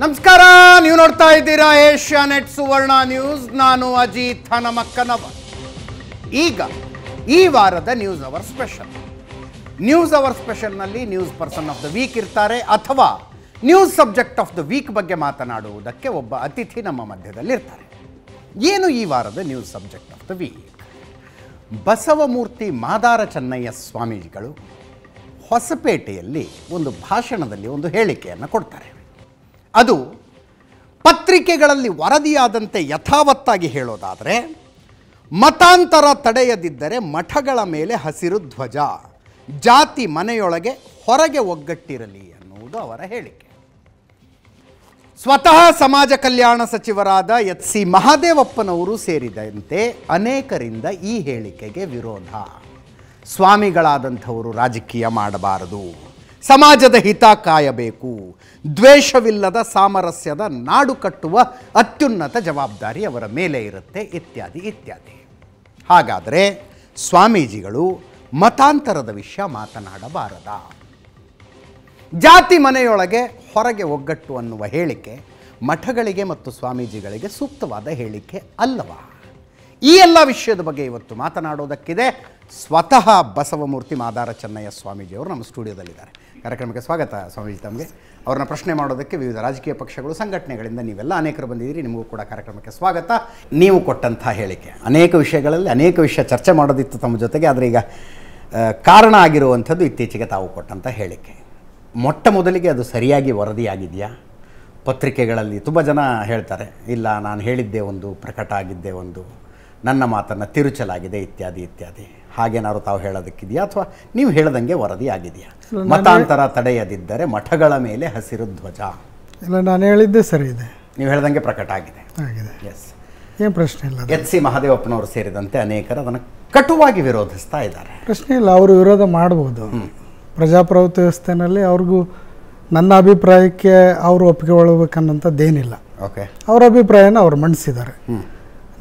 ನಮಸ್ಕಾರ, ನೀವು ನೋಡ್ತಾ ಇದ್ದೀರಾ ಏಷ್ಯಾನೆಟ್ ಸುವರ್ಣ ನ್ಯೂಸ್. ನಾನು ಅಜಿತ್ ಹನಮಕ್ಕನವ. ಈಗ ಈ ವಾರದ news hour special. News hour ಸ್ಪೆಷಲ್ನಲ್ಲಿ news person of the week ಇರ್ತಾರೆ, ಅಥವಾ news subject of the week ಬಗ್ಗೆ ಮಾತನಾಡುವುದಕ್ಕೆ ಒಬ್ಬ ಅತಿಥಿ ನಮ್ಮ ಮಧ್ಯದಲ್ಲಿರ್ತಾರೆ. ಏನು ಈ ವಾರದ news subject of the week? Basavamurthy Madara Chennaiah ಸ್ವಾಮೀಜಿಗಳು ಹೊಸಪೇಟೆಯಲ್ಲಿ ಒಂದು ಭಾಷಣದಲ್ಲಿ ಒಂದು ಹೇಳಿಕೆಯನ್ನು ಕೊಡ್ತಾರೆ. ಅದು ಪತ್ರಿಕೆಗಳಲ್ಲಿ ವರದಿಯಾದಂತೆ ಯಥಾವತ್ತಾಗಿ ಹೇಳೋದಾದರೆ, ಮತಾಂತರ ತಡೆಯದಿದ್ದರೆ ಮಠಗಳ ಮೇಲೆ ಹಸಿರು ಧ್ವಜ, ಜಾತಿ ಮನೆಯೊಳಗೆ ಹೊರಗೆ ಒಗ್ಗಟ್ಟಿರಲಿ ಅನ್ನುವುದು ಅವರ ಹೇಳಿಕೆ. ಸ್ವತಃ ಸಮಾಜ ಕಲ್ಯಾಣ ಸಚಿವರಾದ ಎಚ್ ಸಿ ಮಹದೇವಪ್ಪನವರು ಸೇರಿದಂತೆ ಅನೇಕರಿಂದ ಈ ಹೇಳಿಕೆಗೆ ವಿರೋಧ. ಸ್ವಾಮಿಗಳಾದಂಥವರು ರಾಜಕೀಯ ಮಾಡಬಾರದು, ಸಮಾಜದ ಹಿತ ಕಾಯಬೇಕು, ದ್ವೇಷವಿಲ್ಲದ ಸಾಮರಸ್ಯದ ನಾಡು ಕಟ್ಟುವ ಅತ್ಯುನ್ನತ ಜವಾಬ್ದಾರಿ ಅವರ ಮೇಲೆ ಇರುತ್ತೆ, ಇತ್ಯಾದಿ ಇತ್ಯಾದಿ. ಹಾಗಾದರೆ ಸ್ವಾಮೀಜಿಗಳು ಮತಾಂತರದ ವಿಷಯ ಮಾತನಾಡಬಾರದ? ಜಾತಿ ಮನೆಯೊಳಗೆ ಹೊರಗೆ ಒಗ್ಗಟ್ಟು ಅನ್ನುವ ಹೇಳಿಕೆ ಮಠಗಳಿಗೆ ಮತ್ತು ಸ್ವಾಮೀಜಿಗಳಿಗೆ ಸೂಕ್ತವಾದ ಹೇಳಿಕೆ ಅಲ್ಲವಾ? ಈ ಎಲ್ಲ ವಿಷಯದ ಬಗ್ಗೆ ಇವತ್ತು ಮಾತನಾಡೋದಕ್ಕಿದೆ. ಸ್ವತಃ ಬಸವಮೂರ್ತಿ ಮಾದಾರ ಚೆನ್ನಯ್ಯ ಸ್ವಾಮೀಜಿಯವರು ನಮ್ಮ ಸ್ಟುಡಿಯೋದಲ್ಲಿದ್ದಾರೆ. ಕಾರ್ಯಕ್ರಮಕ್ಕೆ ಸ್ವಾಗತ ಸ್ವಾಮೀಜಿ. ತಮಗೆ ಅವ್ರನ್ನ ಪ್ರಶ್ನೆ ಮಾಡೋದಕ್ಕೆ ವಿವಿಧ ರಾಜಕೀಯ ಪಕ್ಷಗಳು, ಸಂಘಟನೆಗಳಿಂದ ನೀವೆಲ್ಲ ಅನೇಕರು ಬಂದಿದ್ದೀರಿ. ನಿಮಗೂ ಕೂಡ ಕಾರ್ಯಕ್ರಮಕ್ಕೆ ಸ್ವಾಗತ. ನೀವು ಕೊಟ್ಟಂಥ ಹೇಳಿಕೆ ಅನೇಕ ವಿಷಯಗಳಲ್ಲಿ ಅನೇಕ ವಿಷಯ ಚರ್ಚೆ ಮಾಡೋದಿತ್ತು ತಮ್ಮ ಜೊತೆಗೆ, ಆದರೆ ಈಗ ಕಾರಣ ಆಗಿರುವಂಥದ್ದು ಇತ್ತೀಚೆಗೆ ತಾವು ಕೊಟ್ಟಂಥ ಹೇಳಿಕೆ. ಮೊಟ್ಟ ಮೊದಲಿಗೆ ಅದು ಸರಿಯಾಗಿ ವರದಿಯಾಗಿದೆಯಾ? ಪತ್ರಿಕೆಗಳಲ್ಲಿ ತುಂಬ ಜನ ಹೇಳ್ತಾರೆ, ಇಲ್ಲ ನಾನು ಹೇಳಿದ್ದೇ ಒಂದು, ಪ್ರಕಟ ಆಗಿದ್ದೇ ಒಂದು, ನನ್ನ ಮಾತನ್ನು ತಿರುಚಲಾಗಿದೆ, ಇತ್ಯಾದಿ ಇತ್ಯಾದಿ. ಹಾಗೇನಾದ್ರು ತಾವು ಹೇಳೋದಕ್ಕಿದೆಯಾ, ಅಥವಾ ನೀವು ಹೇಳ್ದಂಗೆ ವರದಿ ಆಗಿದೆಯಾ? ಮತಾಂತರ ತಡೆಯದಿದ್ದರೆ ಮಠಗಳ ಮೇಲೆ ಹಸಿರು ಧ್ವಜ. ಇಲ್ಲ, ನಾನು ಹೇಳಿದ್ದೆ ಸರಿ ಇದೆ, ನೀವು ಹೇಳ್ದಂಗೆ ಪ್ರಕಟ ಆಗಿದೆ. ಎಸ್, ಏನು ಪ್ರಶ್ನೆ ಇಲ್ಲ. ಎಚ್ ಸಿ ಮಹದೇವಪ್ಪನವರು ಸೇರಿದಂತೆ ಅನೇಕರು ಅದನ್ನು ಕಟುವಾಗಿ ವಿರೋಧಿಸ್ತಾ ಇದ್ದಾರೆ. ಪ್ರಶ್ನೆ ಇಲ್ಲ, ಅವರು ವಿರೋಧ ಮಾಡ್ಬೋದು. ಪ್ರಜಾಪ್ರಭುತ್ವ ವ್ಯವಸ್ಥೆಯಲ್ಲಿ ಅವ್ರಿಗೂ ನನ್ನ ಅಭಿಪ್ರಾಯಕ್ಕೆ ಅವರು ಒಪ್ಪಿಗೆ ಒಳಬೇಕನ್ನೋಂಥದ್ದೇನಿಲ್ಲ. ಓಕೆ, ಅವರ ಅಭಿಪ್ರಾಯನ ಅವ್ರು ಮಂಡಿಸಿದ್ದಾರೆ.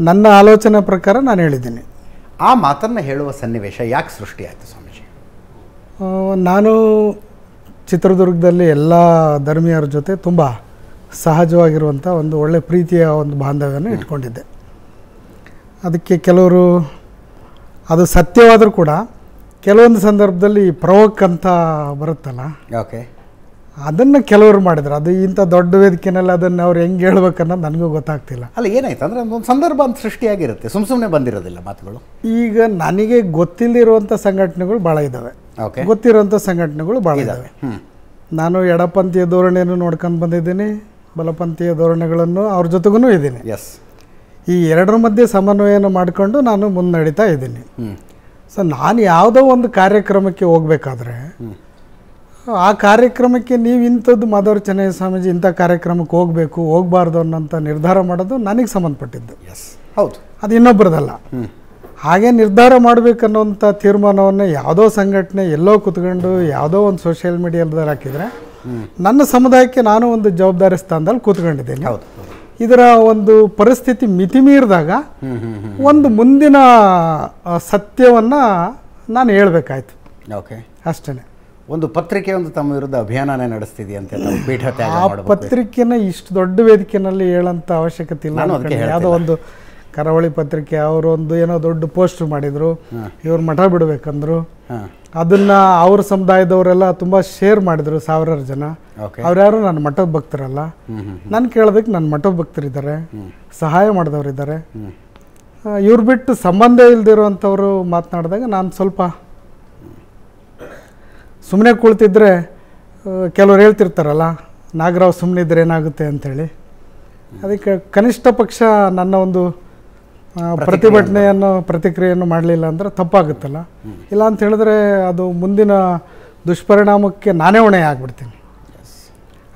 ನನ್ನ ಆಲೋಚನೆ ಪ್ರಕಾರ ನಾನು ಹೇಳಿದ್ದೀನಿ. ಆ ಮಾತನ್ನು ಹೇಳುವ ಸನ್ನಿವೇಶ ಯಾಕೆ ಸೃಷ್ಟಿಯಾಯಿತು ಸ್ವಾಮೀಜಿ? ನಾನು ಚಿತ್ರದುರ್ಗದಲ್ಲಿ ಎಲ್ಲ ಧರ್ಮೀಯರ ಜೊತೆ ತುಂಬ ಸಹಜವಾಗಿರುವಂಥ ಒಂದು ಒಳ್ಳೆ ಪ್ರೀತಿಯ ಒಂದು ಬಾಂಧವ್ಯವನ್ನು ಇಟ್ಕೊಂಡಿದ್ದೆ. ಅದಕ್ಕೆ ಕೆಲವರು, ಅದು ಸತ್ಯವಾದರೂ ಕೂಡ ಕೆಲವೊಂದು ಸಂದರ್ಭದಲ್ಲಿ ಪ್ರವೋಕ್ ಅಂತ ಬರುತ್ತಲ್ಲ, ಓಕೆ, ಅದನ್ನು ಕೆಲವರು ಮಾಡಿದ್ರು. ಅದು ಇಂಥ ದೊಡ್ಡ ವೇದಿಕೆನಲ್ಲಿ ಅದನ್ನು ಅವ್ರು ಹೆಂಗೆ ಹೇಳ್ಬೇಕನ್ನೋದು ನನಗೂ ಗೊತ್ತಾಗ್ತಿಲ್ಲ. ಅಲ್ಲ, ಏನಾಯ್ತು ಅಂದರೆ ಒಂದು ಸಂದರ್ಭ ಅಂತ ಸೃಷ್ಟಿಯಾಗಿರುತ್ತೆ, ಸುಮ್ಮನೆ ಬಂದಿರೋದಿಲ್ಲ ಮಾತುಗಳು. ಈಗ ನನಗೆ ಗೊತ್ತಿಲ್ಲದಿರುವಂಥ ಸಂಘಟನೆಗಳು ಭಾಳ ಇದ್ದಾವೆ, ಗೊತ್ತಿರುವಂಥ ಸಂಘಟನೆಗಳು ಭಾಳ ಇದ್ದಾವೆ. ನಾನು ಎಡಪಂಥೀಯ ಧೋರಣೆಯನ್ನು ನೋಡ್ಕೊಂಡು ಬಂದಿದ್ದೀನಿ, ಬಲಪಂಥೀಯ ಧೋರಣೆಗಳನ್ನು ಅವ್ರ ಜೊತೆಗೂ ಇದ್ದೀನಿ. ಎಸ್, ಈ ಎರಡರ ಮಧ್ಯೆ ಸಮನ್ವಯನ ಮಾಡಿಕೊಂಡು ನಾನು ಮುನ್ನಡೀತಾ ಇದ್ದೀನಿ. ಸೊ ನಾನು ಯಾವುದೋ ಒಂದು ಕಾರ್ಯಕ್ರಮಕ್ಕೆ ಹೋಗ್ಬೇಕಾದ್ರೆ ಆ ಕಾರ್ಯಕ್ರಮಕ್ಕೆ ನೀವು ಇಂಥದ್ದು ಮಾದಾರ ಚೆನ್ನಯ್ಯ ಸ್ವಾಮೀಜಿ ಇಂಥ ಕಾರ್ಯಕ್ರಮಕ್ಕೆ ಹೋಗಬೇಕು ಹೋಗಬಾರ್ದು ಅನ್ನೋಂಥ ನಿರ್ಧಾರ ಮಾಡೋದು ನನಗೆ ಸಂಬಂಧಪಟ್ಟಿದ್ದು. ಎಸ್, ಹೌದು, ಅದು ಇನ್ನೊಬ್ಬರದಲ್ಲ. ಹಾಗೆ ನಿರ್ಧಾರ ಮಾಡಬೇಕನ್ನೋಂಥ ತೀರ್ಮಾನವನ್ನು ಯಾವುದೋ ಸಂಘಟನೆ ಎಲ್ಲೋ ಕೂತ್ಕೊಂಡು ಯಾವುದೋ ಒಂದು ಸೋಷಿಯಲ್ ಮೀಡಿಯಾದಲ್ಲಿ ಹಾಕಿದರೆ ನನ್ನ ಸಮುದಾಯಕ್ಕೆ ನಾನು ಒಂದು ಜವಾಬ್ದಾರಿ ಸ್ಥಾನದಲ್ಲಿ ಕೂತ್ಕೊಂಡಿದ್ದೇನೆ. ಹೌದು, ಇದರ ಒಂದು ಪರಿಸ್ಥಿತಿ ಮಿತಿಮೀರಿದಾಗ ಒಂದು ಮುಂದಿನ ಸತ್ಯವನ್ನು ನಾನು ಹೇಳಬೇಕಾಯ್ತು. ಓಕೆ, ಅಷ್ಟೇ. ಒಂದು ಪತ್ರಿಕೆ ಒಂದು ತಮ್ಮ ವಿರುದ್ಧ ಅಭಿಯಾನನೇ ನಡೆಸ್ತಿದೆಯಂತೆ, ಪೀಠ ತ್ಯಾಗ ಮಾಡಬೇಕು. ಆ ಪತ್ರಿಕೆನ ಇಷ್ಟು ದೊಡ್ಡ ವೇದಿಕೆಯಲ್ಲಿ ಹೇಳೋಂಥ ಅವಶ್ಯಕತೆ ಇಲ್ಲ. ಯಾವುದೋ ಒಂದು ಕರಾವಳಿ ಪತ್ರಿಕೆ ಅವರು ಒಂದು ಏನೋ ದೊಡ್ಡ ಪೋಸ್ಟರ್ ಮಾಡಿದರು, ಇವ್ರು ಮಠ ಬಿಡಬೇಕಂದ್ರು. ಅದನ್ನು ಅವ್ರ ಸಮುದಾಯದವರೆಲ್ಲ ತುಂಬ ಶೇರ್ ಮಾಡಿದರು, ಸಾವಿರಾರು ಜನ. ಅವ್ರ್ಯಾರು ನನ್ನ ಮಠದ ಭಕ್ತರಲ್ಲ. ನಾನು ಕೇಳೋದಕ್ಕೆ ನನ್ನ ಮಠದ ಭಕ್ತರಿದ್ದಾರೆ, ಸಹಾಯ ಮಾಡಿದವರಿದ್ದಾರೆ. ಇವ್ರು ಬಿಟ್ಟು ಸಂಬಂಧ ಇಲ್ದಿರೋವಂಥವ್ರು ಮಾತನಾಡಿದಾಗ ನಾನು ಸ್ವಲ್ಪ ಸುಮ್ಮನೆ ಕುಳಿತಿದ್ರೆ, ಕೆಲವ್ರು ಹೇಳ್ತಿರ್ತಾರಲ್ಲ, ನಾಗರಾವ್ ಸುಮ್ಮನೆ ಇದ್ರೆ ಏನಾಗುತ್ತೆ ಅಂಥೇಳಿ. ಅದಕ್ಕೆ ಕನಿಷ್ಠ ಪಕ್ಷ ನನ್ನ ಒಂದು ಪ್ರತಿಕ್ರಿಯೆಯನ್ನು ಮಾಡಲಿಲ್ಲ ಅಂದರೆ ತಪ್ಪಾಗುತ್ತಲ್ಲ. ಇಲ್ಲ ಅಂತ ಹೇಳಿದ್ರೆ ಅದು ಮುಂದಿನ ದುಷ್ಪರಿಣಾಮಕ್ಕೆ ನಾನೇ ಹೊಣೆ ಆಗಿಬಿಡ್ತೀನಿ.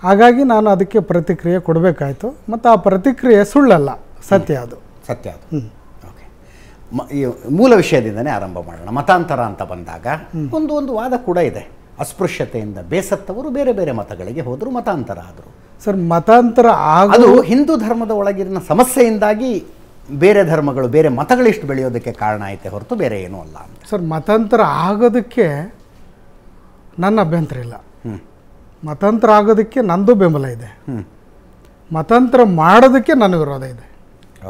ಹಾಗಾಗಿ ನಾನು ಅದಕ್ಕೆ ಪ್ರತಿಕ್ರಿಯೆ ಕೊಡಬೇಕಾಯ್ತು. ಮತ್ತು ಆ ಪ್ರತಿಕ್ರಿಯೆ ಸುಳ್ಳಲ್ಲ, ಸತ್ಯ. ಅದು ಸತ್ಯ. ಅದು ಓಕೆ, ಈ ಮೂಲ ವಿಷಯದಿಂದನೇ ಆರಂಭ ಮಾಡೋಣ. ಮತಾಂತರ ಅಂತ ಬಂದಾಗ ಒಂದು ವಾದ ಕೂಡ ಇದೆ. ಅಸ್ಪೃಶ್ಯತೆಯಿಂದ ಬೇಸತ್ತವರು ಬೇರೆ ಬೇರೆ ಮತಗಳಿಗೆ ಹೋದರು, ಮತಾಂತರ ಆದರು. ಸರ್, ಮತಾಂತರ ಅದು ಹಿಂದೂ ಧರ್ಮದ ಒಳಗಿನ ಸಮಸ್ಯೆಯಿಂದಾಗಿ ಬೇರೆ ಧರ್ಮಗಳು, ಬೇರೆ ಮತಗಳಿಷ್ಟು ಬೆಳೆಯೋದಕ್ಕೆ ಕಾರಣ ಐತೆ ಹೊರತು ಬೇರೆ ಏನೂ ಅಲ್ಲ. ಸರ್, ಮತಾಂತರ ಆಗೋದಕ್ಕೆ ನನ್ನ ಅಭ್ಯಂತರ ಇಲ್ಲ. ಮತಾಂತರ ಆಗೋದಕ್ಕೆ ನಂದು ಬೆಂಬಲ ಇದೆ. ಮತಾಂತರ ಮಾಡೋದಕ್ಕೆ ನನ್ನ ವಿರೋಧ ಇದೆ.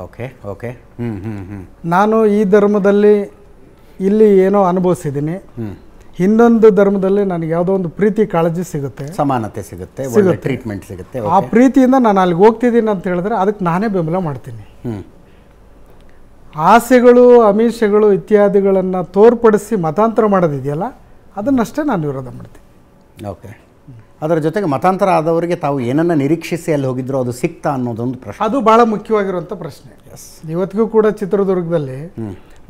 Okay okay. ನಾನು ಈ ಧರ್ಮದಲ್ಲಿ ಇಲ್ಲಿ ಏನೋ ಅನುಭವಿಸಿದ್ದೀನಿ, ಇನ್ನೊಂದು ಧರ್ಮದಲ್ಲಿ ನನಗೆ ಯಾವುದೋ ಒಂದು ಪ್ರೀತಿ ಕಾಳಜಿ ಸಿಗುತ್ತೆ, ಸಮಾನತೆ ಸಿಗುತ್ತೆ, ಒಳ್ಳೆ ಟ್ರೀಟ್ಮೆಂಟ್ ಸಿಗುತ್ತೆ. ಆ ಪ್ರೀತಿಯಿಂದ ನಾನು ಅಲ್ಲಿಗೆ ಹೋಗ್ತಿದ್ದೀನಿ ಅಂತ ಹೇಳಿದ್ರೆ ಅದಕ್ಕೆ ನಾನೇ ಬೆಂಬಲ ಮಾಡ್ತೀನಿ. ಆಸೆಗಳು ಅಮೀಷೆಗಳು ಇತ್ಯಾದಿಗಳನ್ನು ತೋರ್ಪಡಿಸಿ ಮತಾಂತರ ಮಾಡೋದಿದೆಯಲ್ಲ ಅದನ್ನಷ್ಟೇ ನಾನು ವಿರೋಧ ಮಾಡ್ತೀನಿ. ಓಕೆ. ಅದರ ಜೊತೆಗೆ ಮತಾಂತರ ಆದವರಿಗೆ ತಾವು ಏನನ್ನ ನಿರೀಕ್ಷಿಸಿ ಅಲ್ಲಿ ಹೋಗಿದ್ರು ಅದು ಸಿಕ್ತಾ ಅನ್ನೋದೊಂದು ಪ್ರಶ್ನೆ. ಅದು ಭಾಳ ಮುಖ್ಯವಾಗಿರುವಂಥ ಪ್ರಶ್ನೆ. ಇವತ್ತಿಗೂ ಕೂಡ ಚಿತ್ರದುರ್ಗದಲ್ಲಿ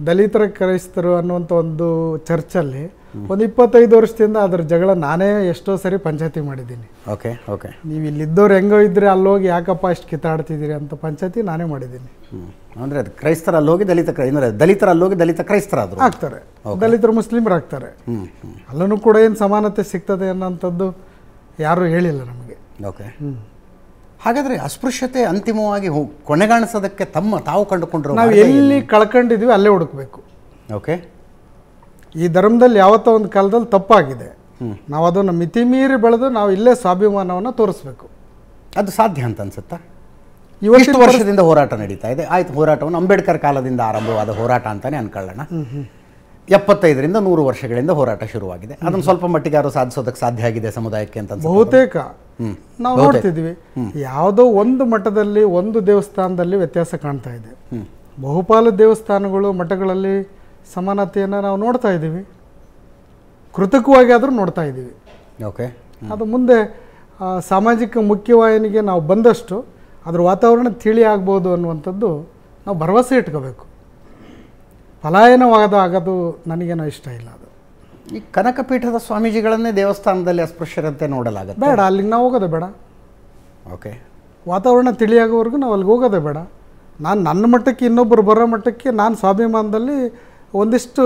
ದಲಿತರ ಕ್ರೈಸ್ತರು ಅನ್ನುವಂಥ ಒಂದು ಚರ್ಚಲ್ಲಿ ಒಂದು 25 ವರ್ಷದಿಂದ ಅದರ ಜಗಳ ನಾನೇ ಎಷ್ಟೋ ಸರಿ ಪಂಚಾಯತಿ ಮಾಡಿದ್ದೀನಿ. Okay okay. ನೀವು ಇಲ್ಲಿದ್ದವ್ರು ಹೆಂಗೋ ಇದ್ರೆ ಅಲ್ಲೋಗಿ ಯಾಕಪ್ಪ ಇಷ್ಟು ಕಿತ್ತಾಡ್ತಿದ್ದೀರಿ ಅಂತ ಪಂಚಾಯತಿ ನಾನೇ ಮಾಡಿದ್ದೀನಿ. ಅಂದರೆ ಅದು ಕ್ರೈಸ್ತರ ಅಲ್ಲೋಗಿ ದಲಿತರ ಅಲ್ಲೋಗಿ ದಲಿತ ಕ್ರೈಸ್ತರಾದರು ಆಗ್ತಾರೆ, ದಲಿತರು ಮುಸ್ಲಿಮರು ಆಗ್ತಾರೆ. ಅಲ್ಲೂ ಕೂಡ ಏನು ಸಮಾನತೆ ಸಿಗ್ತದೆ ಅನ್ನೋಂಥದ್ದು ಯಾರೂ ಹೇಳಿಲ್ಲ ನಮಗೆ. ಓಕೆ. ಹಾಗಾದರೆ ಅಸ್ಪೃಶ್ಯತೆ ಅಂತಿಮವಾಗಿ ಕೊನೆಗಾಣಿಸೋದಕ್ಕೆ ತಾವು ಕಂಡುಕೊಂಡ್ರು ನಾವು ಎಲ್ಲಿ ಕಳ್ಕೊಂಡಿದ್ವಿ ಅಲ್ಲೇ ಹುಡುಕ್ಬೇಕು. ಓಕೆ. ಈ ಧರ್ಮದಲ್ಲಿ ಯಾವತ್ತೋ ಒಂದು ಕಾಲದಲ್ಲಿ ತಪ್ಪಾಗಿದೆ, ನಾವು ಅದನ್ನು ಮಿತಿ ಮೀರಿ ಬೆಳೆದು ನಾವು ಇಲ್ಲೇ ಸ್ವಾಭಿಮಾನವನ್ನು ತೋರಿಸ್ಬೇಕು. ಅದು ಸಾಧ್ಯ ಅಂತ ಅನ್ಸುತ್ತಾ? ಇವತ್ತು ವರ್ಷದಿಂದ ಹೋರಾಟ ನಡೀತಾ ಇದೆ. ಆಯ್ತು, ಹೋರಾಟವನ್ನು ಅಂಬೇಡ್ಕರ್ ಕಾಲದಿಂದ ಆರಂಭವಾದ ಹೋರಾಟ ಅಂತಾನೆ ಅನ್ಕೊಳ್ಳೋಣ. 75ರಿಂದ 100 ವರ್ಷಗಳಿಂದ ಹೋರಾಟ ಶುರುವಾಗಿದೆ. ಅದನ್ನು ಸ್ವಲ್ಪ ಮಟ್ಟಿಗೆ ಯಾರು ಸಾಧಿಸೋದಕ್ಕೆ ಸಾಧ್ಯ ಆಗಿದೆ ಸಮುದಾಯಕ್ಕೆ ಅಂತ ಬಹುತೇಕ ನಾವು ನೋಡ್ತಿದ್ವಿ. ಯಾವುದೋ ಒಂದು ಮಠದಲ್ಲಿ ಒಂದು ದೇವಸ್ಥಾನದಲ್ಲಿ ವ್ಯತ್ಯಾಸ ಕಾಣ್ತಾ ಇದೆ. ಬಹುಪಾಲು ದೇವಸ್ಥಾನಗಳು ಮಠಗಳಲ್ಲಿ ಸಮಾನತೆಯನ್ನು ನಾವು ನೋಡ್ತಾ ಇದ್ದೀವಿ, ಕೃತಕವಾಗಿ ಆದರೂ ನೋಡ್ತಾ ಇದ್ದೀವಿ. ಓಕೆ. ಅದು ಮುಂದೆ ಸಾಮಾಜಿಕ ಮುಖ್ಯವಾಹಿನಿಗೆ ನಾವು ಬಂದಷ್ಟು ಅದ್ರ ವಾತಾವರಣ ತಿಳಿ ಆಗ್ಬೋದು ಅನ್ನುವಂಥದ್ದು ನಾವು ಭರವಸೆ ಇಟ್ಕೋಬೇಕು. ಪಲಾಯನವಾದ ಆಗೋದು ನನಗೇನೋ ಇಷ್ಟ ಇಲ್ಲ. ಅದು ಈ ಕನಕಪೀಠದ ಸ್ವಾಮೀಜಿಗಳನ್ನೇ ದೇವಸ್ಥಾನದಲ್ಲಿ ಅಸ್ಪೃಶ್ಯರಂತೆ ನೋಡಲಾಗುತ್ತೆ. ಬೇಡ, ಅಲ್ಲಿಗೆ ನಾವು ಹೋಗೋದೇ ಬೇಡ. ಓಕೆ. ವಾತಾವರಣ ತಿಳಿಯಾಗೋವರೆಗೂ ನಾವು ಅಲ್ಲಿಗೆ ಹೋಗೋದೇ ಬೇಡ. ನನ್ನ ಮಟ್ಟಕ್ಕೆ ಇನ್ನೊಬ್ಬರು ಬರೋ ಮಟ್ಟಕ್ಕೆ ನಾನು ಸ್ವಾಭಿಮಾನದಲ್ಲಿ ಒಂದಿಷ್ಟು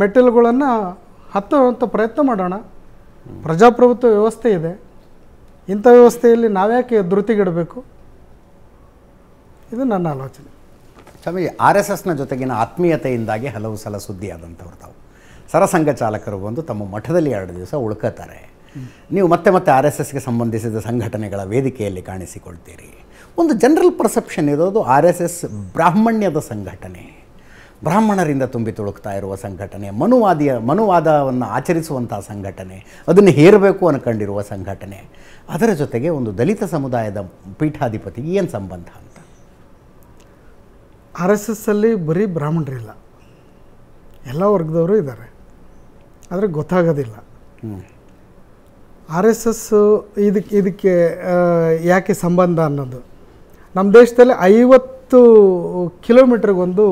ಮೆಟ್ಟಿಲುಗಳನ್ನು ಹತ್ತುವಂಥ ಪ್ರಯತ್ನ ಮಾಡೋಣ. ಪ್ರಜಾಪ್ರಭುತ್ವ ವ್ಯವಸ್ಥೆ ಇದೆ, ಇಂಥ ವ್ಯವಸ್ಥೆಯಲ್ಲಿ ನಾವ್ಯಾಕೆ ಧೃತಿಗಿಡಬೇಕು? ಇದು ನನ್ನ ಆಲೋಚನೆ. ಸ್ವಾಮಿ, RSSನ ಜೊತೆಗಿನ ಆತ್ಮೀಯತೆಯಿಂದಾಗಿ ಹಲವು ಸಲ ಸುದ್ದಿಯಾದಂಥವ್ರು ತಾವು. ಸರಸಂಘ ಚಾಲಕರು ಬಂದು ತಮ್ಮ ಮಠದಲ್ಲಿ 2 ದಿವಸ ಉಳ್ಕೋತಾರೆ. ನೀವು ಮತ್ತೆ RSSಗೆ ಸಂಬಂಧಿಸಿದ ಸಂಘಟನೆಗಳ ವೇದಿಕೆಯಲ್ಲಿ ಕಾಣಿಸಿಕೊಳ್ತೀರಿ. ಒಂದು ಜನರಲ್ ಪರ್ಸೆಪ್ಷನ್ ಇರೋದು RSS ಬ್ರಾಹ್ಮಣ್ಯದ ಸಂಘಟನೆ, ಬ್ರಾಹ್ಮಣರಿಂದ ತುಂಬಿ ತುಳುಕ್ತಾ ಇರುವ ಸಂಘಟನೆ, ಮನುವಾದವನ್ನು ಆಚರಿಸುವಂಥ ಸಂಘಟನೆ, ಅದನ್ನು ಹೇರಬೇಕು ಅನ್ಕೊಂಡಿರುವ ಸಂಘಟನೆ. ಅದರ ಜೊತೆಗೆ ಒಂದು ದಲಿತ ಸಮುದಾಯದ ಪೀಠಾಧಿಪತಿ ಏನು ಸಂಬಂಧ ಅಂತ? RSSಲ್ಲಿ ಬರೀ ಬ್ರಾಹ್ಮಣರಿಲ್ಲ, ಎಲ್ಲ ವರ್ಗದವರು ಇದ್ದಾರೆ, ಆದರೆ ಗೊತ್ತಾಗೋದಿಲ್ಲ. RSS ಇದಕ್ಕೆ ಯಾಕೆ ಸಂಬಂಧ ಅನ್ನೋದು, ನಮ್ಮ ದೇಶದಲ್ಲಿ 50 ಕಿಲೋಮೀಟರ್ಗೊಂದು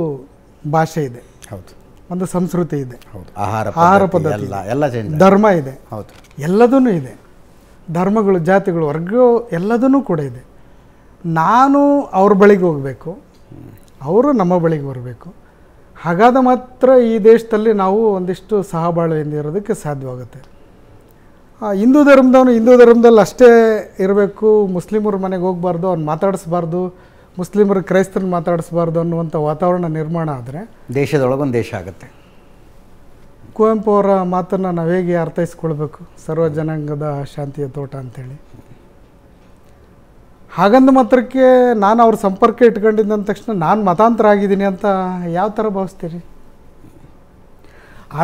ಭಾಷೆ ಇದೆ. ಹೌದು. ಒಂದು ಸಂಸ್ಕೃತಿ ಇದೆ. ಹೌದು. ಆಹಾರ ಪದ್ಧತಿ ಎಲ್ಲ ಧರ್ಮ ಇದೆ. ಹೌದು. ಎಲ್ಲದೂ ಇದೆ. ಧರ್ಮಗಳು, ಜಾತಿಗಳು, ವರ್ಗ ಎಲ್ಲದೂ ಕೂಡ ಇದೆ. ನಾನು ಅವ್ರ ಬಳಿಗೆ ಹೋಗಬೇಕು, ಅವರು ನಮ್ಮ ಬಳಿಗೆ ಬರಬೇಕು. ಹಾಗಾದ ಮಾತ್ರ ಈ ದೇಶದಲ್ಲಿ ನಾವು ಒಂದಿಷ್ಟು ಸಹಬಾಳ್ವೆಯಿಂದ ಇರೋದಕ್ಕೆ ಸಾಧ್ಯವಾಗುತ್ತೆ. ಹಿಂದೂ ಧರ್ಮದವನು ಹಿಂದೂ ಧರ್ಮದಲ್ಲಿ ಅಷ್ಟೇ ಇರಬೇಕು, ಮುಸ್ಲಿಮರ ಮನೆಗೆ ಹೋಗಬಾರ್ದು, ಅವ್ನು ಮಾತಾಡಿಸ್ಬಾರ್ದು, ಮುಸ್ಲಿಮರು ಕ್ರೈಸ್ತರನ್ನ ಮಾತಾಡಿಸ್ಬಾರ್ದು ಅನ್ನುವಂಥ ವಾತಾವರಣ ನಿರ್ಮಾಣ ಆದರೆ ದೇಶದೊಳಗೊಂದು ದೇಶ ಆಗುತ್ತೆ. ಕುವೆಂಪು ಅವರ ಮಾತನ್ನು ನಾವು ಹೇಗೆ ಅರ್ಥೈಸ್ಕೊಳ್ಬೇಕು? ಸರ್ವ ಜನಾಂಗದ ಶಾಂತಿಯ ತೋಟ ಅಂಥೇಳಿ. ಹಾಗಂದ ಮಾತ್ರಕ್ಕೆ ನಾನು ಅವ್ರ ಸಂಪರ್ಕ ಇಟ್ಕೊಂಡಿದ್ದ ತಕ್ಷಣ ನಾನು ಮತಾಂತರ ಆಗಿದ್ದೀನಿ ಅಂತ ಯಾವ ಥರ ಭಾವಿಸ್ತೀರಿ?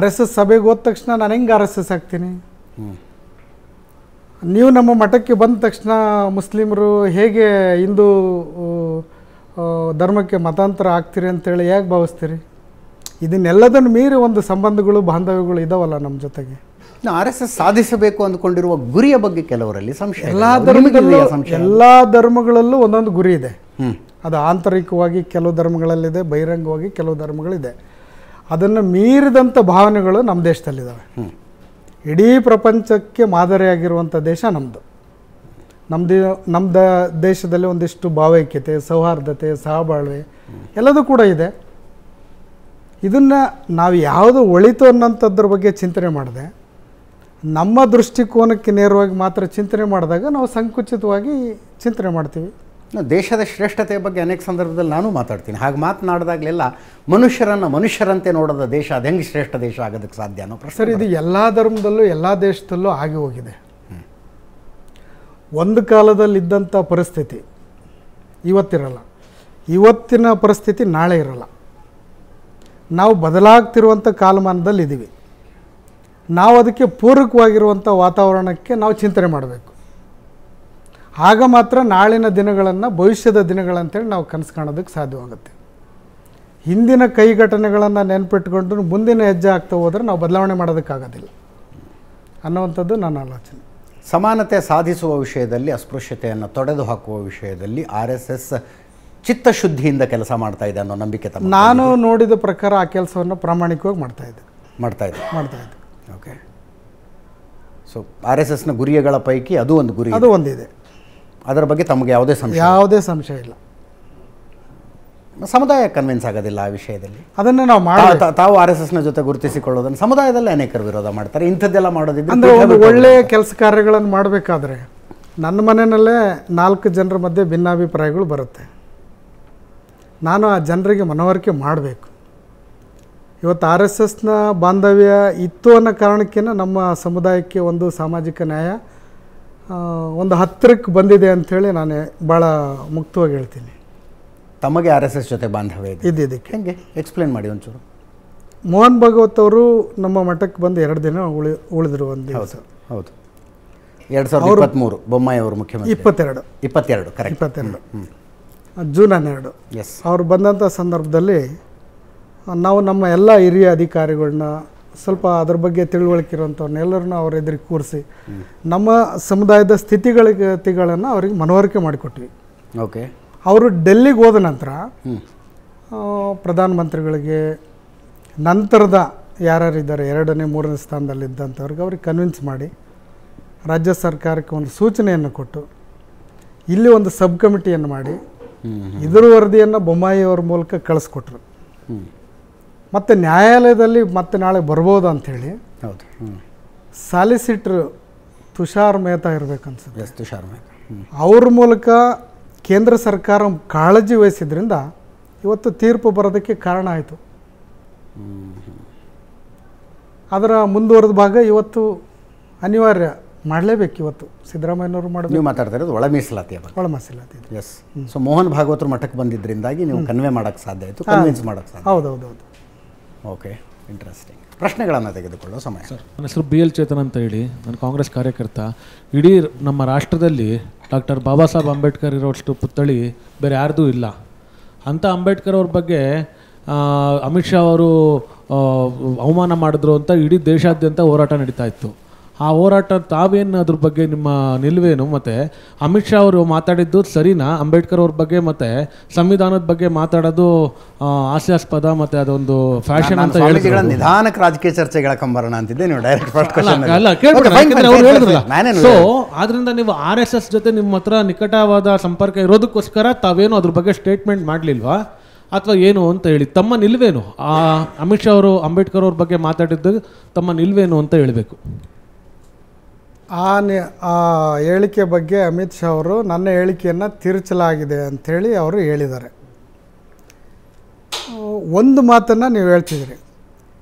RSS ಸಭೆಗೆ ಹೋದ ತಕ್ಷಣ ನಾನು ಹೆಂಗೆ RSS ಆಗ್ತೀನಿ? ನೀವು ನಮ್ಮ ಮಠಕ್ಕೆ ಬಂದ ತಕ್ಷಣ ಮುಸ್ಲಿಮರು ಹೇಗೆ ಹಿಂದೂ ಧರ್ಮಕ್ಕೆ ಮತಾಂತರ ಆಗ್ತೀರಿ ಅಂತೇಳಿ ಹೇಗೆ ಭಾವಿಸ್ತೀರಿ? ಇದನ್ನೆಲ್ಲದನ್ನು ಮೀರಿ ಒಂದು ಸಂಬಂಧಗಳು, ಬಾಂಧವ್ಯಗಳು ಇದಾವಲ್ಲ ನಮ್ಮ ಜೊತೆಗೆ. RSS ಸಾಧಿಸಬೇಕು ಅಂದ್ಕೊಂಡಿರುವ ಗುರಿಯ ಬಗ್ಗೆ ಕೆಲವರಲ್ಲಿ ಸಂಶಯ. ಎಲ್ಲ ಧರ್ಮಗಳಲ್ಲೂ ಒಂದೊಂದು ಗುರಿ ಇದೆ. ಅದು ಆಂತರಿಕವಾಗಿ ಕೆಲವು ಧರ್ಮಗಳಲ್ಲಿದೆ, ಬಹಿರಂಗವಾಗಿ ಕೆಲವು ಧರ್ಮಗಳಿದೆ. ಅದನ್ನು ಮೀರಿದಂಥ ಭಾವನೆಗಳು ನಮ್ಮ ದೇಶದಲ್ಲಿದ್ದಾವೆ. ಇಡೀ ಪ್ರಪಂಚಕ್ಕೆ ಮಾದರಿಯಾಗಿರುವಂಥ ದೇಶ ನಮ್ಮದು. ನಮ್ಮ ದೇಶದಲ್ಲಿ ಒಂದಿಷ್ಟು ಭಾವೈಕ್ಯತೆ, ಸೌಹಾರ್ದತೆ, ಸಹಬಾಳ್ವೆ ಎಲ್ಲದೂ ಕೂಡ ಇದೆ. ಇದನ್ನು ನಾವು ಯಾವುದು ಒಳಿತು ಅನ್ನೋಂಥದ್ರ ಬಗ್ಗೆ ಚಿಂತನೆ ಮಾಡಿದೆ, ನಮ್ಮ ದೃಷ್ಟಿಕೋನಕ್ಕೆ ನೇರವಾಗಿ ಮಾತ್ರ ಚಿಂತನೆ ಮಾಡಿದಾಗ ನಾವು ಸಂಕುಚಿತವಾಗಿ ಚಿಂತನೆ ಮಾಡ್ತೀವಿ. ದೇಶದ ಶ್ರೇಷ್ಠತೆಯ ಬಗ್ಗೆ ಅನೇಕ ಸಂದರ್ಭದಲ್ಲಿ ನಾನು ಮಾತಾಡ್ತೀನಿ. ಹಾಗೆ ಮಾತನಾಡಿದಾಗಲೆಲ್ಲ ಮನುಷ್ಯರಂತೆ ನೋಡೋದ ದೇಶ ಅದು ಹೆಂಗೆ ಶ್ರೇಷ್ಠ ದೇಶ ಆಗೋದಕ್ಕೆ ಸಾಧ್ಯ ಅನ್ನೋ ಪ್ರಶ್ನೆ. ಸರ್, ಇದು ಎಲ್ಲ ಧರ್ಮದಲ್ಲೂ ಎಲ್ಲ ದೇಶದಲ್ಲೂ ಆಗಿ ಹೋಗಿದೆ. ಒಂದು ಕಾಲದಲ್ಲಿದ್ದಂಥ ಪರಿಸ್ಥಿತಿ ಇವತ್ತಿರಲ್ಲ. ಇವತ್ತಿನ ಪರಿಸ್ಥಿತಿ ನಾಳೆ ಇರಲ್ಲ. ನಾವು ಬದಲಾಗ್ತಿರುವಂಥ ಕಾಲಮಾನದಲ್ಲಿ ಇದ್ದೀವಿ. ನಾವು ಅದಕ್ಕೆ ಪೂರಕವಾಗಿರುವಂಥ ವಾತಾವರಣಕ್ಕೆ ನಾವು ಚಿಂತನೆ ಮಾಡಬೇಕು. ಆಗ ಮಾತ್ರ ನಾಳಿನ ದಿನಗಳನ್ನು, ಭವಿಷ್ಯದ ದಿನಗಳಂತೇಳಿ ನಾವು ಕನಸು ಕಾಣೋದಕ್ಕೆ ಸಾಧ್ಯವಾಗುತ್ತೆ. ಹಿಂದಿನ ಕೈ ಘಟನೆಗಳನ್ನು ನೆನಪಿಟ್ಕೊಂಡು ಮುಂದಿನ ಹೆಜ್ಜೆ ಆಗ್ತಾ ಹೋದರೆ ನಾವು ಬದಲಾವಣೆ ಮಾಡೋದಕ್ಕಾಗೋದಿಲ್ಲ ಅನ್ನುವಂಥದ್ದು ನನ್ನ ಆಲೋಚನೆ. ಸಮಾನತೆ ಸಾಧಿಸುವ ವಿಷಯದಲ್ಲಿ, ಅಸ್ಪೃಶ್ಯತೆಯನ್ನು ತೊಡೆದು ಹಾಕುವ ವಿಷಯದಲ್ಲಿ RSS ಚಿತ್ತಶುದ್ಧಿಯಿಂದ ಕೆಲಸ ಮಾಡ್ತಾ ಇದೆ ಅನ್ನೋ ನಂಬಿಕೆ ತಮ್ಮ? ನಾನು ನೋಡಿದ ಪ್ರಕಾರ ಆ ಕೆಲಸವನ್ನು ಪ್ರಾಮಾಣಿಕವಾಗಿ ಮಾಡ್ತಾ ಇದ್ದೆ. ಓಕೆ. ಸೊ RSSನ ಗುರಿಗಳ ಪೈಕಿ ಅದು ಒಂದು ಗುರಿ, ಅದು ಒಂದಿದೆ. ಅದರ ಬಗ್ಗೆ ತಮಗೆ ಯಾವುದೇ ಸಂಶಯ ಇಲ್ಲ. ಸಮುದಾಯ ಕನ್ವಿನ್ಸ್ ಆಗೋದಿಲ್ಲ ಆ ವಿಷಯದಲ್ಲಿ. ಅದನ್ನು ನಾವು ತಾವು RSSನ ಜೊತೆ ಗುರುತಿಸಿಕೊಳ್ಳೋದನ್ನು ಸಮುದಾಯದಲ್ಲಿ ಅನೇಕರು ವಿರೋಧ ಮಾಡ್ತಾರೆ. ಇಂಥದ್ದೆಲ್ಲ ಮಾಡೋದಿದ್ರೆ ಅಂದರೆ ಒಂದು ಒಳ್ಳೆಯ ಕೆಲಸ ಕಾರ್ಯಗಳನ್ನು ಮಾಡಬೇಕಾದ್ರೆ ನನ್ನ ಮನೆಯಲ್ಲೇ 4 ಜನರ ಮಧ್ಯೆ ಭಿನ್ನಾಭಿಪ್ರಾಯಗಳು ಬರುತ್ತೆ. ನಾನು ಆ ಜನರಿಗೆ ಮನವರಿಕೆ ಮಾಡಬೇಕು. ಇವತ್ತು RSSನ ಬಾಂಧವ್ಯ ಇತ್ತು ಅನ್ನೋ ಕಾರಣಕ್ಕೇ ನಮ್ಮ ಸಮುದಾಯಕ್ಕೆ ಒಂದು ಸಾಮಾಜಿಕ ನ್ಯಾಯ ಒಂದು ಹತ್ತಿರಕ್ಕೆ ಬಂದಿದೆ ಅಂಥೇಳಿ ನಾನು ಭಾಳ ಮುಕ್ತವಾಗಿ ಹೇಳ್ತೀನಿ. ತಮಗೆ RSS ಜೊತೆ ಬಾಂಧವ್ಯ ಇದಕ್ಕೆ ಹೆಂಗೆ ಎಕ್ಸ್ಪ್ಲೇನ್ ಮಾಡಿ ಒಂಚೂರು. ಮೋಹನ್ ಭಾಗವತ್ ಅವರು ನಮ್ಮ ಮಠಕ್ಕೆ ಬಂದು 2 ದಿನ ಉಳಿದ್ರು. ಒಂದು ದಿವಸ. ಹೌದು. 2023 ಬೊಮ್ಮಾಯಿ ಅವರು ಮುಖ್ಯಮಂತ್ರಿ. 22 ಕರೆಕ್ಟ್. 22 ಜೂನ್ 12. ಎಸ್. ಅವರು ಬಂದಂಥ ಸಂದರ್ಭದಲ್ಲಿ ನಾವು ನಮ್ಮ ಎಲ್ಲ ಹಿರಿಯ ಅಧಿಕಾರಿಗಳನ್ನ, ಸ್ವಲ್ಪ ಅದ್ರ ಬಗ್ಗೆ ತಿಳುವಳಿಕೆ ಇರುವಂಥವ್ರನ್ನೆಲ್ಲರನ್ನ ಅವ್ರ ಎದುರಿಗೆ ಕೂರಿಸಿ ನಮ್ಮ ಸಮುದಾಯದ ಸ್ಥಿತಿಗತಿಗಳನ್ನು ಅವ್ರಿಗೆ ಮನವರಿಕೆ ಮಾಡಿಕೊಟ್ವಿ. ಓಕೆ. ಅವರು ಡೆಲ್ಲಿಗೆ ಹೋದ ನಂತರ ಪ್ರಧಾನಮಂತ್ರಿಗಳಿಗೆ, ನಂತರದ ಯಾರ್ಯಾರಿದ್ದಾರೆ 2ನೇ 3ನೇ ಸ್ಥಾನದಲ್ಲಿದ್ದಂಥವ್ರಿಗೆ ಅವ್ರಿಗೆ ಕನ್ವಿನ್ಸ್ ಮಾಡಿ ರಾಜ್ಯ ಸರ್ಕಾರಕ್ಕೆ ಒಂದು ಸೂಚನೆಯನ್ನು ಕೊಟ್ಟು ಇಲ್ಲಿ ಒಂದು ಸಬ್ ಕಮಿಟಿಯನ್ನು ಮಾಡಿ ಇದರ ವರದಿಯನ್ನು ಬೊಮ್ಮಾಯಿಯವ್ರ ಮೂಲಕ ಕಳಿಸ್ಕೊಟ್ರು. ಮತ್ತು ನ್ಯಾಯಾಲಯದಲ್ಲಿ ಮತ್ತೆ ನಾಳೆ ಬರ್ಬೋದು ಅಂಥೇಳಿ ಸಾಲಿಸಿಟ್ರ್ ತುಷಾರ್ ಮೆಹ್ತಾ ಇರಬೇಕನ್ಸುತ್ತೆ. ತುಷಾರ್ ಮೆಹ್ತಾ ಅವ್ರ ಮೂಲಕ ಕೇಂದ್ರ ಸರ್ಕಾರ ಕಾಳಜಿ ವಹಿಸಿದ್ರಿಂದ ಇವತ್ತು ತೀರ್ಪು ಬರೋದಕ್ಕೆ ಕಾರಣ ಆಯಿತು. ಅದರ ಮುಂದುವರೆದ ಭಾಗ ಇವತ್ತು ಅನಿವಾರ್ಯ ಮಾಡಲೇಬೇಕು. ಇವತ್ತು ಸಿದ್ದರಾಮಯ್ಯನವರು ಮಾಡಬೇಕು. ನೀವು ಮಾತಾಡ್ತಾ ಇರೋದು ಒಳ ಮೀಸಲಾತಿ. ಎಸ್. ಸೊ ಮೋಹನ್ ಭಾಗವತರು ಮಠಕ್ಕೆ ಬಂದಿದ್ದರಿಂದಾಗಿ ನೀವು ಕನ್ವೆ ಮಾಡೋಕ್ಕೆ ಸಾಧ್ಯ ಆಯಿತು, ಕನ್ವಿನ್ಸ್ ಮಾಡೋಕ್ಕೆ ಸಾಧ್ಯ. ಹೌದೌದು. Okay, interesting. ಪ್ರಶ್ನೆಗಳನ್ನು ತೆಗೆದುಕೊಳ್ಳೋ ಸಮಯ. ಸರ್, ನನ್ನ ಹೆಸರು BL ಚೇತನ್ ಅಂತ ಹೇಳಿ, ನಾನು ಕಾಂಗ್ರೆಸ್ ಕಾರ್ಯಕರ್ತ. ಇಡೀ ನಮ್ಮ ರಾಷ್ಟ್ರದಲ್ಲಿ ಡಾಕ್ಟರ್ ಬಾಬಾ ಸಾಹೇಬ್ ಅಂಬೇಡ್ಕರ್ ಇರೋಷ್ಟು ಪುತ್ಥಳಿ ಬೇರೆ ಯಾರ್ದೂ ಇಲ್ಲ. ಅಂಥ ಅಂಬೇಡ್ಕರ್ ಅವ್ರ ಬಗ್ಗೆ ಅಮಿತ್ ಶಾ ಅವರು ಅವಮಾನ ಮಾಡಿದ್ರು ಅಂತ ಇಡೀ ದೇಶಾದ್ಯಂತ ಹೋರಾಟ ನಡೀತಾ ಇತ್ತು. ಆ ಹೋರಾಟ ತಾವೇನು, ಅದ್ರ ಬಗ್ಗೆ ನಿಮ್ಮ ನಿಲುವೇನು? ಮತ್ತು ಅಮಿತ್ ಶಾ ಅವರು ಮಾತಾಡಿದ್ದು ಸರಿನಾ? ಅಂಬೇಡ್ಕರ್ ಅವ್ರ ಬಗ್ಗೆ ಮತ್ತು ಸಂವಿಧಾನದ ಬಗ್ಗೆ ಮಾತಾಡೋದು ಹಾಸ್ಯಾಸ್ಪದ ಮತ್ತು ಅದೊಂದು ಫ್ಯಾಷನ್ ಅಂತ ಹೇಳಿದ್ರು. ನಿಧಾನಕ್ಕೆ ರಾಜಕೀಯ ಚರ್ಚೆಗಳ ಕಂಬರೋಣ ಅಂತಿದ್ದೆ ನೀವು ಡೈರೆಕ್ಟ್. ಸೊ ಆದ್ರಿಂದ ನೀವು RSS ಜೊತೆ ನಿಮ್ಮ ಹತ್ರ ನಿಕಟವಾದ ಸಂಪರ್ಕ ಇರೋದಕ್ಕೋಸ್ಕರ ತಾವೇನು ಅದ್ರ ಬಗ್ಗೆ ಸ್ಟೇಟ್ಮೆಂಟ್ ಮಾಡಲಿಲ್ವಾ ಅಥವಾ ಏನು ಅಂತ ಹೇಳಿ ತಮ್ಮ ನಿಲುವೇನು? ಅಮಿತ್ ಶಾ ಅವರು ಅಂಬೇಡ್ಕರ್ ಅವ್ರ ಬಗ್ಗೆ ಮಾತಾಡಿದ್ದು ತಮ್ಮ ನಿಲುವೇನು ಅಂತ ಹೇಳಬೇಕು. ಆ ಹೇಳಿಕೆ ಬಗ್ಗೆ ಅಮಿತ್ ಶಾ ಅವರು ನನ್ನ ಹೇಳಿಕೆಯನ್ನು ತಿರುಚಲಾಗಿದೆ ಅಂಥೇಳಿ ಅವರು ಹೇಳಿದ್ದಾರೆ. ಒಂದು ಮಾತನ್ನು ನೀವು ಹೇಳ್ತಿದ್ದೀರಿ.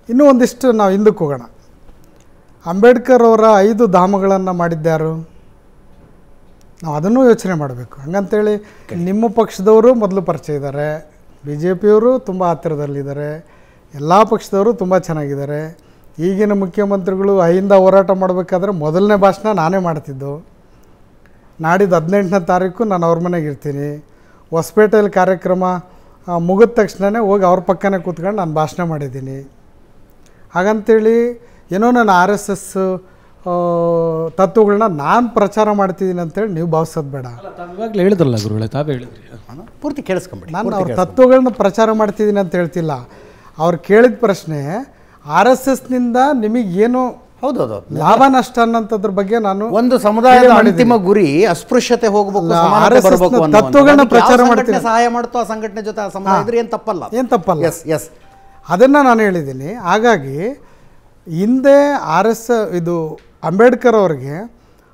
ಇನ್ನೂ ಒಂದಿಷ್ಟು ನಾವು ಹಿಂದಕ್ಕೆ ಹೋಗೋಣ. ಅಂಬೇಡ್ಕರ್ ಅವರ 5 ಧಾಮಗಳನ್ನು ಮಾಡಿದ್ಯಾರು? ನಾವು ಅದನ್ನು ಯೋಚನೆ ಮಾಡಬೇಕು. ಹಂಗಂತೇಳಿ ನಿಮ್ಮ ಪಕ್ಷದವರು ಮೊದಲು ಪರಿಚಯ ಇದ್ದಾರೆ, BJPಯವರು ತುಂಬ ಹತ್ತಿರದಲ್ಲಿದ್ದಾರೆ, ಎಲ್ಲ ಪಕ್ಷದವರು ತುಂಬ ಚೆನ್ನಾಗಿದ್ದಾರೆ. ಈಗಿನ ಮುಖ್ಯಮಂತ್ರಿಗಳು ಅಹಿಂದ ಹೋರಾಟ ಮಾಡಬೇಕಾದ್ರೆ ಮೊದಲನೇ ಭಾಷಣ ನಾನೇ ಮಾಡ್ತಿದ್ದು. ನಾಡಿದ್ದು 18ನೇ ತಾರೀಕು ನಾನು ಅವ್ರ ಮನೆಗೆ ಇರ್ತೀನಿ. ಹೊಸಪೇಟೆಯಲ್ಲಿ ಕಾರ್ಯಕ್ರಮ ಮುಗಿದ ತಕ್ಷಣವೇ ಹೋಗಿ ಅವ್ರ ಪಕ್ಕನೇ ಕೂತ್ಕೊಂಡು ನಾನು ಭಾಷಣ ಮಾಡಿದ್ದೀನಿ. ಹಾಗಂತೇಳಿ ಏನೋ ನಾನು RSS ತತ್ವಗಳನ್ನ ನಾನು ಪ್ರಚಾರ ಮಾಡ್ತಿದ್ದೀನಿ ಅಂತೇಳಿ ನೀವು ಭಾವಿಸೋದು ಬೇಡ. ಹೇಳಿದ್ರಲ್ಲ ಗುರುಗಳೇ, ತಾವೇ ಹೇಳಿದ್ರಿ. ಪೂರ್ತಿ ಕೇಳಿಸ್ಕೊಂಬಿಡಿ. ನಾನು ಅವ್ರ ತತ್ವಗಳನ್ನ ಪ್ರಚಾರ ಮಾಡ್ತಿದ್ದೀನಿ ಅಂತ ಹೇಳ್ತಿಲ್ಲ. ಅವ್ರು ಕೇಳಿದ ಪ್ರಶ್ನೆ RSSನಿಂದ ನಿಮಗೇನು ಹೌದೌದು ಲಾಭ ನಷ್ಟ ಅನ್ನೋದ್ರ ಬಗ್ಗೆ ನಾನು ಒಂದು ಸಮುದಾಯದ ಅಂತಿಮ ಗುರಿ ಅಸ್ಪೃಶ್ಯತೆ ಹೋಗಬೇಕು, ತತ್ವಗಳನ್ನ ಪ್ರಚಾರ ಮಾಡ್ತೀನಿ. ಸಹಾಯ ಮಾಡ್ತು ಆ ಸಂಘಟನೆ ಜೊತೆ ಸಮುದಾಯ ಇದ್ರೆ ಏನು ತಪ್ಪಲ್ಲ. ಎಸ್ ಅದನ್ನು ನಾನು ಹೇಳಿದ್ದೀನಿ. ಹಾಗಾಗಿ ಹಿಂದೆ ಇದು ಅಂಬೇಡ್ಕರ್ ಅವ್ರಿಗೆ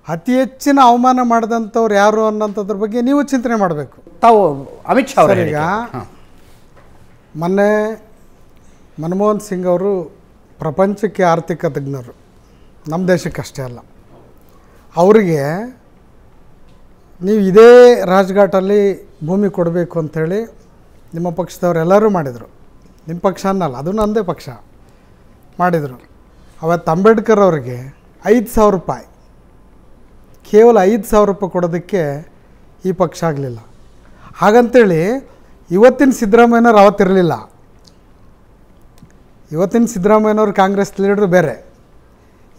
ಅತಿ ಹೆಚ್ಚಿನ ಅವಮಾನ ಮಾಡಿದಂಥವ್ರು ಯಾರು ಅನ್ನೋಂಥದ್ರ ಬಗ್ಗೆ ನೀವು ಚಿಂತನೆ ಮಾಡಬೇಕು. ತಾವು ಅಮಿತ್ ಶಾ ಅವರು ಈಗ ಮೊನ್ನೆ ಮನಮೋಹನ್ ಸಿಂಗ್ ಅವರು ಪ್ರಪಂಚಕ್ಕೆ ಆರ್ಥಿಕ ತಜ್ಞರು, ನಮ್ಮ ದೇಶಕ್ಕಷ್ಟೇ ಅಲ್ಲ. ಅವರಿಗೆ ನೀವು ಇದೇ ರಾಜ್ಘಾಟಲ್ಲಿ ಭೂಮಿ ಕೊಡಬೇಕು ಅಂಥೇಳಿ ನಿಮ್ಮ ಪಕ್ಷದವರೆಲ್ಲರೂ ಮಾಡಿದರು. ನಿಮ್ಮ ಪಕ್ಷ ಅನ್ನಲ್ಲ, ಅದು ನನ್ನದೇ ಪಕ್ಷ ಮಾಡಿದರು. ಅವತ್ತು ಅಂಬೇಡ್ಕರ್ ಅವರಿಗೆ 5,000 ರೂಪಾಯಿ, ಕೇವಲ 5,000 ರೂಪಾಯಿ ಕೊಡೋದಕ್ಕೆ ಈ ಪಕ್ಷ ಆಗಲಿಲ್ಲ. ಹಾಗಂತೇಳಿ ಇವತ್ತಿನ ಸಿದ್ದರಾಮಯ್ಯನವ್ರು ಅವತ್ತಿರಲಿಲ್ಲ. ಇವತ್ತಿನ ಸಿದ್ದರಾಮಯ್ಯನವ್ರು ಕಾಂಗ್ರೆಸ್ ಲೀಡರ್ ಬೇರೆ.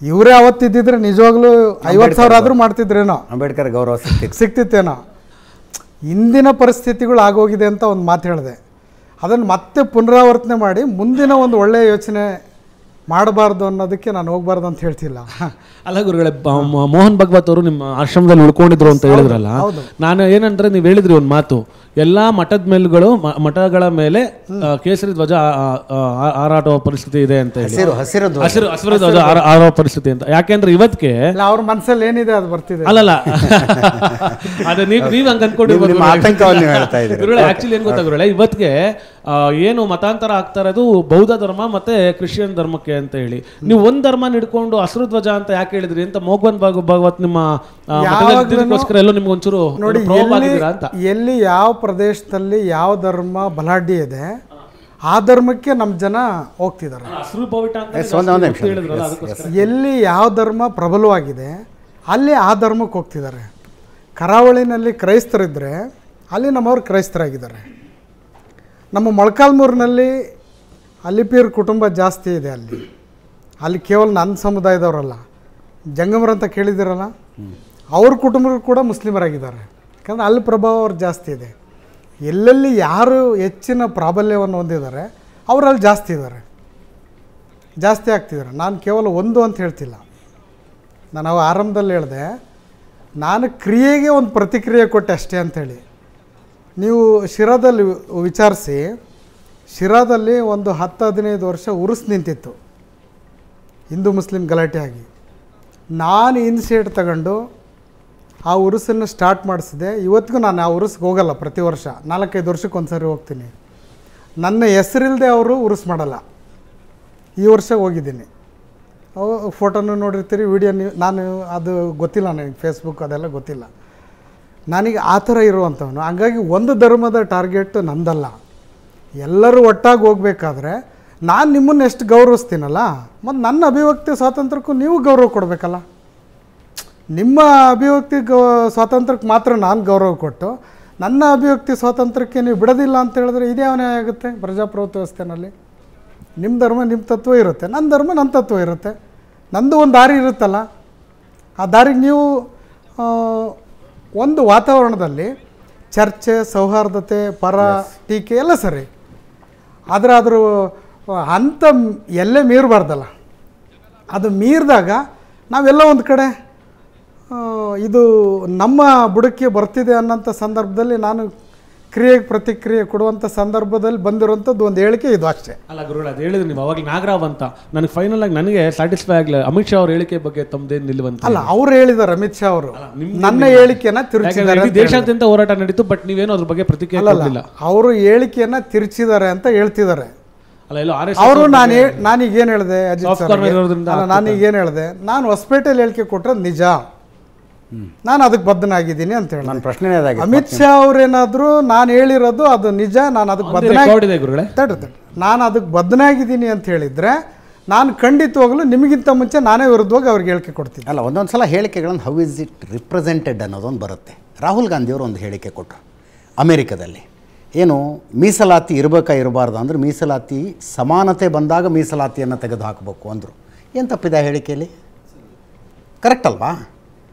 ಇವರೇ ಅವತ್ತಿದ್ದಿದ್ರೆ ನಿಜವಾಗ್ಲೂ 50,000 ಆದರೂ ಮಾಡ್ತಿದ್ರೇನೋ, ಅಂಬೇಡ್ಕರ್ ಗೌರವ ಸಿಗ್ತಿತ್ತೇನೋ. ಇಂದಿನ ಪರಿಸ್ಥಿತಿಗಳು ಆಗೋಗಿದೆ ಅಂತ ಒಂದು ಮಾತು ಹೇಳಿದೆ. ಅದನ್ನು ಮತ್ತೆ ಪುನರಾವರ್ತನೆ ಮಾಡಿ ಮುಂದಿನ ಒಂದು ಒಳ್ಳೆಯ ಯೋಚನೆ ಮಾಡಬಾರ್ದು ಅನ್ನೋದಕ್ಕೆ ನಾನು ಹೋಗ್ಬಾರ್ದು ಅಂತ ಹೇಳ್ತಿಲ್ಲ. ಅಲ್ಲ ಗುರುಗಳೇ, ಮೋಹನ್ ಭಗವತ್ ಅವರು ನಿಮ್ಮ ಆಶ್ರಮದಲ್ಲಿ ಉಳ್ಕೊಂಡಿದ್ರು ಅಂತ ಹೇಳಿದ್ರಲ್ಲ, ನಾನು ಏನಂದ್ರೆ ನೀವು ಹೇಳಿದ್ರಿ ಒಂದು ಮಾತು, ಎಲ್ಲಾ ಮಠದ ಮೇಲುಗಳು ಮಠಗಳ ಮೇಲೆ ಕೇಸರಿ ಧ್ವಜ ಹಾರಾಟುವ ಪರಿಸ್ಥಿತಿ ಇದೆ ಅಂತ ಹೇಳಿ, ಹಸಿರು ಧ್ವಜ ಹಾರುವ ಪರಿಸ್ಥಿತಿ ಅಂತ. ಯಾಕೆಂದ್ರೆ ಇವತ್ತಿಗೆ ಅವ್ರ ಮನಸ್ಸಲ್ಲಿ ಏನಿದೆ ಅದು ಬರ್ತಿದೆ. ಅಲ್ಲಲ್ಲ, ಅದು ನೀವ್ ಹಂಗ ಅನ್ಕೊಂಡಿರ್ಬೋದು. ಆಕ್ಚುಲಿ ಏನ್ ಗೊತ್ತಾ ಗುರುಗಳೇ, ಇವತ್ತಿಗೆ ಏನು ಮತಾಂತರ ಆಗ್ತಾ ಇರೋದು ಬೌದ್ಧ ಧರ್ಮ ಮತ್ತೆ ಕ್ರಿಶ್ಚಿಯನ್ ಧರ್ಮಕ್ಕೆ ಅಂತ ಹೇಳಿ. ನೀವು ಒಂದ್ ಧರ್ಮ ಹಿಡ್ಕೊಂಡು ಹಸಿರು ಧ್ವಜ ಅಂತ ಯಾಕೆ ಹೇಳಿದ್ರಿ ಅಂತ ಮೋಹನ್ ಭಾಗವತ್ ನಿಮ್ಮ ಎಲ್ಲೋ ನಿಮ್ಗೆ ಒಂಚೂರು ನೋಡಿ, ಎಲ್ಲಿ ಯಾವ ಪ್ರದೇಶದಲ್ಲಿ ಯಾವ ಧರ್ಮ ಬಲಾಢ್ಯ ಇದೆ ಆ ಧರ್ಮಕ್ಕೆ ನಮ್ಮ ಜನ ಹೋಗ್ತಿದ್ದಾರೆ. ಎಲ್ಲಿ ಯಾವ ಧರ್ಮ ಪ್ರಬಲವಾಗಿದೆ ಅಲ್ಲಿ ಆ ಧರ್ಮಕ್ಕೆ ಹೋಗ್ತಿದ್ದಾರೆ. ಕರಾವಳಿನಲ್ಲಿ ಕ್ರೈಸ್ತರಿದ್ದರೆ ಅಲ್ಲಿ ನಮ್ಮವ್ರು ಕ್ರೈಸ್ತರಾಗಿದ್ದಾರೆ. ನಮ್ಮ ಮೊಳಕಾಲ್ಮೂರಿನಲ್ಲಿ ಅಲಿಪೀರ್ ಕುಟುಂಬ ಜಾಸ್ತಿ ಇದೆ. ಅಲ್ಲಿ ಕೇವಲ ನನ್ನ ಸಮುದಾಯದವರಲ್ಲ, ಜಂಗಮರಂತ ಕೇಳಿದಿರಲ್ಲ, ಅವ್ರ ಕುಟುಂಬರು ಕೂಡ ಮುಸ್ಲಿಮರಾಗಿದ್ದಾರೆ. ಯಾಕಂದರೆ ಅಲ್ಲಿ ಪ್ರಭಾವ ಅವ್ರು ಜಾಸ್ತಿ ಇದೆ. ಎಲ್ಲೆಲ್ಲಿ ಯಾರು ಹೆಚ್ಚಿನ ಪ್ರಾಬಲ್ಯವನ್ನು ಹೊಂದಿದ್ದಾರೆ ಅವರಲ್ಲಿ ಜಾಸ್ತಿ ಇದ್ದಾರೆ, ಜಾಸ್ತಿ ಆಗ್ತಿದ್ದಾರೆ. ನಾನು ಕೇವಲ ಒಂದು ಅಂತ ಹೇಳ್ತಿಲ್ಲ. ನಾನು ಆರಂಭದಲ್ಲಿ ಹೇಳಿದೆ, ನಾನು ಕ್ರಿಯೆಗೆ ಒಂದು ಪ್ರತಿಕ್ರಿಯೆ ಕೊಟ್ಟೆ ಅಷ್ಟೇ ಅಂಥೇಳಿ. ನೀವು ಶಿರಾದಲ್ಲಿ ವಿಚಾರಿಸಿ, ಶಿರಾದಲ್ಲಿ ಒಂದು 10-15 ವರ್ಷ ಉರುಸು ನಿಂತಿತ್ತು, ಹಿಂದೂ ಮುಸ್ಲಿಂ ಗಲಾಟೆ ಆಗಿ. ನಾನು ಇನಿಷಿಯೇಟ್ ತಗೊಂಡು ಆ ಉರುಸನ್ನು ಸ್ಟಾರ್ಟ್ ಮಾಡಿಸಿದೆ. ಇವತ್ತಿಗೂ ನಾನು ಆ ಉರುಸ್ಗೆ ಹೋಗಲ್ಲ. ಪ್ರತಿ ವರ್ಷ 4-5 ವರ್ಷಕ್ಕೆ ಒಂದು ಸಾರಿ ಹೋಗ್ತೀನಿ. ನನ್ನ ಹೆಸರಿಲ್ಲದೆ ಅವರು ಉರುಸು ಮಾಡಲ್ಲ. ಈ ವರ್ಷ ಹೋಗಿದ್ದೀನಿ. ಫೋಟೋನು ನೋಡಿರ್ತೀರಿ, ವಿಡಿಯೋ ನಾನು ಅದು ಗೊತ್ತಿಲ್ಲ ನನಗೆ, ಫೇಸ್ಬುಕ್ ಅದೆಲ್ಲ ಗೊತ್ತಿಲ್ಲ. ನನಗೆ ಆ ಥರ ಇರುವಂಥವನು. ಹಂಗಾಗಿ ಒಂದು ಧರ್ಮದ ಟಾರ್ಗೆಟ್ ನಂದಲ್ಲ. ಎಲ್ಲರೂ ಒಟ್ಟಾಗಿ ಹೋಗ್ಬೇಕಾದ್ರೆ ನಾನು ನಿಮ್ಮನ್ನು ಎಷ್ಟು ಗೌರವಿಸ್ತೀನಲ್ಲ, ಮತ್ತು ನನ್ನ ಅಭಿವ್ಯಕ್ತಿ ಸ್ವಾತಂತ್ರ್ಯಕ್ಕೂ ನೀವು ಗೌರವ ಕೊಡಬೇಕಲ್ಲ. ನಿಮ್ಮ ಅಭಿವ್ಯಕ್ತಿ ಸ್ವಾತಂತ್ರ್ಯಕ್ಕೆ ಮಾತ್ರ ನಾನು ಗೌರವ ಕೊಟ್ಟು ನನ್ನ ಅಭಿವ್ಯಕ್ತಿ ಸ್ವಾತಂತ್ರ್ಯಕ್ಕೆ ನೀವು ಬಿಡೋದಿಲ್ಲ ಅಂತ ಹೇಳಿದ್ರೆ ಇದೇ ನ್ಯಾಯ ಆಗುತ್ತೆ ಪ್ರಜಾಪ್ರಭುತ್ವ ವ್ಯವಸ್ಥೆನಲ್ಲಿ. ನಿಮ್ಮ ಧರ್ಮ ನಿಮ್ಮ ತತ್ವ ಇರುತ್ತೆ, ನನ್ನ ಧರ್ಮ ನನ್ನ ತತ್ವ ಇರುತ್ತೆ. ನಂದು ಒಂದು ದಾರಿ ಇರುತ್ತಲ್ಲ, ಆ ದಾರಿಗೆ ನೀವು ಒಂದು ವಾತಾವರಣದಲ್ಲಿ ಚರ್ಚೆ, ಸೌಹಾರ್ದತೆ, ಪರ ಟೀಕೆ ಎಲ್ಲ ಸರಿ, ಆದರೆ ಅದ್ರ ಹಂತ ಎಲ್ಲೇ ಮೀರಬಾರ್ದಲ್ಲ. ಅದು ಮೀರಿದಾಗ ನಾವೆಲ್ಲ ಒಂದು ಕಡೆ ಇದು ನಮ್ಮ ಬುಡಕ್ಕೆ ಬರ್ತಿದೆ ಅನ್ನೋಂಥ ಸಂದರ್ಭದಲ್ಲಿ ನಾನು ಕ್ರಿಯೆಗೆ ಪ್ರತಿಕ್ರಿಯೆ ಕೊಡುವಂಥ ಸಂದರ್ಭದಲ್ಲಿ ಬಂದಿರುವಂಥದ್ದು ಒಂದು ಹೇಳಿಕೆ ಇದು ಅಷ್ಟೇ. ಅಲ್ಲ ಗುರುಗಳು, ಅದು ಹೇಳಿದ್ರು ನೀವು ಅವಾಗ ನಾಗರಾವ್ ಅಂತ. ನನಗೆ ಫೈನಲ್ ಆಗಿ ನನಗೆ ಸ್ಯಾಟಿಸ್ಫೈ ಆಗಲಿಲ್ಲ ಅಮಿತ್ ಶಾ ಅವ್ರ ಹೇಳಿಕೆ ಬಗ್ಗೆ ತಮ್ಮದೇನು ನಿಲ್ಲುವಂತ. ಅಲ್ಲ, ಅವ್ರು ಹೇಳಿದ್ದಾರೆ, ಅಮಿತ್ ಶಾ ಅವರು ನನ್ನ ಹೇಳಿಕೆಯನ್ನು ತಿರುಚಿದ್ದಾರೆ. ದೇಶಾದ್ಯಂತ ಹೋರಾಟ ನಡೀತು, ಬಟ್ ನೀವೇನು ಅದ್ರ ಬಗ್ಗೆ ಪ್ರತಿಕ್ರಿಯೆ ಕೊಡಲಿಲ್ಲ. ಅವರು ಹೇಳಿಕೆಯನ್ನು ತಿರುಚಿದ್ದಾರೆ ಅಂತ ಹೇಳ್ತಿದ್ದಾರೆ. ಅಲ್ಲ, ಎಲ್ಲೋ ಅವರು ನಾನೀಗೇನು ಹೇಳಿದೆ ಅಜಿತ್ ಸರ್, ನಾನೀಗೇನು ಹೇಳಿದೆ, ನಾನು ಹೊಸಪೇಟೆಯಲ್ಲಿ ಹೇಳಿಕೆ ಕೊಟ್ಟರೆ ನಿಜ, ನಾನು ಅದಕ್ಕೆ ಬದ್ಧನಾಗಿದ್ದೀನಿ ಅಂತ ಹೇಳಿ. ನನ್ನ ಪ್ರಶ್ನೆ ಅಮಿತ್ ಶಾ ಅವ್ರೇನಾದರೂ ನಾನು ಹೇಳಿರೋದು ಅದು ನಿಜ, ನಾನು ಅದಕ್ಕೆ ನಾನು ಅದಕ್ಕೆ ಬದ್ಧನಾಗಿದ್ದೀನಿ ಅಂತ ಹೇಳಿದರೆ ನಾನು ಖಂಡಿತವಾಗಲೂ ನಿಮಗಿಂತ ಮುಂಚೆ ನಾನೇ ವಿರುದ್ಧವಾಗಿ ಅವ್ರಿಗೆ ಹೇಳಿಕೆ ಕೊಡ್ತೀನಿ. ಅಲ್ಲ, ಒಂದೊಂದು ಸಲ ಹೇಳಿಕೆಗಳನ್ನು ಹೌ ಇಸ್ ಇಟ್ ರಿಪ್ರೆಸೆಂಟೆಡ್ ಅನ್ನೋದೊಂದು ಬರುತ್ತೆ. ರಾಹುಲ್ ಗಾಂಧಿಯವರು ಒಂದು ಹೇಳಿಕೆ ಕೊಟ್ಟರು ಅಮೇರಿಕಾದಲ್ಲಿ, ಏನು ಮೀಸಲಾತಿ ಇರಬೇಕಾ ಇರಬಾರ್ದು ಅಂದರೆ ಮೀಸಲಾತಿ ಸಮಾನತೆ ಬಂದಾಗ ಮೀಸಲಾತಿಯನ್ನು ತೆಗೆದು ಹಾಕಬೇಕು ಅಂದರು. ಏನು ತಪ್ಪಿದೆ ಆ ಹೇಳಿಕೆಯಲ್ಲಿ? ಕರೆಕ್ಟ್ ಅಲ್ವಾ?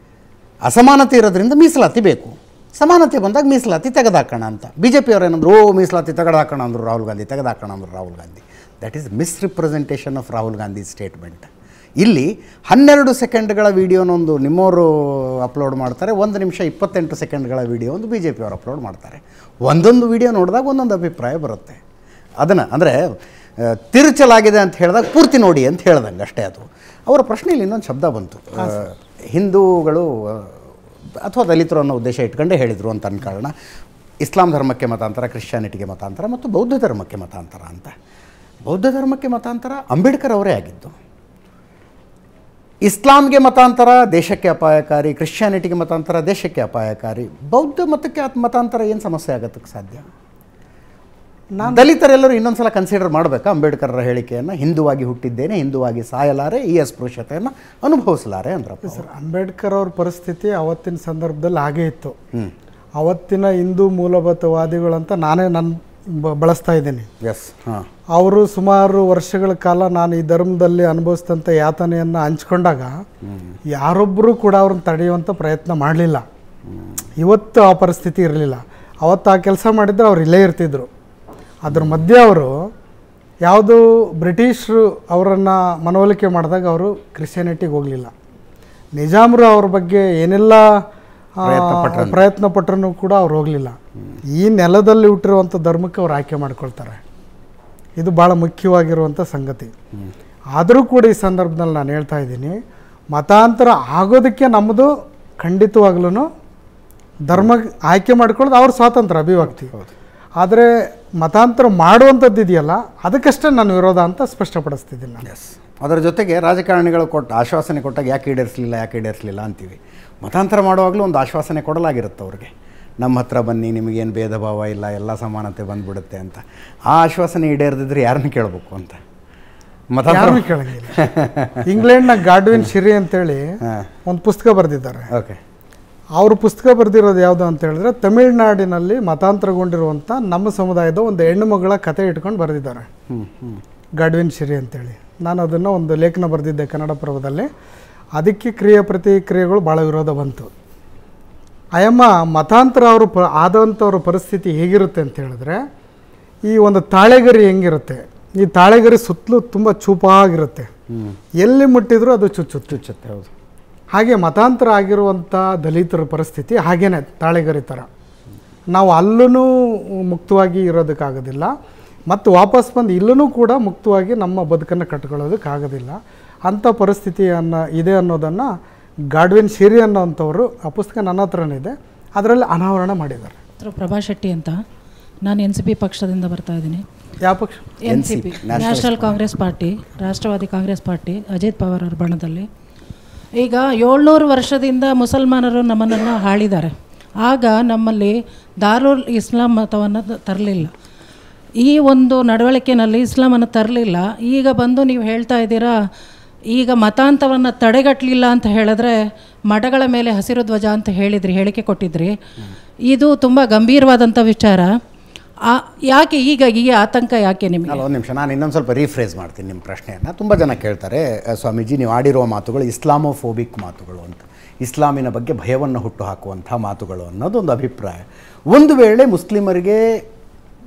ಅಸಮಾನತೆ ಇರೋದ್ರಿಂದ ಮೀಸಲಾತಿ ಬೇಕು, ಸಮಾನತೆ ಬಂದಾಗ ಮೀಸಲಾತಿ ತೆಗೆದುಹಾಕೋಣ ಅಂತ. BJP ಅವ್ರು ಏನಂದ್ರು, ಮೀಸಲಾತಿ ತೆಗೆದುಹಾಕೋಣ ಅಂದರು ರಾಹುಲ್ ಗಾಂಧಿ, ತೆಗೆದುಹಾಕೋಣ ಅಂದರು Rahul Gandhi. That is misrepresentation of Rahul Gandhi statement. ಇಲ್ಲಿ 12 ಸೆಕೆಂಡ್ಗಳ ವೀಡಿಯೋನೊಂದು ನಿಮ್ಮವರು ಅಪ್ಲೋಡ್ ಮಾಡ್ತಾರೆ, 1 ನಿಮಿಷ 28 ಸೆಕೆಂಡ್ಗಳ ವೀಡಿಯೋ ಒಂದು BJP ಅವರು ಅಪ್ಲೋಡ್ ಮಾಡ್ತಾರೆ. ಒಂದೊಂದು ವೀಡಿಯೋ ನೋಡಿದಾಗ ಒಂದೊಂದು ಅಭಿಪ್ರಾಯ ಬರುತ್ತೆ. ಅದನ್ನು ಅಂದರೆ ತಿರುಚಲಾಗಿದೆ ಅಂತ ಹೇಳಿದಾಗ ಪೂರ್ತಿ ನೋಡಿ ಅಂತ ಹೇಳ್ದಂಗೆ ಅಷ್ಟೇ. ಅದು ಅವರ ಪ್ರಶ್ನೆಯಲ್ಲಿ ಇನ್ನೊಂದು ಶಬ್ದ ಬಂತು, ಹಿಂದೂಗಳು ಅಥವಾ ದಲಿತರು ಅನ್ನೋ ಉದ್ದೇಶ ಇಟ್ಕೊಂಡೇ ಹೇಳಿದರು ಅಂತ ಕಾರಣ ಇಸ್ಲಾಂ ಧರ್ಮಕ್ಕೆ ಮತಾಂತರ, ಕ್ರಿಶ್ಚಿಯಾನಿಟಿಗೆ ಮತಾಂತರ ಮತ್ತು ಬೌದ್ಧ ಧರ್ಮಕ್ಕೆ ಮತಾಂತರ ಅಂತ. ಬೌದ್ಧ ಧರ್ಮಕ್ಕೆ ಮತಾಂತರ ಅಂಬೇಡ್ಕರ್ ಅವರೇ ಆಗಿದ್ದು. ಇಸ್ಲಾಂಗೆ ಮತಾಂತರ ದೇಶಕ್ಕೆ ಅಪಾಯಕಾರಿ, ಕ್ರಿಶ್ಚಿಯಾನಿಟಿಗೆ ಮತಾಂತರ ದೇಶಕ್ಕೆ ಅಪಾಯಕಾರಿ, ಬೌದ್ಧ ಮತಕ್ಕೆ ಮತಾಂತರ ಏನು ಸಮಸ್ಯೆ ಆಗೋದಕ್ಕೆ ಸಾಧ್ಯ? ದಲಿತರೆಲ್ಲರೂ ಇನ್ನೊಂದು ಸಲ ಕನ್ಸಿಡರ್ ಮಾಡಬೇಕಾ ಅಂಬೇಡ್ಕರ್ರ ಹೇಳಿಕೆಯನ್ನು? ಹಿಂದುವಾಗಿ ಹುಟ್ಟಿದ್ದೇನೆ, ಹಿಂದುವಾಗಿ ಸಾಯಲಾರೆ, ಈ ಅಸ್ಪೃಶ್ಯತೆಯನ್ನು ಅನುಭವಿಸಲಾರೆ ಅಂದ್ರಪ್ಪ ಸರ್. ಅಂಬೇಡ್ಕರ್ ಅವ್ರ ಪರಿಸ್ಥಿತಿ ಅವತ್ತಿನ ಸಂದರ್ಭದಲ್ಲಿ ಹಾಗೇ ಇತ್ತು. ಅವತ್ತಿನ ಹಿಂದೂ ಮೂಲಭೂತವಾದಿಗಳಂತ ನಾನೇ ಬಳಸ್ತಾ ಇದ್ದೀನಿ. ಎಸ್. ಹಾಂ. ಅವರು ಸುಮಾರು ವರ್ಷಗಳ ಕಾಲ ನಾನು ಈ ಧರ್ಮದಲ್ಲಿ ಅನುಭವಿಸಿದಂಥ ಯಾತನೆಯನ್ನು ಹಂಚ್ಕೊಂಡಾಗ ಯಾರೊಬ್ಬರೂ ಕೂಡ ಅವ್ರನ್ನ ತಡೆಯುವಂಥ ಪ್ರಯತ್ನ ಮಾಡಲಿಲ್ಲ. ಇವತ್ತು ಆ ಪರಿಸ್ಥಿತಿ ಇರಲಿಲ್ಲ. ಅವತ್ತು ಆ ಕೆಲಸ ಮಾಡಿದ್ರೆ ಅವ್ರು ಇಲ್ಲೇ ಇರ್ತಿದ್ರು. ಅದ್ರ ಮಧ್ಯೆ ಅವರು ಯಾವುದು ಬ್ರಿಟಿಷರು ಅವರನ್ನು ಮನವೊಲಿಕೆ ಮಾಡಿದಾಗ ಅವರು ಕ್ರಿಶ್ಚಿಯಾನಿಟಿಗೆ ಹೋಗಲಿಲ್ಲ. ನಿಜಾಮರು ಅವ್ರ ಬಗ್ಗೆ ಏನೆಲ್ಲ ಪ್ರಯತ್ನ ಪಟ್ಟರೂ ಕೂಡ ಅವ್ರು ಹೋಗಲಿಲ್ಲ. ಈ ನೆಲದಲ್ಲಿ ಹುಟ್ಟಿರುವಂಥ ಧರ್ಮಕ್ಕೆ ಅವ್ರು ಆಯ್ಕೆ ಮಾಡ್ಕೊಳ್ತಾರೆ. ಇದು ಭಾಳ ಮುಖ್ಯವಾಗಿರುವಂಥ ಸಂಗತಿ. ಆದರೂ ಕೂಡ ಈ ಸಂದರ್ಭದಲ್ಲಿ ನಾನು ಹೇಳ್ತಾ ಇದ್ದೀನಿ, ಮತಾಂತರ ಆಗೋದಕ್ಕೆ ನಮ್ಮದು ಖಂಡಿತವಾಗ್ಲೂ ಧರ್ಮ ಆಯ್ಕೆ ಮಾಡ್ಕೊಳ್ಳೋದು ಅವ್ರ ಸ್ವಾತಂತ್ರ್ಯ, ಅಭಿವ್ಯಕ್ತಿ. ಆದರೆ ಮತಾಂತರ ಮಾಡುವಂಥದ್ದು ಇದೆಯಲ್ಲ, ಅದಕ್ಕಷ್ಟೇ ನಾನು ವಿರೋಧ ಅಂತ ಸ್ಪಷ್ಟಪಡಿಸ್ತಿದ್ದೀನಿ ನಾನು. ಎಸ್. ಅದರ ಜೊತೆಗೆ ರಾಜಕಾರಣಿಗಳು ಆಶ್ವಾಸನೆ ಕೊಟ್ಟಾಗ ಯಾಕೆ ಈಡೇರಿಸಲಿಲ್ಲ ಅಂತೀವಿ. ಮತಾಂತರ ಮಾಡುವಾಗಲೂ ಒಂದು ಆಶ್ವಾಸನೆ ಕೊಡಲಾಗಿರುತ್ತೆ ಅವ್ರಿಗೆ, ನಮ್ಮ ಹತ್ರ ಬನ್ನಿ, ನಿಮಗೇನು ಭೇದ ಭಾವ ಇಲ್ಲ, ಎಲ್ಲ ಸಮಾನತೆ ಬಂದುಬಿಡುತ್ತೆ ಅಂತ. ಆ ಆಶ್ವಾಸನೆ ಈಡೇರದಿದ್ರೆ ಯಾರನ್ನ ಕೇಳಬೇಕು ಅಂತ ಮತಾಂತರ ಕೇಳಂಗಿಲ್ಲ. ಇಂಗ್ಲೆಂಡ್ನ ಗಾಡ್ವಿನ್ ಶಿರಿ ಅಂತೇಳಿ ಒಂದು ಪುಸ್ತಕ ಬರೆದಿದ್ದಾರೆ. ಓಕೆ. ಅವರು ಪುಸ್ತಕ ಬರೆದಿರೋದು ಯಾವುದು ಅಂತ ಹೇಳಿದ್ರೆ, ತಮಿಳುನಾಡಿನಲ್ಲಿ ಮತಾಂತರಗೊಂಡಿರುವಂಥ ನಮ್ಮ ಸಮುದಾಯದ ಒಂದು ಹೆಣ್ಣು ಮಗಳ ಕತೆ ಇಟ್ಕೊಂಡು ಬರೆದಿದ್ದಾರೆ, ಗಾಡ್ವಿನ್ ಶಿರಿ ಅಂತೇಳಿ. ನಾನು ಅದನ್ನು ಒಂದು ಲೇಖನ ಬರೆದಿದ್ದೆ ಕನ್ನಡಪ್ರಭದಲ್ಲಿ. ಅದಕ್ಕೆ ಪ್ರತಿಕ್ರಿಯೆಗಳು ಭಾಳ ವಿರೋಧ ಬಂತು. ಅಯ್ಯಮ್ಮ ಮತಾಂತರ ಅವರು ಆದಂಥವ್ರ ಪರಿಸ್ಥಿತಿ ಹೇಗಿರುತ್ತೆ ಅಂತ ಹೇಳಿದ್ರೆ, ಈ ಒಂದು ತಾಳೆಗರಿ ಹೆಂಗಿರುತ್ತೆ, ಈ ತಾಳೆಗರಿ ಸುತ್ತಲೂ ತುಂಬ ಚೂಪಾಗಿರುತ್ತೆ, ಎಲ್ಲಿ ಮುಟ್ಟಿದ್ರೂ ಅದು ಚುಚ್ಚುತ್ತೆ. ಹೌದು. ಹಾಗೆ ಮತಾಂತರ ಆಗಿರುವಂಥ ದಲಿತರ ಪರಿಸ್ಥಿತಿ ಹಾಗೇನೆ ತಾಳೆಗರಿ ಥರ. ನಾವು ಅಲ್ಲೂ ಮುಕ್ತವಾಗಿ ಇರೋದಕ್ಕಾಗೋದಿಲ್ಲ, ಮತ್ತು ವಾಪಸ್ ಬಂದು ಇಲ್ಲೂ ಕೂಡ ಮುಕ್ತವಾಗಿ ನಮ್ಮ ಬದುಕನ್ನು ಕಟ್ಕೊಳ್ಳೋದಕ್ಕಾಗೋದಿಲ್ಲ. ಅಂಥ ಪರಿಸ್ಥಿತಿಯನ್ನು ಇದೆ ಅನ್ನೋದನ್ನು ಗಾಡ್ವಿನ್ ಶಿರಿ ಅನ್ನೋಂಥವ್ರು, ಆ ಪುಸ್ತಕ ನನ್ನ ಹತ್ರನೇ ಇದೆ, ಅದರಲ್ಲಿ ಅನಾವರಣ ಮಾಡಿದ್ದಾರೆ. ಪ್ರಭಾ ಶೆಟ್ಟಿ ಅಂತ, ನಾನು NCP ಪಕ್ಷದಿಂದ ಬರ್ತಾ ಇದ್ದೀನಿ. ಯಾವ ಪಕ್ಷ? NCP, ನ್ಯಾಷನಲ್ ಕಾಂಗ್ರೆಸ್ ಪಾರ್ಟಿ, ರಾಷ್ಟ್ರವಾದಿ ಕಾಂಗ್ರೆಸ್ ಪಾರ್ಟಿ, ಅಜಿತ್ ಪವಾರ್ ಅವ್ರ ಬಣದಲ್ಲಿ. ಈಗ 700 ವರ್ಷದಿಂದ ಮುಸಲ್ಮಾನರು ನಮ್ಮನ್ನು ಆಳಿದ್ದಾರೆ. ಆಗ ನಮ್ಮಲ್ಲಿ ದಾರುಲ್ ಇಸ್ಲಾಂ ಮತವನ್ನು ತರಲಿಲ್ಲ. ಈ ಒಂದು ನಡವಳಿಕೆಯಲ್ಲಿ ಇಸ್ಲಾಮನ್ನು ತರಲಿಲ್ಲ. ಈಗ ಬಂದು ನೀವು ಹೇಳ್ತಾ ಇದ್ದೀರಾ, ಈಗ ಮತಾಂತರವನ್ನು ತಡೆಗಟ್ಟಲಿಲ್ಲ ಅಂತ ಹೇಳಿದ್ರೆ ಮಠಗಳ ಮೇಲೆ ಹಸಿರು ಧ್ವಜ ಅಂತ ಹೇಳಿಕೆ ಕೊಟ್ಟಿದ್ರಿ. ಇದು ತುಂಬ ಗಂಭೀರವಾದಂಥ ವಿಚಾರ. ಯಾಕೆ ಈಗ ಈ ಆತಂಕ ಯಾಕೆ ನಿಮಗೆ? ಒಂದು ನಿಮಿಷ, ನಾನು ಇನ್ನೊಂದು ಸ್ವಲ್ಪ ರೀಫ್ರೇಸ್ ಮಾಡ್ತೀನಿ ನಿಮ್ಮ ಪ್ರಶ್ನೆಯನ್ನು. ತುಂಬ ಜನ ಕೇಳ್ತಾರೆ, ಸ್ವಾಮೀಜಿ ನೀವು ಆಡಿರುವ ಮಾತುಗಳು ಇಸ್ಲಾಮೋಫೋಬಿಕ್ ಮಾತುಗಳು ಅಂತ, ಇಸ್ಲಾಮಿನ ಬಗ್ಗೆ ಭಯವನ್ನು ಹುಟ್ಟು ಹಾಕುವಂಥ ಮಾತುಗಳು ಅನ್ನೋದೊಂದು ಅಭಿಪ್ರಾಯ. ಒಂದು ವೇಳೆ ಮುಸ್ಲಿಮರಿಗೆ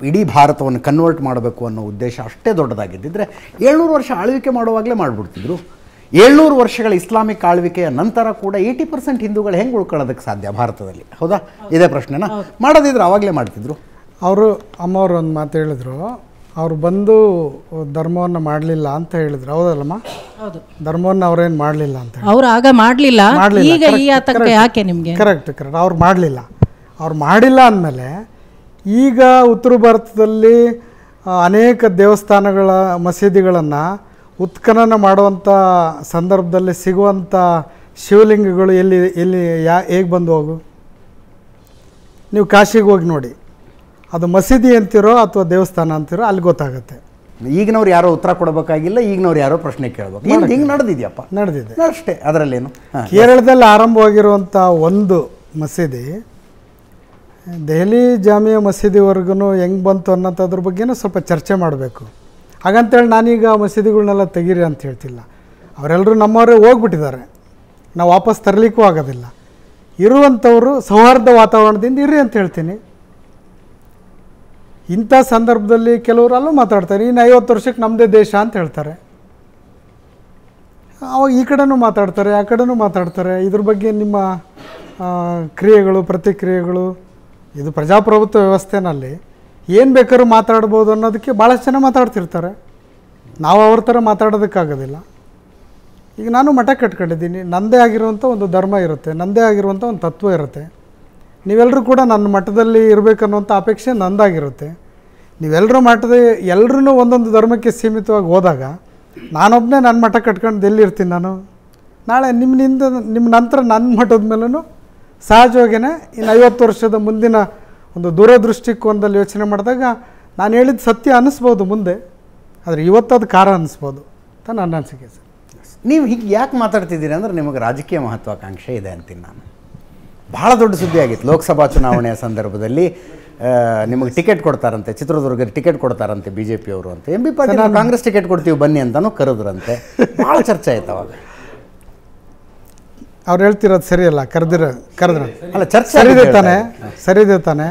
ಇಡೀ ಭಾರತವನ್ನು ಕನ್ವರ್ಟ್ ಮಾಡಬೇಕು ಅನ್ನೋ ಉದ್ದೇಶ ಅಷ್ಟೇ ದೊಡ್ಡದಾಗಿದ್ದಿದ್ರೆ 700 ವರ್ಷ ಆಳ್ವಿಕೆ ಮಾಡುವಾಗಲೇ ಮಾಡಿಬಿಡ್ತಿದ್ರು. 700 ವರ್ಷಗಳ ಇಸ್ಲಾಮಿಕ್ ಆಳ್ವಿಕೆಯ ನಂತರ ಕೂಡ 80% ಹಿಂದೂಗಳು ಹೆಂಗೆ ಉಳ್ಕೊಳ್ಳೋದಕ್ಕೆ ಸಾಧ್ಯ ಭಾರತದಲ್ಲಿ? ಹೌದಾ? ಇದೇ ಪ್ರಶ್ನೆನ ಮಾಡೋದಿದ್ರೆ ಆವಾಗಲೇ ಮಾಡ್ತಿದ್ರು. ಅವರು ಅಮ್ಮವ್ರು ಒಂದು ಮಾತು ಹೇಳಿದ್ರು, ಅವ್ರು ಬಂದು ಧರ್ಮವನ್ನು ಮಾಡಲಿಲ್ಲ ಅಂತ ಹೇಳಿದ್ರು. ಹೌದಲ್ಲಮ್ಮ? ಹೌದು. ಧರ್ಮವನ್ನು ಅವ್ರೇನು ಮಾಡಲಿಲ್ಲ ಅಂತ ಅವ್ರು ಆಗ ಮಾಡಲಿಲ್ಲ. ಈಗ ಈ ಆತಂಕ ಯಾಕೆ ನಿಮಗೆ? ಕರೆಕ್ಟ್. ಅವ್ರು ಮಾಡಲಿಲ್ಲ. ಅವ್ರು ಮಾಡಿಲ್ಲ ಅಂದಮೇಲೆ ಈಗ ಉತ್ತರ ಭಾರತದಲ್ಲಿ ಅನೇಕ ದೇವಸ್ಥಾನಗಳ ಮಸೀದಿಗಳನ್ನು ಉತ್ಖನನ ಮಾಡುವಂಥ ಸಂದರ್ಭದಲ್ಲಿ ಸಿಗುವಂಥ ಶಿವಲಿಂಗಗಳು ಎಲ್ಲಿ ಹೇಗೆ ಬಂದು ಹೋಗು? ನೀವು ಕಾಶಿಗೆ ಹೋಗಿ ನೋಡಿ, ಅದು ಮಸೀದಿ ಅಂತಿರೋ ಅಥವಾ ದೇವಸ್ಥಾನ ಅಂತಿರೋ ಅಲ್ಲಿ ಗೊತ್ತಾಗುತ್ತೆ. ಈಗಿನವ್ರು ಯಾರೋ ಉತ್ತರ ಕೊಡಬೇಕಾಗಿಲ್ಲ, ಈಗಿನವ್ರು ಯಾರೋ ಪ್ರಶ್ನೆ ಕೇಳಬೇಕು. ಹಿಂಗೆ ನಡೆದಿದೆಯಪ್ಪ? ನಡೆದಿದೆ ಅಷ್ಟೇ, ಅದರಲ್ಲೇನು. ಕೇರಳದಲ್ಲಿ ಆರಂಭವಾಗಿರುವಂಥ ಒಂದು ಮಸೀದಿ ದೆಹಲಿ ಜಾಮಿಯಾ ಮಸೀದಿವರೆಗೂ ಹೆಂಗೆ ಬಂತು ಅನ್ನೋಂಥದ್ರ ಬಗ್ಗೆನೂ ಸ್ವಲ್ಪ ಚರ್ಚೆ ಮಾಡಬೇಕು. ಹಾಗಂತೇಳಿ ನಾನೀಗ ಮಸೀದಿಗಳನ್ನೆಲ್ಲ ತೆಗೀರಿ ಅಂತ ಹೇಳ್ತಿಲ್ಲ. ಅವರೆಲ್ಲರೂ ನಮ್ಮವರೇ ಹೋಗ್ಬಿಟ್ಟಿದ್ದಾರೆ, ನಾವು ವಾಪಸ್ ತರಲಿಕ್ಕೂ ಆಗೋದಿಲ್ಲ. ಇರುವಂಥವರು ಸೌಹಾರ್ದ ವಾತಾವರಣದಿಂದ ಇರ್ರಿ ಅಂತ ಹೇಳ್ತೀನಿ. ಇಂಥ ಸಂದರ್ಭದಲ್ಲಿ ಕೆಲವರು ಅಲ್ಲೂ ಮಾತಾಡ್ತಾರೆ, ಇನ್ನು 50 ವರ್ಷಕ್ಕೆ ನಮ್ಮದೇ ದೇಶ ಅಂತ ಹೇಳ್ತಾರೆ. ಅವಾಗ ಈ ಕಡೆನೂ ಮಾತಾಡ್ತಾರೆ, ಆ ಕಡೆನೂ ಮಾತಾಡ್ತಾರೆ. ಇದ್ರ ಬಗ್ಗೆ ನಿಮ್ಮ ಕ್ರಿಯೆಗಳು, ಪ್ರತಿಕ್ರಿಯೆಗಳು, ಇದು ಪ್ರಜಾಪ್ರಭುತ್ವ ವ್ಯವಸ್ಥೆನಲ್ಲಿ ಏನು ಬೇಕಾದ್ರೂ ಮಾತಾಡ್ಬೋದು ಅನ್ನೋದಕ್ಕೆ ಭಾಳಷ್ಟು ಜನ ಮಾತಾಡ್ತಿರ್ತಾರೆ. ನಾವು ಅವ್ರ ಥರ ಮಾತಾಡೋದಕ್ಕಾಗೋದಿಲ್ಲ. ಈಗ ನಾನು ಮಠ ಕಟ್ಕೊಂಡಿದ್ದೀನಿ, ನನ್ನದೇ ಆಗಿರುವಂಥ ಒಂದು ಧರ್ಮ ಇರುತ್ತೆ, ನನ್ನದೇ ಆಗಿರುವಂಥ ಒಂದು ತತ್ವ ಇರುತ್ತೆ. ನೀವೆಲ್ಲರೂ ಕೂಡ ನನ್ನ ಮಠದಲ್ಲಿ ಇರಬೇಕನ್ನುವಂಥ ಅಪೇಕ್ಷೆ ನಂದಾಗಿರುತ್ತೆ. ನೀವೆಲ್ಲರೂ ಮಠದ ಎಲ್ಲರೂ ಒಂದೊಂದು ಧರ್ಮಕ್ಕೆ ಸೀಮಿತವಾಗಿ ಹೋದಾಗ ನಾನೊಬ್ಬನೇ ನನ್ನ ಮಠ ಕಟ್ಕೊಂಡು ಎಲ್ಲಿರ್ತೀನಿ ನಾನು? ನಾಳೆ ನಿಮ್ಮ ನಂತರ ನನ್ನ ಮಠದ ಮೇಲೂ ಸಹಜವಾಗಿಯೇ ಇನ್ನು 50 ವರ್ಷದ ಮುಂದಿನ ಒಂದು ದೂರದೃಷ್ಟಿಕೋನದಲ್ಲಿ ಯೋಚನೆ ಮಾಡಿದಾಗ ನಾನು ಹೇಳಿದ ಸತ್ಯ ಅನ್ನಿಸ್ಬೋದು ಮುಂದೆ, ಆದರೆ ಇವತ್ತದು ಕಾರ ಅನ್ನಿಸ್ಬೋದು ಅಂತ ನನ್ನ ಅನಿಸಿಕೆ ಸರ್. ನೀವು ಹೀಗೆ ಯಾಕೆ ಮಾತಾಡ್ತಿದ್ದೀರಿ ಅಂದರೆ ನಿಮಗೆ ರಾಜಕೀಯ ಮಹತ್ವಾಕಾಂಕ್ಷೆ ಇದೆ ಅಂತೀನಿ ನಾನು. ಭಾಳ ದೊಡ್ಡ ಸುದ್ದಿ ಆಗಿತ್ತು ಲೋಕಸಭಾ ಚುನಾವಣೆಯ ಸಂದರ್ಭದಲ್ಲಿ. ನಿಮಗೆ ಟಿಕೆಟ್ ಕೊಡ್ತಾರಂತೆ, ಚಿತ್ರದುರ್ಗದ ಟಿಕೆಟ್ ಕೊಡ್ತಾರಂತೆ ಬಿ ಜೆ ಪಿಯವರು ಅಂತ. M B Patil Congress ticket ಕೊಡ್ತೀವಿ ಬನ್ನಿ ಅಂತಲೂ ಕರೆದ್ರಂತೆ. ಭಾಳ ಚರ್ಚೆ ಆಯ್ತು ಅವಾಗ. ಅವ್ರು ಹೇಳ್ತಿರೋದು ಸರಿಯಲ್ಲ, ಕರೆದ್ರೆ ಅಲ್ಲ, ಚರ್ಚೆ ಸರಿದೆ ತಾನೆ.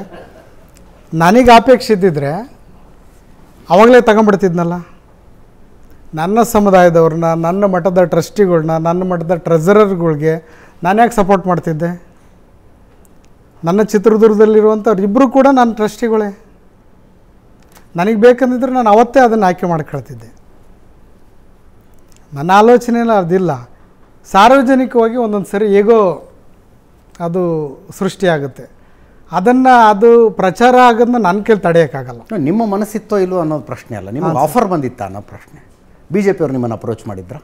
ನನಗೆ ಅಪೇಕ್ಷೆ ಇದ್ದಿದ್ರೆ ಅವಾಗಲೇ ತಗೊಂಡ್ಬಿಡ್ತಿದ್ನಲ್ಲ. ನನ್ನ ಸಮುದಾಯದವ್ರನ್ನ, ನನ್ನ ಮಠದ ಟ್ರಸ್ಟಿಗಳ್ನ, ನನ್ನ ಮಠದ ಟ್ರೆಸರರ್ಗಳಿಗೆ ನಾನು ಯಾಕೆ ಸಪೋರ್ಟ್ ಮಾಡ್ತಿದ್ದೆ? ನನ್ನ ಚಿತ್ರದುರ್ಗದಲ್ಲಿರುವಂಥವ್ರು ಇಬ್ಬರು ಕೂಡ ನನ್ನ ಟ್ರಸ್ಟಿಗಳೇ. ನನಗೆ ಬೇಕಂದಿದ್ರೆ ನಾನು ಅವತ್ತೇ ಅದನ್ನು ಆಯ್ಕೆ ಮಾಡ್ಕೊಳ್ತಿದ್ದೆ. ನನ್ನ ಆಲೋಚನೆಯಲ್ಲ ಅದಿಲ್ಲ. ಸಾರ್ವಜನಿಕವಾಗಿ ಒಂದೊಂದು ಸರಿ ಹೇಗೋ ಅದು ಸೃಷ್ಟಿಯಾಗುತ್ತೆ. ಅದು ಪ್ರಚಾರ ಆಗೋದನ್ನ ನನ್ನ ಕೈಲಿ ತಡೆಯೋಕ್ಕಾಗಲ್ಲ. ನಿಮ್ಮ ಮನಸ್ಸಿತ್ತೋ ಇಲ್ಲೋ ಅನ್ನೋದು ಪ್ರಶ್ನೆ ಅಲ್ಲ, ನಿಮಗೆ ಆಫರ್ ಬಂದಿತ್ತಾ ಅನ್ನೋ ಪ್ರಶ್ನೆ. ಬಿ ಜೆ ಪಿಯವ್ರು ನಿಮ್ಮನ್ನು ಅಪ್ರೋಚ್ ಮಾಡಿದ್ರಾ?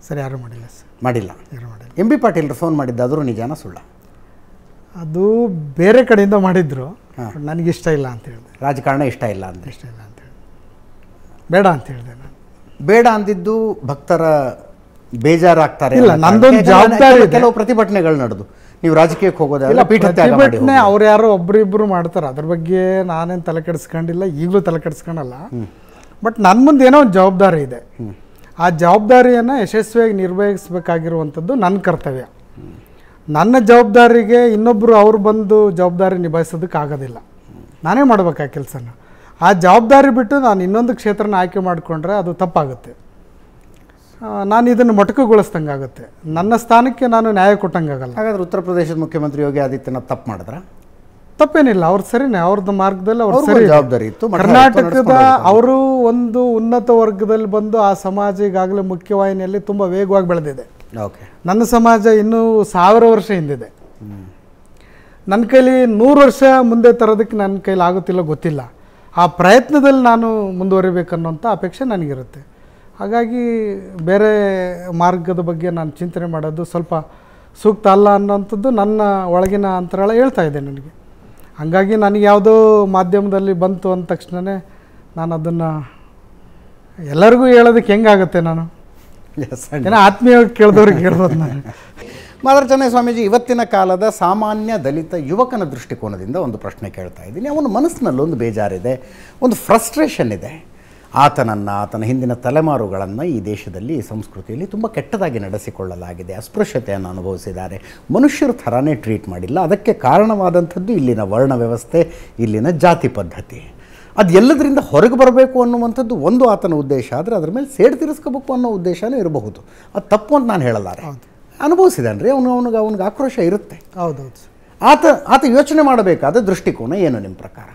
ಸರಿ, ಯಾರೂ ಮಾಡಿಲ್ಲ ಸರ್. ಮಾಡಿಲ್ಲ. ಯಾರೂ ಮಾಡಿಲ್ಲ. ಎಂ ಬಿ ಪಾಟೀಲ್ರು ಫೋನ್ ಮಾಡಿದ್ದಾದರೂ ನಿಜಾನ ಸುಳ್ಳ? ಅದು ಬೇರೆ ಕಡೆಯಿಂದ ಮಾಡಿದ್ರು, ನನಗಿಷ್ಟ ಇಲ್ಲ ಅಂತ ಹೇಳಿದೆ. ರಾಜಕಾರಣ ಇಷ್ಟ ಇಲ್ಲ ಅಂತ ಹೇಳಿದೆ, ಬೇಡ ಅಂತ ಹೇಳಿದೆ ನಾನು. ಬೇಡ ಅಂದಿದ್ದು ಭಕ್ತರ ಬೇಜಾರಾಗ್ತಾರೆ ಇಲ್ಲ, ನಂದೊಂದು ಜವಾಬ್ದಾರಿ ಇದೆ. ಕೆಲವು ಪ್ರತಿಭಟನೆಗಳು ನಡೆದು ನೀವು ರಾಜಕೀಯಕ್ಕೆ ಹೋಗೋದಿಲ್ಲ, ಪ್ರತಿಭಟನೆ ಅವ್ರು ಯಾರೋ ಒಬ್ಬರಿಬ್ಬರು ಮಾಡ್ತಾರೆ, ಅದ್ರ ಬಗ್ಗೆ ನಾನೇನು ತಲೆ ಕೆಡಿಸ್ಕೊಂಡಿಲ್ಲ, ಈಗಲೂ ತಲೆ ಕೆಡಿಸ್ಕೊಳಲ್ಲ. ಬಟ್ ನನ್ನ ಮುಂದೆ ಏನೋ ಒಂದು ಜವಾಬ್ದಾರಿ ಇದೆ. ಆ ಜವಾಬ್ದಾರಿಯನ್ನು ಯಶಸ್ವಿಯಾಗಿ ನಿರ್ವಹಿಸಬೇಕಾಗಿರುವಂಥದ್ದು ನನ್ನ ಕರ್ತವ್ಯ. ನನ್ನ ಜವಾಬ್ದಾರಿಗೆ ಇನ್ನೊಬ್ಬರು ಅವ್ರು ಬಂದು ಜವಾಬ್ದಾರಿ ನಿಭಾಯಿಸೋದಕ್ಕೆ ಆಗೋದಿಲ್ಲ. ನಾನೇ ಮಾಡ್ಬೇಕು ಆ ಕೆಲಸನ. ಆ ಜವಾಬ್ದಾರಿ ಬಿಟ್ಟು ನಾನು ಇನ್ನೊಂದು ಕ್ಷೇತ್ರನ ಆಯ್ಕೆ ಮಾಡಿಕೊಂಡ್ರೆ ಅದು ತಪ್ಪಾಗುತ್ತೆ. ನಾನು ಇದನ್ನು ಮೊಟಕುಗೊಳಿಸ್ದಂಗೆ ಆಗುತ್ತೆ. ನನ್ನ ಸ್ಥಾನಕ್ಕೆ ನಾನು ನ್ಯಾಯ ಕೊಟ್ಟಂಗಾಗಲ್ಲ. ಹಾಗಾದ್ರೆ ಉತ್ತರ ಪ್ರದೇಶದ ಮುಖ್ಯಮಂತ್ರಿ ಯೋಗಿ ಆದಿತ್ಯನಾಥ್ ತಪ್ಪು ಮಾಡಿದ್ರ? ತಪ್ಪೇನಿಲ್ಲ, ಅವ್ರು ಸರಿನೇ, ಅವ್ರದ್ದು ಮಾರ್ಗದಲ್ಲಿ ಅವ್ರು ಸರಿ. ಜವಾಬ್ದಾರಿ ಇತ್ತು. ಕರ್ನಾಟಕದ ಅವರು ಒಂದು ಉನ್ನತ ವರ್ಗದಲ್ಲಿ ಬಂದು ಆ ಸಮಾಜ ಈಗಾಗಲೇ ಮುಖ್ಯವಾಹಿನಿಯಲ್ಲಿ ತುಂಬ ವೇಗವಾಗಿ ಬೆಳೆದಿದೆ. ನನ್ನ ಸಮಾಜ ಇನ್ನೂ 1000 ವರ್ಷ ಹಿಂದಿದೆ. ನನ್ನ ಕೈಲಿ 100 ವರ್ಷ ಮುಂದೆ ತರೋದಕ್ಕೆ ನನ್ನ ಕೈಲಿ ಆಗುತ್ತಿಲ್ಲ, ಗೊತ್ತಿಲ್ಲ. ಆ ಪ್ರಯತ್ನದಲ್ಲಿ ನಾನು ಮುಂದುವರಿಬೇಕನ್ನೋಂಥ ಅಪೇಕ್ಷೆ ನನಗಿರುತ್ತೆ. ಹಾಗಾಗಿ ಬೇರೆ ಮಾರ್ಗದ ಬಗ್ಗೆ ನಾನು ಚಿಂತನೆ ಮಾಡೋದು ಸ್ವಲ್ಪ ಸೂಕ್ತ ಅಲ್ಲ ಅನ್ನೋಂಥದ್ದು ನನ್ನ ಒಳಗಿನ ಅಂತರಾಳ ಹೇಳ್ತಾ ಇದೆ ನನಗೆ. ಹಾಗಾಗಿ ನನಗೆ ಯಾವುದೋ ಮಾಧ್ಯಮದಲ್ಲಿ ಬಂತು ಅಂದ ತಕ್ಷಣವೇ ನಾನು ಅದನ್ನು ಎಲ್ಲರಿಗೂ ಹೇಳೋದಕ್ಕೆ ಹೆಂಗಾಗುತ್ತೆ? ನಾನು ಏನೋ ಆತ್ಮೀಯವಾಗಿ ಕೇಳಿದವ್ರಿಗೆ ಹೇಳ್ಬೋದು ನಾನು. ಮಾದರ ಚೆನ್ನೈ ಸ್ವಾಮೀಜಿ, ಇವತ್ತಿನ ಕಾಲದ ಸಾಮಾನ್ಯ ದಲಿತ ಯುವಕನ ದೃಷ್ಟಿಕೋನದಿಂದ ಒಂದು ಪ್ರಶ್ನೆ ಕೇಳ್ತಾ ಇದ್ದೀನಿ. ಅವನ ಮನಸ್ಸಿನಲ್ಲಿ ಒಂದು ಬೇಜಾರಿದೆ, ಒಂದು ಫ್ರಸ್ಟ್ರೇಷನ್ ಇದೆ. ಆತನ ಹಿಂದಿನ ತಲೆಮಾರುಗಳನ್ನು ಈ ದೇಶದಲ್ಲಿ, ಈ ಸಂಸ್ಕೃತಿಯಲ್ಲಿ ತುಂಬ ಕೆಟ್ಟದಾಗಿ ನಡೆಸಿಕೊಳ್ಳಲಾಗಿದೆ. ಅಸ್ಪೃಶ್ಯತೆಯನ್ನು ಅನುಭವಿಸಿದ್ದಾರೆ, ಮನುಷ್ಯರ ಥರನೇ ಟ್ರೀಟ್ ಮಾಡಿಲ್ಲ. ಅದಕ್ಕೆ ಕಾರಣವಾದಂಥದ್ದು ಇಲ್ಲಿನ ವರ್ಣ ವ್ಯವಸ್ಥೆ, ಇಲ್ಲಿನ ಜಾತಿ ಪದ್ಧತಿ. ಅದು ಎಲ್ಲದರಿಂದ ಹೊರಗೆ ಬರಬೇಕು ಅನ್ನುವಂಥದ್ದು ಒಂದು ಆತನ ಉದ್ದೇಶ. ಆದರೆ ಅದ್ರ ಮೇಲೆ ಸೇಡು ತೀರಿಸ್ಕೋಬೇಕು ಅನ್ನೋ ಉದ್ದೇಶನೂ ಇರಬಹುದು. ಅದು ತಪ್ಪು ಅಂತ ನಾನು ಹೇಳಲಾರೆ. ಅನುಭವಿಸಿದಾನೆ ರೀ, ಅವನಿಗೆ ಆಕ್ರೋಶ ಇರುತ್ತೆ. ಹೌದೌದು. ಆತ ಯೋಚನೆ ಮಾಡಬೇಕಾದ ದೃಷ್ಟಿಕೋನ ಏನು ನಿಮ್ಮ ಪ್ರಕಾರ?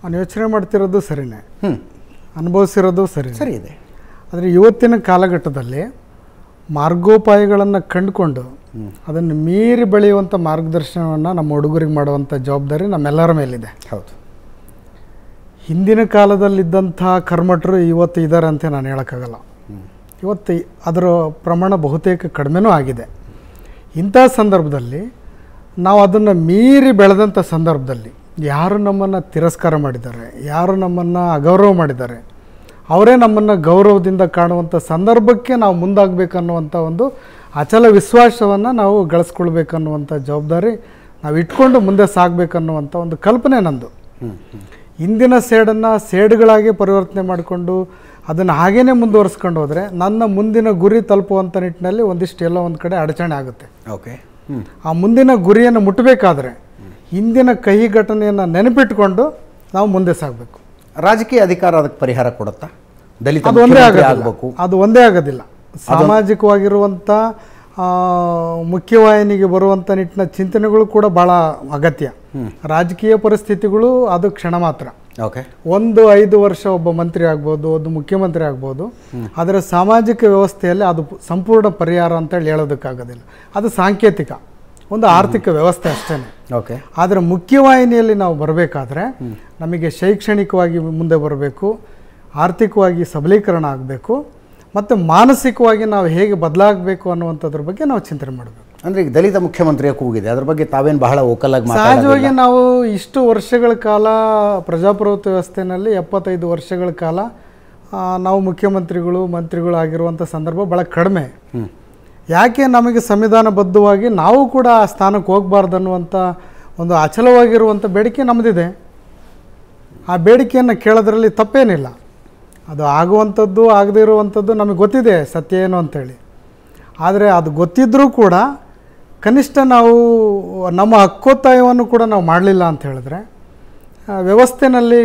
ಅವನು ಯೋಚನೆ ಮಾಡ್ತಿರೋದು ಸರಿನೇ, ಅನುಭವಿಸಿರೋದು ಸರಿ ಇದೆ. ಆದರೆ ಇವತ್ತಿನ ಕಾಲಘಟ್ಟದಲ್ಲಿ ಮಾರ್ಗೋಪಾಯಗಳನ್ನು ಕಂಡುಕೊಂಡು ಅದನ್ನು ಮೀರಿ ಬೆಳೆಯುವಂಥ ಮಾರ್ಗದರ್ಶನವನ್ನು ನಮ್ಮ ಹುಡುಗರಿಗೆ ಮಾಡುವಂಥ ಜವಾಬ್ದಾರಿ ನಮ್ಮೆಲ್ಲರ ಮೇಲಿದೆ. ಹೌದು. ಹಿಂದಿನ ಕಾಲದಲ್ಲಿದ್ದಂಥ ಕರ್ಮಠರು ಇವತ್ತು ಇದ್ದಾರೆ ಅಂತ ನಾನು ಹೇಳೋಕ್ಕಾಗಲ್ಲ. ಇವತ್ತು ಅದರ ಪ್ರಮಾಣ ಬಹುತೇಕ ಕಡಿಮೆನೂ ಆಗಿದೆ. ಇಂಥ ಸಂದರ್ಭದಲ್ಲಿ ನಾವು ಅದನ್ನು ಮೀರಿ ಬೆಳೆದಂಥ ಸಂದರ್ಭದಲ್ಲಿ ಯಾರು ನಮ್ಮನ್ನು ತಿರಸ್ಕಾರ ಮಾಡಿದ್ದಾರೆ, ಯಾರು ನಮ್ಮನ್ನು ಅಗೌರವ ಮಾಡಿದ್ದಾರೆ, ಅವರೇ ನಮ್ಮನ್ನು ಗೌರವದಿಂದ ಕಾಣುವಂಥ ಸಂದರ್ಭಕ್ಕೆ ನಾವು ಮುಂದಾಗಬೇಕನ್ನುವಂಥ ಒಂದು ಅಚಲ ವಿಶ್ವಾಸವನ್ನು ನಾವು ಗಳಿಸ್ಕೊಳ್ಬೇಕನ್ನುವಂಥ ಜವಾಬ್ದಾರಿ ನಾವು ಇಟ್ಕೊಂಡು ಮುಂದೆ ಸಾಗಬೇಕನ್ನುವಂಥ ಒಂದು ಕಲ್ಪನೆ ನಂದು. ಇಂದಿನ ಸೇಡನ್ನು ಸೇಡುಗಳಾಗಿ ಪರಿವರ್ತನೆ ಮಾಡಿಕೊಂಡು ಅದನ್ನು ಹಾಗೇ ಮುಂದುವರಿಸ್ಕೊಂಡು ಹೋದರೆ ನನ್ನ ಮುಂದಿನ ಗುರಿ ತಲುಪುವಂಥ ನಿಟ್ಟಿನಲ್ಲಿ ಒಂದಿಷ್ಟು ಎಲ್ಲೋ ಒಂದು ಕಡೆ ಅಡಚಣೆ ಆಗುತ್ತೆ. ಆ ಮುಂದಿನ ಗುರಿಯನ್ನು ಮುಟ್ಟಬೇಕಾದ್ರೆ ಹಿಂದಿನ ಕಹಿ ಘಟನೆಯನ್ನು ನೆನಪಿಟ್ಕೊಂಡು ನಾವು ಮುಂದೆ ಸಾಗಬೇಕು. ರಾಜಕೀಯ ಅಧಿಕಾರ ಅದಕ್ಕೆ ಪರಿಹಾರ ಕೊಡುತ್ತಾ? ದಲಿತ ಅದು ಒಂದೇ ಆಗೋದಿಲ್ಲ. ಸಾಮಾಜಿಕವಾಗಿರುವಂಥ ಮುಖ್ಯವಾಹಿನಿಗೆ ಬರುವಂಥ ನಿಟ್ಟಿನ ಚಿಂತನೆಗಳು ಕೂಡ ಭಾಳ ಅಗತ್ಯ. ರಾಜಕೀಯ ಪರಿಸ್ಥಿತಿಗಳು ಅದು ಕ್ಷಣ ಮಾತ್ರ. ಒಂದು 5 ವರ್ಷ ಒಬ್ಬ ಮಂತ್ರಿ ಆಗ್ಬೋದು, ಒಂದು ಮುಖ್ಯಮಂತ್ರಿ ಆಗ್ಬೋದು. ಅದರ ಸಾಮಾಜಿಕ ವ್ಯವಸ್ಥೆಯಲ್ಲಿ ಅದು ಸಂಪೂರ್ಣ ಪರಿಹಾರ ಅಂತೇಳಿ ಹೇಳೋದಕ್ಕಾಗೋದಿಲ್ಲ. ಅದು ಸಾಂಕೇತಿಕ, ಒಂದು ಆರ್ಥಿಕ ವ್ಯವಸ್ಥೆ ಅಷ್ಟೇ. ಆದರೆ ಮುಖ್ಯವಾಹಿನಿಯಲ್ಲಿ ನಾವು ಬರಬೇಕಾದ್ರೆ ನಮಗೆ ಶೈಕ್ಷಣಿಕವಾಗಿ ಮುಂದೆ ಬರಬೇಕು, ಆರ್ಥಿಕವಾಗಿ ಸಬಲೀಕರಣ ಆಗಬೇಕು, ಮತ್ತು ಮಾನಸಿಕವಾಗಿ ನಾವು ಹೇಗೆ ಬದಲಾಗಬೇಕು ಅನ್ನುವಂಥದ್ರ ಬಗ್ಗೆ ನಾವು ಚಿಂತನೆ ಮಾಡಬೇಕು. ಅಂದರೆ ಈಗ ದಲಿತ ಮುಖ್ಯಮಂತ್ರಿಯ ಕೂಗಿದೆ, ಅದ್ರ ಬಗ್ಗೆ ತಾವೇನು ಬಹಳ ವೋಕಲಾಗಿ ಸಹಜವಾಗಿ ನಾವು ಇಷ್ಟು ವರ್ಷಗಳ ಕಾಲ ಪ್ರಜಾಪ್ರಭುತ್ವ ವ್ಯವಸ್ಥೆಯಲ್ಲಿ 75 ವರ್ಷಗಳ ಕಾಲ ನಾವು ಮುಖ್ಯಮಂತ್ರಿಗಳು ಮಂತ್ರಿಗಳು ಆಗಿರುವಂಥ ಸಂದರ್ಭ ಭಾಳ ಕಡಿಮೆ. ಯಾಕೆ ನಮಗೆ ಸಂವಿಧಾನಬದ್ಧವಾಗಿ ನಾವು ಕೂಡ ಆ ಸ್ಥಾನಕ್ಕೆ ಹೋಗಬಾರ್ದು ಅನ್ನುವಂಥ ಒಂದು ಅಚಲವಾಗಿರುವಂಥ ಬೇಡಿಕೆ ನಮ್ಮದಿದೆ. ಆ ಬೇಡಿಕೆಯನ್ನು ಕೇಳೋದ್ರಲ್ಲಿ ತಪ್ಪೇನಿಲ್ಲ. ಅದು ಆಗುವಂಥದ್ದು ಆಗದೇ ಇರುವಂಥದ್ದು ನಮಗೆ ಗೊತ್ತಿದೆ ಸತ್ಯ ಏನು ಅಂಥೇಳಿ. ಆದರೆ ಅದು ಗೊತ್ತಿದ್ದರೂ ಕೂಡ ಕನಿಷ್ಠ ನಾವು ನಮ್ಮ ಹಕ್ಕೊತ್ತಾಯವನ್ನು ಕೂಡ ನಾವು ಮಾಡಲಿಲ್ಲ ಅಂತ ಹೇಳಿದ್ರೆ ವ್ಯವಸ್ಥೆಯಲ್ಲಿ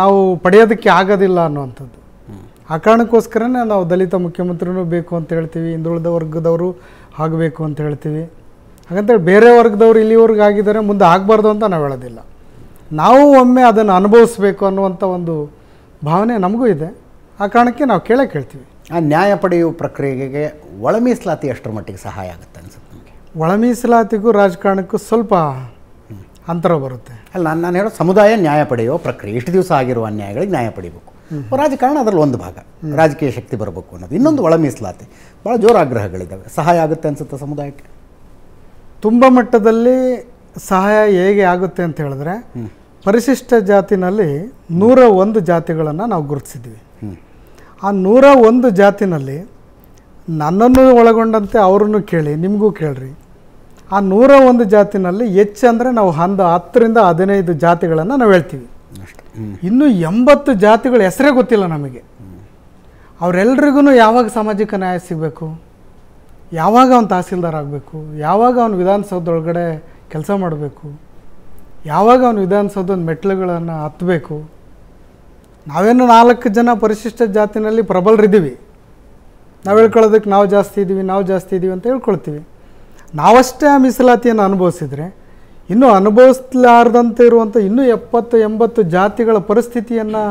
ನಾವು ಪಡೆಯೋದಕ್ಕೆ ಆಗೋದಿಲ್ಲ ಅನ್ನುವಂಥದ್ದು. ಆ ಕಾರಣಕ್ಕೋಸ್ಕರನೇ ನಾವು ದಲಿತ ಮುಖ್ಯಮಂತ್ರಿನೂ ಬೇಕು ಅಂತ ಹೇಳ್ತೀವಿ, ಹಿಂದುಳಿದ ವರ್ಗದವರು ಆಗಬೇಕು ಅಂತ ಹೇಳ್ತೀವಿ. ಹಾಗಂತೇಳಿ ಬೇರೆ ವರ್ಗದವರು ಇಲ್ಲಿವರೆಗೆ ಆಗಿದ್ದಾರೆ ಮುಂದೆ ಆಗಬಾರ್ದು ಅಂತ ನಾವು ಹೇಳೋದಿಲ್ಲ. ನಾವು ಒಮ್ಮೆ ಅದನ್ನು ಅನುಭವಿಸ್ಬೇಕು ಅನ್ನುವಂಥ ಒಂದು ಭಾವನೆ ನಮಗೂ ಇದೆ. ಆ ಕಾರಣಕ್ಕೆ ನಾವು ಕೇಳ್ತೀವಿ. ಆ ನ್ಯಾಯ ಪಡೆಯುವ ಪ್ರಕ್ರಿಯೆಗೆ ಒಳ ಮೀಸಲಾತಿ ಎಷ್ಟರ ಮಟ್ಟಿಗೆ ಸಹಾಯ ಆಗುತ್ತೆ ಅನ್ಸುತ್ತೆ ನಮಗೆ? ಒಳ ಮೀಸಲಾತಿಗೂ ರಾಜಕಾರಣಕ್ಕೂ ಸ್ವಲ್ಪ ಅಂತರ ಬರುತ್ತೆ. ಅಲ್ಲ, ನಾನು ಹೇಳೋ ಸಮುದಾಯ ನ್ಯಾಯ ಪಡೆಯುವ ಪ್ರಕ್ರಿಯೆ, ಇಷ್ಟು ದಿವಸ ಆಗಿರುವ ಅನ್ಯಾಯಗಳಿಗೆ ನ್ಯಾಯ ಪಡಿಬೇಕು. ರಾಜಕಾರಣ ಅದರಲ್ಲಿ ಒಂದು ಭಾಗ, ರಾಜಕೀಯ ಶಕ್ತಿ ಬರಬೇಕು ಅನ್ನೋದು. ಇನ್ನೊಂದು ಒಳ ಮೀಸಲಾತಿ, ಭಾಳ ಜೋರು ಆಗ್ರಹಗಳಿದ್ದಾವೆ. ಸಹಾಯ ಆಗುತ್ತೆ ಅನ್ಸುತ್ತೆ ಸಮುದಾಯಕ್ಕೆ? ತುಂಬ ಮಟ್ಟದಲ್ಲಿ ಸಹಾಯ ಹೇಗೆ ಆಗುತ್ತೆ ಅಂತ ಹೇಳಿದ್ರೆ, ಪರಿಶಿಷ್ಟ ಜಾತಿನಲ್ಲಿ 101 ಜಾತಿಗಳನ್ನು ನಾವು ಗುರುತಿಸಿದ್ವಿ. ಆ 101 ಜಾತಿನಲ್ಲಿ ನನ್ನನ್ನು ಒಳಗೊಂಡಂತೆ ಅವರನ್ನು ಕೇಳಿ, ನಿಮಗೂ ಕೇಳ್ರಿ. ಆ 101 ಜಾತಿನಲ್ಲಿ ಹೆಚ್ಚು ಅಂದರೆ ನಾವು 10ರಿಂದ 15 ಜಾತಿಗಳನ್ನು ನಾವು ಹೇಳ್ತೀವಿ. ಇನ್ನು 80 ಜಾತಿಗಳ ಹೆಸರೇ ಗೊತ್ತಿಲ್ಲ ನಮಗೆ. ಅವರೆಲ್ರಿಗೂ ಯಾವಾಗ ಸಾಮಾಜಿಕ ನ್ಯಾಯ ಸಿಗಬೇಕು, ಯಾವಾಗ ಅವನು ತಹಸೀಲ್ದಾರ್ ಆಗಬೇಕು, ಯಾವಾಗ ಅವನು ವಿಧಾನಸೌಧದೊಳಗಡೆ ಕೆಲಸ ಮಾಡಬೇಕು, ಯಾವಾಗ ಅವನು ವಿಧಾನಸೌಧದ ಮೆಟ್ಲುಗಳನ್ನು ಹತ್ತಬೇಕು. ನಾವೇನು 4 ಜನ ಪರಿಶಿಷ್ಟ ಜಾತಿನಲ್ಲಿ ಪ್ರಬಲರಿದ್ದೀವಿ, ನಾವು ಹೇಳ್ಕೊಳ್ಳೋದಕ್ಕೆ ನಾವು ಜಾಸ್ತಿ ಇದ್ದೀವಿ ಅಂತ ಹೇಳ್ಕೊಳ್ತೀವಿ. ನಾವಷ್ಟೇ ಆ ಮೀಸಲಾತಿಯನ್ನು ಅನುಭವಿಸಿದರೆ ಇನ್ನೂ ಅನುಭವಿಸಲಾರ್ದಂತೆ ಇರುವಂಥ ಇನ್ನೂ 70-80 ಜಾತಿಗಳ ಪರಿಸ್ಥಿತಿಯನ್ನು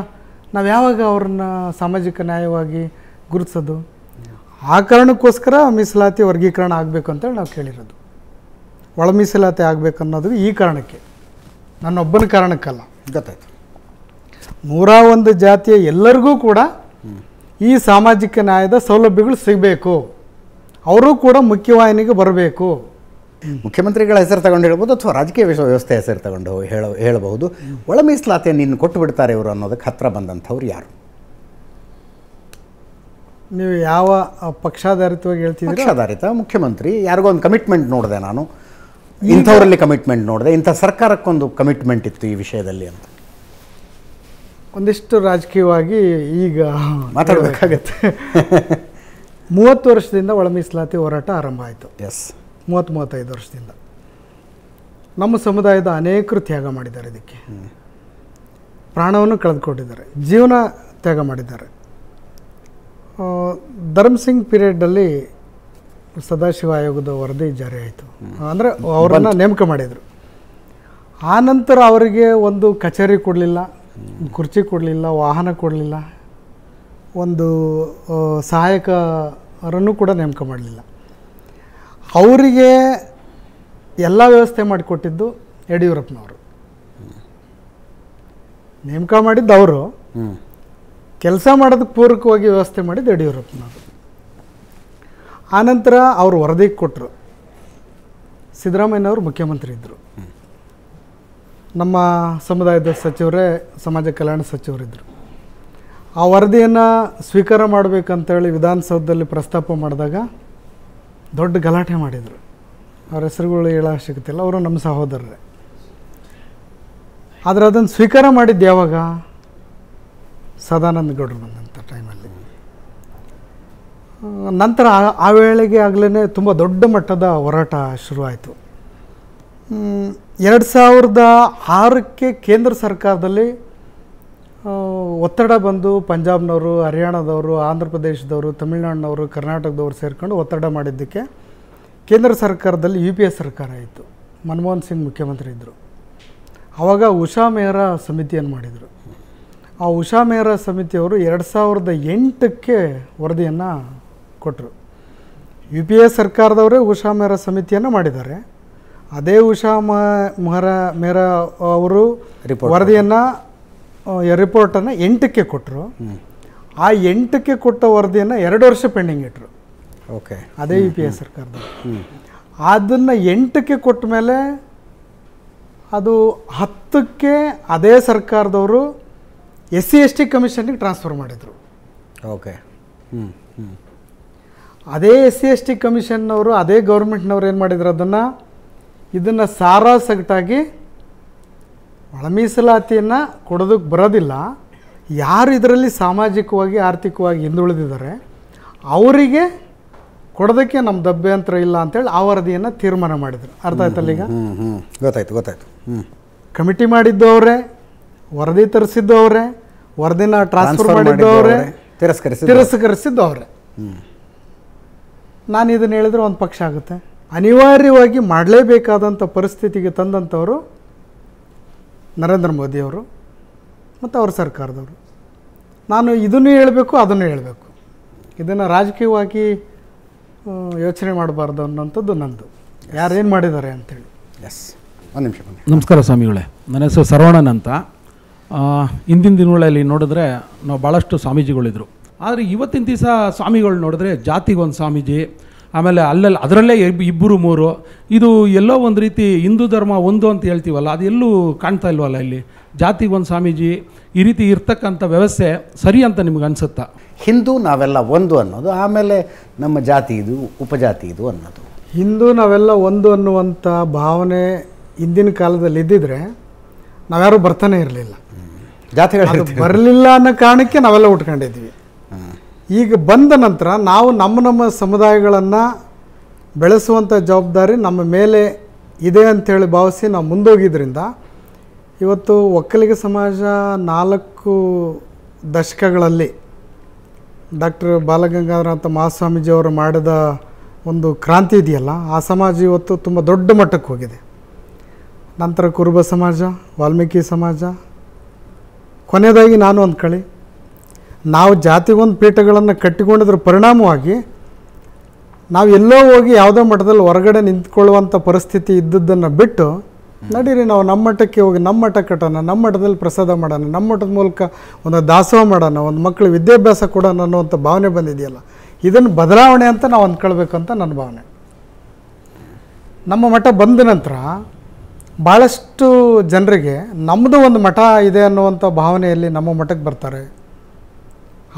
ನಾವು ಯಾವಾಗ ಅವ್ರನ್ನ ಸಾಮಾಜಿಕ ನ್ಯಾಯವಾಗಿ ಗುರುತಿಸೋದು? ಆ ಕಾರಣಕ್ಕೋಸ್ಕರ ಮೀಸಲಾತಿ ವರ್ಗೀಕರಣ ಆಗಬೇಕು ಅಂತೇಳಿ ನಾವು ಕೇಳಿರೋದು. ಒಳ ಮೀಸಲಾತಿ ಆಗಬೇಕು ಅನ್ನೋದು ಈ ಕಾರಣಕ್ಕೆ, ನನ್ನೊಬ್ಬನ ಕಾರಣಕ್ಕಲ್ಲ. ಗೊತ್ತಾಯ್ತು. 101 ಜಾತಿಯ ಎಲ್ಲರಿಗೂ ಕೂಡ ಈ ಸಾಮಾಜಿಕ ನ್ಯಾಯದ ಸೌಲಭ್ಯಗಳು ಸಿಗಬೇಕು, ಅವರು ಕೂಡ ಮುಖ್ಯವಾಹಿನಿಗೆ ಬರಬೇಕು. ಮುಖ್ಯಮಂತ್ರಿಗಳ ಹೆಸರು ತಗೊಂಡು ಹೇಳ್ಬೋದು, ಅಥವಾ ರಾಜಕೀಯ ವ್ಯವಸ್ಥೆ ಹೆಸರು ತಗೊಂಡು ಹೇಳಬಹುದು. ಒಳ ಮೀಸಲಾತಿಯನ್ನು ಇನ್ನು ಕೊಟ್ಟು ಬಿಡ್ತಾರೆ ಇವರು ಅನ್ನೋದಕ್ಕೆ ಹತ್ತಿರ ಬಂದಂಥವ್ರು ಯಾರು? ನೀವು ಯಾವ ಪಕ್ಷಾಧಾರಿತವಾಗಿ ಹೇಳ್ತಿದ್ದೀರಿ? ಪಕ್ಷಾಧಾರಿತ ಮುಖ್ಯಮಂತ್ರಿ, ಯಾರಿಗೋ ಒಂದು ಕಮಿಟ್ಮೆಂಟ್ ನೋಡಿದೆ ನಾನು, ಇಂಥವರಲ್ಲಿ ಕಮಿಟ್ಮೆಂಟ್ ನೋಡಿದೆ, ಇಂಥ ಸರ್ಕಾರಕ್ಕೊಂದು ಕಮಿಟ್ಮೆಂಟ್ ಇತ್ತು ಈ ವಿಷಯದಲ್ಲಿ ಅಂತ. ಒಂದಿಷ್ಟು ರಾಜಕೀಯವಾಗಿ ಈಗ ಮಾತಾಡಬೇಕಾಗತ್ತೆ. 30 ವರ್ಷದಿಂದ ಒಳ ಮೀಸಲಾತಿ ಹೋರಾಟ ಆರಂಭ ಆಯಿತು. 30-35 ವರ್ಷದಿಂದ ನಮ್ಮ ಸಮುದಾಯದ ಅನೇಕರು ತ್ಯಾಗ ಮಾಡಿದ್ದಾರೆ. ಇದಕ್ಕೆ ಪ್ರಾಣವನ್ನು ಕಳೆದುಕೊಂಡಿದ್ದಾರೆ, ಜೀವನ ತ್ಯಾಗ ಮಾಡಿದ್ದಾರೆ. ಧರ್ಮಸಿಂಗ್ ಪೀರಿಯಡ್ನಲ್ಲಿ ಸದಾಶಿವ ಆಯೋಗದ ವರದಿ ಜಾರಿ ಆಯಿತು. ಅಂದರೆ ಅವರನ್ನು ನೇಮಕ ಮಾಡಿದರು. ಆ ನಂತರ ಅವರಿಗೆ ಒಂದು ಕಚೇರಿ ಕೊಡಲಿಲ್ಲ, ಕುರ್ಚಿ ಕೊಡಲಿಲ್ಲ, ವಾಹನ ಕೊಡಲಿಲ್ಲ, ಒಂದು ಸಹಾಯಕರನ್ನು ಕೂಡ ನೇಮಕ ಮಾಡಲಿಲ್ಲ. ಅವರಿಗೆ ಎಲ್ಲ ವ್ಯವಸ್ಥೆ ಮಾಡಿಕೊಟ್ಟಿದ್ದು ಯಡಿಯೂರಪ್ಪನವರು. ನೇಮಕ ಮಾಡಿದ್ದು ಅವರು, ಕೆಲಸ ಮಾಡೋದಕ್ಕೆ ಪೂರಕವಾಗಿ ವ್ಯವಸ್ಥೆ ಮಾಡಿದ್ದು ಯಡಿಯೂರಪ್ಪನವರು. ಆನಂತರ ಅವರು ವರದಿ ಕೊಟ್ಟರು. ಸಿದ್ದರಾಮಯ್ಯನವರು ಮುಖ್ಯಮಂತ್ರಿ ಇದ್ದರು, ನಮ್ಮ ಸಮುದಾಯದ ಸಚಿವರೇ ಸಮಾಜ ಕಲ್ಯಾಣ ಸಚಿವರಿದ್ದರು. ಆ ವರದಿಯನ್ನು ಸ್ವೀಕಾರ ಮಾಡಬೇಕಂತೇಳಿ ವಿಧಾನಸೌಧದಲ್ಲಿ ಪ್ರಸ್ತಾಪ ಮಾಡಿದಾಗ ದೊಡ್ಡ ಗಲಾಟೆ ಮಾಡಿದರು. ಅವ್ರ ಹೆಸರುಗಳು ಹೇಳೋ ಅವಶ್ಯಕತೆ ಇಲ್ಲ, ಅವರು ನಮ್ಮ ಸಹೋದರರೇ. ಆದರೆ ಅದನ್ನು ಸ್ವೀಕಾರ ಮಾಡಿದ್ದು ಯಾವಾಗ? ಸದಾನಂದ ಗೌಡರು ಬಂದಂಥ ಟೈಮಲ್ಲಿ. ನಂತರ ಆ ವೇಳೆಗೆ ಆಗಲೇ ತುಂಬ ದೊಡ್ಡ ಮಟ್ಟದ ಹೋರಾಟ ಶುರುವಾಯಿತು. 2006ಕ್ಕೆ ಕೇಂದ್ರ ಸರ್ಕಾರದಲ್ಲಿ ಒತ್ತಡ ಬಂದು ಪಂಜಾಬ್ನವರು, ಹರಿಯಾಣದವರು, ಆಂಧ್ರ ಪ್ರದೇಶದವರು, ತಮಿಳುನಾಡಿನವರು, ಕರ್ನಾಟಕದವರು ಸೇರಿಕೊಂಡು ಒತ್ತಡ ಮಾಡಿದ್ದಕ್ಕೆ ಕೇಂದ್ರ ಸರ್ಕಾರದಲ್ಲಿ UPA ಸರ್ಕಾರ ಇತ್ತು. ಮನಮೋಹನ್ ಸಿಂಗ್ ಮುಖ್ಯಮಂತ್ರಿ ಇದ್ದರು. ಆವಾಗ ಉಷಾ ಮೆಹ್ರಾ ಸಮಿತಿಯನ್ನು ಮಾಡಿದರು. ಆ ಉಷಾ ಮೆಹ್ರಾ ಸಮಿತಿಯವರು 2008ಕ್ಕೆ ವರದಿಯನ್ನು ಕೊಟ್ಟರು. UPA ಸರ್ಕಾರದವರೇ ಉಷಾ ಮೆಹ್ರಾ ಸಮಿತಿಯನ್ನು ಮಾಡಿದ್ದಾರೆ. ಅದೇ ಉಷಾ ಮೆಹ್ರಾ ಅವರು ವರದಿಯನ್ನು ರಿಪೋರ್ಟನ್ನು 8ಕ್ಕೆ ಕೊಟ್ಟರು. ಆ 8ಕ್ಕೆ ಕೊಟ್ಟ ವರದಿಯನ್ನು 2 ವರ್ಷ ಪೆಂಡಿಂಗ್ ಇಟ್ಟರು. ಓಕೆ, ಅದೇ UPA ಸರ್ಕಾರದವರು. ಅದನ್ನು 8ಕ್ಕೆ ಕೊಟ್ಟ ಮೇಲೆ ಅದು 10ಕ್ಕೆ ಅದೇ ಸರ್ಕಾರದವರು SC/ST ಕಮಿಷನ್ಗೆ ಟ್ರಾನ್ಸ್ಫರ್ ಮಾಡಿದರು. ಓಕೆ, ಅದೇ SC/ST ಕಮಿಷನ್ನವರು ಅದೇ ಗೌರ್ಮೆಂಟ್ನವ್ರು ಏನು ಮಾಡಿದ್ರು, ಇದನ್ನು ಸಾರಾಸಗಟಾಗಿ ಒಳ ಮೀಸಲಾತಿಯನ್ನು ಕೊಡೋದಕ್ಕೆ ಬರೋದಿಲ್ಲ, ಯಾರು ಇದರಲ್ಲಿ ಸಾಮಾಜಿಕವಾಗಿ ಆರ್ಥಿಕವಾಗಿ ಹಿಂದುಳಿದಿದ್ದಾರೆ ಅವರಿಗೆ ಕೊಡೋದಕ್ಕೆ ನಮ್ದು ಅಭ್ಯಂತರ ಇಲ್ಲ ಅಂತೇಳಿ ಆ ವರದಿಯನ್ನು ತೀರ್ಮಾನ ಮಾಡಿದರು. ಅರ್ಥ ಆಯ್ತಲ್ಲ ಈಗ? ಗೊತ್ತಾಯ್ತು. ಕಮಿಟಿ ಮಾಡಿದ್ದು ಅವರೇ, ವರದಿ ತರಿಸಿದ್ದು ಅವರೇ, ವರದಿನ ಟ್ರಾನ್ಸ್ಫರ್ ಮಾಡಿದ್ದು ಅವರೇ, ತಿರಸ್ಕರಿಸಿದ್ದು ಅವರೇ. ನಾನು ಇದನ್ನು ಹೇಳಿದ್ರೆ ಒಂದು ಪಕ್ಷ ಆಗುತ್ತೆ. ಅನಿವಾರ್ಯವಾಗಿ ಮಾಡಲೇಬೇಕಾದಂಥ ಪರಿಸ್ಥಿತಿಗೆ ತಂದಂಥವರು ನರೇಂದ್ರ ಮೋದಿಯವರು ಮತ್ತು ಅವ್ರ ಸರ್ಕಾರದವರು. ನಾನು ಇದನ್ನು ಹೇಳಬೇಕು, ಅದನ್ನು ಹೇಳಬೇಕು. ಇದನ್ನು ರಾಜಕೀಯವಾಗಿ ಯೋಚನೆ ಮಾಡಬಾರ್ದು ಅನ್ನೋಂಥದ್ದು ನಂದು. ಯಾರೇನು ಮಾಡಿದ್ದಾರೆ ಅಂತೇಳಿ. ಎಸ್, ಒಂದು ನಿಮಿಷ. ನಮಸ್ಕಾರ ಸ್ವಾಮಿಗಳೇ, ನನ್ನ ಹೆಸರು ಸರ್ವಣನ್ ಅಂತ. ಹಿಂದಿನ ದಿನಗಳಲ್ಲಿ ನೋಡಿದ್ರೆ ನಾವು ಭಾಳಷ್ಟು ಸ್ವಾಮೀಜಿಗಳಿದ್ರು. ಆದರೆ ಇವತ್ತಿನ ದಿವಸ ಸ್ವಾಮಿಗಳು ನೋಡಿದ್ರೆ ಜಾತಿಗೊಂದು ಸ್ವಾಮೀಜಿ, ಆಮೇಲೆ ಅದರಲ್ಲೇ 2-3 ಇದು ಎಲ್ಲೋ ಒಂದು ರೀತಿ ಹಿಂದೂ ಧರ್ಮ ಒಂದು ಅಂತ ಹೇಳ್ತೀವಲ್ಲ, ಅದು ಎಲ್ಲೂ ಕಾಣ್ತಾ ಇಲ್ವಲ್ಲ ಇಲ್ಲಿ. ಜಾತಿಗೊಂದು ಸ್ವಾಮೀಜಿ ಈ ರೀತಿ ಇರ್ತಕ್ಕಂಥ ವ್ಯವಸ್ಥೆ ಸರಿ ಅಂತ ನಿಮ್ಗೆ ಅನಿಸುತ್ತಾ? ಹಿಂದೂ ನಾವೆಲ್ಲ ಒಂದು ಅನ್ನೋದು, ಆಮೇಲೆ ನಮ್ಮ ಜಾತಿ ಇದು, ಉಪಜಾತಿ ಇದು ಅನ್ನೋದು. ಹಿಂದೂ ನಾವೆಲ್ಲ ಒಂದು ಅನ್ನುವಂಥ ಭಾವನೆ ಹಿಂದಿನ ಕಾಲದಲ್ಲಿ ಇದ್ದಿದ್ರೆ ನಾವ್ಯಾರೂ ಬರ್ತಾನೆ ಇರಲಿಲ್ಲ. ಜಾತಿಗಳು ಬರಲಿಲ್ಲ ಅನ್ನೋ ಕಾರಣಕ್ಕೆ ನಾವೆಲ್ಲ ಉಟ್ಕೊಂಡಿದ್ವಿ. ಈಗ ಬಂದ ನಂತರ ನಾವು ನಮ್ಮ ಸಮುದಾಯಗಳನ್ನು ಬೆಳೆಸುವಂಥ ಜವಾಬ್ದಾರಿ ನಮ್ಮ ಮೇಲೆ ಇದೆ ಅಂಥೇಳಿ ಭಾವಿಸಿ ನಾವು ಮುಂದೋಗಿದ್ದರಿಂದ ಇವತ್ತು ಒಕ್ಕಲಿಗ ಸಮಾಜ 4 ದಶಕಗಳಲ್ಲಿ ಡಾಕ್ಟರ್ ಬಾಲಗಂಗಾಧರನಾಥ ಮಹಾಸ್ವಾಮೀಜಿಯವರು ಮಾಡಿದ ಒಂದು ಕ್ರಾಂತಿ ಇದೆಯಲ್ಲ, ಆ ಸಮಾಜ ಇವತ್ತು ತುಂಬ ದೊಡ್ಡ ಮಟ್ಟಕ್ಕೆ ಹೋಗಿದೆ. ನಂತರ ಕುರುಬ ಸಮಾಜ, ವಾಲ್ಮೀಕಿ ಸಮಾಜ, ಕೊನೆಯದಾಗಿ ನಾನು ಅಂದ್ಕೊಳ್ಳಿ, ನಾವು ಜಾತಿಗೊಂದು ಪೀಠಗಳನ್ನು ಕಟ್ಟಿಕೊಂಡಿದ್ರ ಪರಿಣಾಮವಾಗಿ ನಾವು ಎಲ್ಲೋ ಹೋಗಿ ಯಾವುದೋ ಮಠದಲ್ಲಿ ಹೊರಗಡೆ ನಿಂತ್ಕೊಳ್ಳುವಂಥ ಪರಿಸ್ಥಿತಿ ಇದ್ದದ್ದನ್ನು ಬಿಟ್ಟು ನಡೀರಿ ನಾವು ನಮ್ಮ ಮಠಕ್ಕೆ ಹೋಗಿ ನಮ್ಮ ಮಠ ಕಟ್ಟೋಣ, ನಮ್ಮ ಮಠದಲ್ಲಿ ಪ್ರಸಾದ ಮಾಡೋಣ, ನಮ್ಮ ಮಠದ ಮೂಲಕ ಒಂದು ದಾಸೋಹ ಮಾಡೋಣ, ಒಂದು ಮಕ್ಕಳು ವಿದ್ಯಾಭ್ಯಾಸ ಕೊಡೋಣ ಅನ್ನೋವಂಥ ಭಾವನೆ ಬಂದಿದೆಯಲ್ಲ, ಇದನ್ನು ಬದಲಾವಣೆ ಅಂತ ನಾವು ಅಂದ್ಕೊಳ್ಬೇಕು ಅಂತ ನನ್ನ ಭಾವನೆ. ನಮ್ಮ ಮಠ ಬಂದ ನಂತರ ಭಾಳಷ್ಟು ಜನರಿಗೆ ನಮ್ಮದು ಒಂದು ಮಠ ಇದೆ ಅನ್ನುವಂಥ ಭಾವನೆಯಲ್ಲಿ ನಮ್ಮ ಮಠಕ್ಕೆ ಬರ್ತಾರೆ,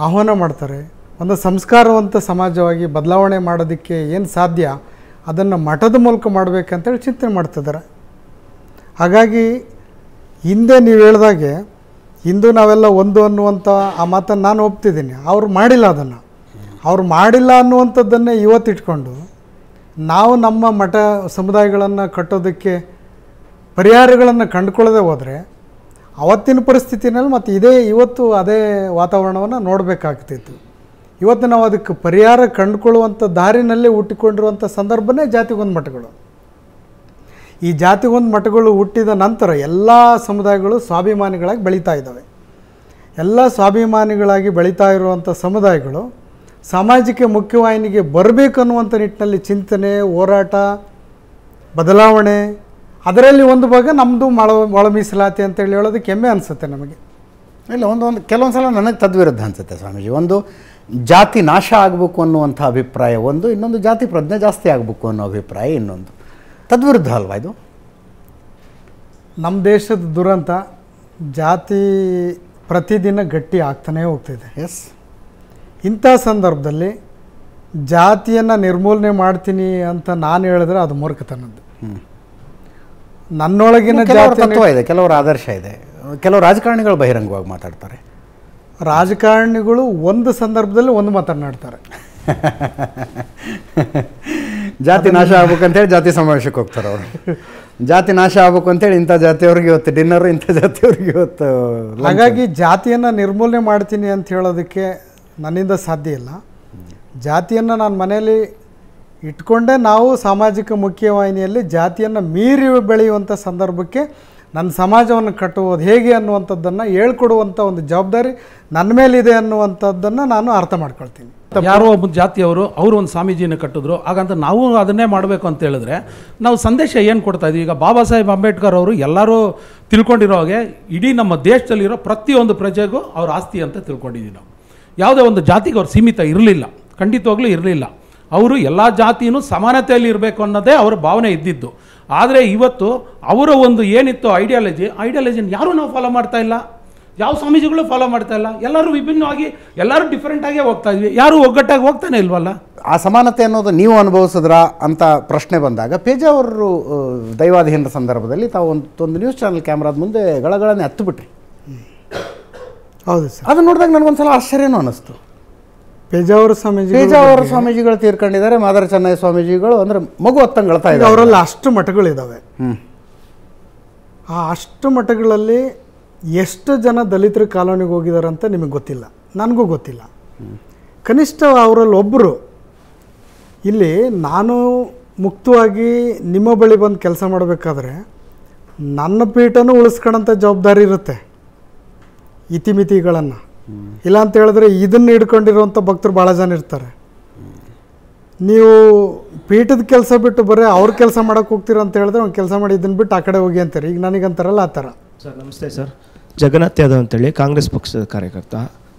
ಆಹ್ವಾನ ಮಾಡ್ತಾರೆ. ಒಂದು ಸಂಸ್ಕಾರವಂತ ಸಮಾಜವಾಗಿ ಬದಲಾವಣೆ ಮಾಡೋದಕ್ಕೆ ಏನು ಸಾಧ್ಯ ಅದನ್ನು ಮಠದ ಮೂಲಕ ಮಾಡಬೇಕಂತೇಳಿ ಚಿಂತನೆ ಮಾಡ್ತಿದ್ದಾರೆ. ಹಾಗಾಗಿ ಹಿಂದೆ ನೀವು ಹೇಳ್ದಾಗೆ ಹಿಂದೂ ನಾವೆಲ್ಲ ಒಂದು ಅನ್ನುವಂಥ ಆ ಮಾತನ್ನು ನಾನು ಒಪ್ತಿದ್ದೀನಿ. ಅವ್ರು ಮಾಡಿಲ್ಲ, ಅದನ್ನು ಅವ್ರು ಮಾಡಿಲ್ಲ ಅನ್ನುವಂಥದ್ದನ್ನೇ ಇವತ್ತಿಟ್ಕೊಂಡು ನಾವು ನಮ್ಮ ಮಠ ಸಮುದಾಯಗಳನ್ನು ಕಟ್ಟೋದಕ್ಕೆ ಪರಿಹಾರಗಳನ್ನು ಕಂಡುಕೊಳ್ಳದೆ ಹೋದರೆ ಅವತ್ತಿನ ಪರಿಸ್ಥಿತಿನಲ್ಲಿ ಮತ್ತು ಇವತ್ತು ಅದೇ ವಾತಾವರಣವನ್ನು ನೋಡಬೇಕಾಗ್ತಿತ್ತು. ಇವತ್ತು ನಾವು ಅದಕ್ಕೆ ಪರಿಹಾರ ಕಂಡುಕೊಳ್ಳುವಂಥ ದಾರಿನಲ್ಲೇ ಹುಟ್ಟಿಕೊಂಡಿರುವಂಥ ಸಂದರ್ಭನೇ ಜಾತಿಗೊಂದು ಮಠಗಳು. ಈ ಜಾತಿಗೊಂದು ಮಠಗಳು ಹುಟ್ಟಿದ ನಂತರ ಎಲ್ಲ ಸಮುದಾಯಗಳು ಸ್ವಾಭಿಮಾನಿಗಳಾಗಿ ಬೆಳೀತಾ ಇದ್ದಾವೆ. ಎಲ್ಲ ಸ್ವಾಭಿಮಾನಿಗಳಾಗಿ ಬೆಳೀತಾ ಇರುವಂಥ ಸಮುದಾಯಗಳು ಸಾಮಾಜಿಕ ಮುಖ್ಯವಾಹಿನಿಗೆ ಬರಬೇಕು ಅನ್ನುವಂಥ ನಿಟ್ಟಿನಲ್ಲಿ ಚಿಂತನೆ, ಹೋರಾಟ, ಬದಲಾವಣೆ, ಅದರಲ್ಲಿ ಒಂದು ಭಾಗ ನಮ್ಮದು ಒಳ ಮೀಸಲಾತಿ ಅಂತೇಳಿ ಹೇಳೋದಕ್ಕೆ ಹೆಮ್ಮೆ ಅನಿಸುತ್ತೆ ನಮಗೆ. ಇಲ್ಲ, ಕೆಲವೊಂದು ಸಲ ನನಗೆ ತದ್ವಿರುದ್ಧ ಅನಿಸುತ್ತೆ ಸ್ವಾಮೀಜಿ. ಒಂದು ಜಾತಿ ನಾಶ ಆಗಬೇಕು ಅನ್ನುವಂಥ ಅಭಿಪ್ರಾಯ ಒಂದು, ಇನ್ನೊಂದು ಜಾತಿ ಪ್ರಜ್ಞೆ ಜಾಸ್ತಿ ಆಗಬೇಕು ಅನ್ನೋ ಅಭಿಪ್ರಾಯ ಇನ್ನೊಂದು. ತದ್ವಿರುದ್ಧ ಅಲ್ವಾ ಇದು? ನಮ್ಮ ದೇಶದ ದುರಂತ ಜಾತಿ ಪ್ರತಿದಿನ ಗಟ್ಟಿ ಆಗ್ತಾನೇ ಹೋಗ್ತಿದೆ. ಎಸ್, ಇಂಥ ಸಂದರ್ಭದಲ್ಲಿ ಜಾತಿಯನ್ನು ನಿರ್ಮೂಲನೆ ಮಾಡ್ತೀನಿ ಅಂತ ನಾನು ಹೇಳಿದ್ರೆ ಅದು ಮೂರ್ಖತನದ್ದು. ನನ್ನೊಳಗಿನ ಜಾತಿ ತತ್ವ ಇದೆ, ಕೆಲವರ ಆದರ್ಶ ಇದೆ, ಕೆಲವು ರಾಜಕಾರಣಿಗಳು ಬಹಿರಂಗವಾಗಿ ಮಾತಾಡ್ತಾರೆ. ರಾಜಕಾರಣಿಗಳು ಒಂದು ಸಂದರ್ಭದಲ್ಲಿ ಒಂದು ಮಾತನಾಡ್ತಾರೆ. ಜಾತಿ ನಾಶ ಆಗ್ಬೇಕಂತೇಳಿ ಜಾತಿ ಸಮಾವೇಶಕ್ಕೆ ಹೋಗ್ತಾರೆ ಅವರು. ಜಾತಿ ನಾಶ ಆಗ್ಬೇಕು ಅಂತೇಳಿ ಇಂಥ ಜಾತಿಯವ್ರಿಗೆ ಇವತ್ತು ಡಿನ್ನರು, ಇಂಥ ಜಾತಿಯವ್ರಿಗೆ ಇವತ್ತು. ಹಾಗಾಗಿ ಜಾತಿಯನ್ನು ನಿರ್ಮೂಲನೆ ಮಾಡ್ತೀನಿ ಅಂತ ಹೇಳೋದಕ್ಕೆ ನನ್ನಿಂದ ಸಾಧ್ಯ ಇಲ್ಲ. ಜಾತಿಯನ್ನು ನಾನು ಮನೆಯಲ್ಲಿ ಇಟ್ಕೊಂಡೇ ನಾವು ಸಾಮಾಜಿಕ ಮುಖ್ಯವಾಹಿನಿಯಲ್ಲಿ ಜಾತಿಯನ್ನು ಮೀರಿ ಬೆಳೆಯುವಂಥ ಸಂದರ್ಭಕ್ಕೆ ನನ್ನ ಸಮಾಜವನ್ನು ಕಟ್ಟುವುದು ಹೇಗೆ ಅನ್ನುವಂಥದ್ದನ್ನು ಹೇಳ್ಕೊಡುವಂಥ ಒಂದು ಜವಾಬ್ದಾರಿ ನನ್ನ ಮೇಲಿದೆ ಅನ್ನುವಂಥದ್ದನ್ನು ನಾನು ಅರ್ಥ ಮಾಡ್ಕೊಳ್ತೀನಿ. ಯಾರೋ ಒಬ್ಬ ಜಾತಿಯವರು ಅವರು ಒಂದು ಸ್ವಾಮೀಜಿನ ಕಟ್ಟಿದ್ರು, ಹಾಗಂತ ನಾವು ಅದನ್ನೇ ಮಾಡಬೇಕು ಅಂತ ಹೇಳಿದ್ರೆ ನಾವು ಸಂದೇಶ ಏನು ಕೊಡ್ತಾ ಇದ್ದೀವಿ? ಈಗ ಬಾಬಾ ಸಾಹೇಬ್ ಅಂಬೇಡ್ಕರ್ ಅವರು ಎಲ್ಲರೂ ತಿಳ್ಕೊಂಡಿರೋ ಹಾಗೆ ಇಡೀ ನಮ್ಮ ದೇಶದಲ್ಲಿರೋ ಪ್ರತಿಯೊಂದು ಪ್ರಜೆಗೂ ಅವ್ರ ಆಸ್ತಿ ಅಂತ ತಿಳ್ಕೊಂಡಿದ್ದೀವಿ ನಾವು. ಯಾವುದೇ ಒಂದು ಜಾತಿಗೆ ಅವ್ರು ಸೀಮಿತ ಇರಲಿಲ್ಲ, ಖಂಡಿತವಾಗ್ಲೂ ಇರಲಿಲ್ಲ. ಅವರು ಎಲ್ಲ ಜಾತಿಯೂ ಸಮಾನತೆಯಲ್ಲಿ ಇರಬೇಕು ಅನ್ನೋದೇ ಅವರ ಭಾವನೆ ಇದ್ದಿದ್ದು. ಆದರೆ ಇವತ್ತು ಅವರ ಒಂದು ಏನಿತ್ತು ಐಡಿಯಾಲಜಿನ ಯಾರೂ ನಾವು ಫಾಲೋ ಮಾಡ್ತಾ ಇಲ್ಲ, ಯಾವ ಸ್ವಾಮೀಜಿಗಳು ಫಾಲೋ ಮಾಡ್ತಾ ಇಲ್ಲ. ಎಲ್ಲರೂ ವಿಭಿನ್ನವಾಗಿ, ಎಲ್ಲರೂ ಡಿಫ್ರೆಂಟಾಗೇ ಹೋಗ್ತಾ ಇದ್ವಿ, ಯಾರೂ ಒಗ್ಗಟ್ಟಾಗಿ ಹೋಗ್ತಾನೆ ಇಲ್ವಲ್ಲ. ಆ ಸಮಾನತೆ ಅನ್ನೋದು ನೀವು ಅನುಭವಿಸಿದ್ರ ಅಂತ ಪ್ರಶ್ನೆ ಬಂದಾಗ ಪೇಜಾ ಅವರು ದೈವಾಧೀನರ ಸಂದರ್ಭದಲ್ಲಿ ತಾವು ಒಂದು ನ್ಯೂಸ್ ಚಾನಲ್ ಕ್ಯಾಮ್ರಾದ ಮುಂದೆ ಗಳಗಳನ್ನೇ ಹತ್ತು ಬಿಟ್ರಿ. ಹೌದು ಸರ್. ಅದನ್ನ ನೋಡಿದಾಗ ನನಗೊಂದ್ಸಲ ಆಶ್ಚರ್ಯನೂ ಅನ್ನಿಸ್ತು. ಪೇಜಾವರ ಸ್ವಾಮೀಜಿಗಳು ತೀರ್ಕೊಂಡಿದ್ದಾರೆ, ಮಾದರ ಚೆನ್ನೈ ಸ್ವಾಮೀಜಿಗಳು ಅಂದರೆ ಮಗು ಹೊತ್ತಂಗಳತಾ ಇದೆ. ಅವರೆಲ್ಲ ಅಷ್ಟು ಮಠಗಳಿದ್ದಾವೆ. ಆ ಅಷ್ಟು ಮಠಗಳಲ್ಲಿ ಎಷ್ಟು ಜನ ದಲಿತರ ಕಾಲೋನಿಗೆ ಹೋಗಿದ್ದಾರೆ ಅಂತ ನಿಮಗೆ ಗೊತ್ತಿಲ್ಲ, ನನಗೂ ಗೊತ್ತಿಲ್ಲ. ಕನಿಷ್ಠ ಅವರಲ್ಲಿ ಒಬ್ಬರು ಇಲ್ಲಿ ನಾನು ಮುಕ್ತವಾಗಿ ನಿಮ್ಮ ಬಳಿ ಬಂದು ಕೆಲಸ ಮಾಡಬೇಕಾದ್ರೆ ನನ್ನ ಪೀಠನೂ ಉಳಿಸ್ಕೊಳ್ಳೋಂಥ ಜವಾಬ್ದಾರಿ ಇರುತ್ತೆ, ಇತಿಮಿತಿಗಳನ್ನು. ಇಲ್ಲ ಅಂತ ಹೇಳಿದ್ರೆ ಇದನ್ನು ಹಿಡ್ಕೊಂಡಿರುವಂಥ ಭಕ್ತರು ಭಾಳ ಜನ ಇರ್ತಾರೆ. ನೀವು ಪೀಠದ ಕೆಲಸ ಬಿಟ್ಟು ಬರೀ ಅವ್ರ ಕೆಲಸ ಮಾಡೋಕ್ಕೆ ಹೋಗ್ತೀರ ಅಂತ ಹೇಳಿದ್ರೆ ಒಂದು ಕೆಲಸ ಮಾಡಿ ಇದನ್ನು ಬಿಟ್ಟು ಆ ಕಡೆ ಹೋಗಿ ಅಂತಾರೆ. ಈಗ ನನಗಂತಾರಲ್ಲ ಆ ಥರ. ಸರ್ ನಮಸ್ತೆ ಸರ್, ಜಗನ್ನಾಥ್ ಯಾದವ್ ಅಂತೇಳಿ ಕಾಂಗ್ರೆಸ್ ಪಕ್ಷದ ಕಾರ್ಯಕರ್ತ.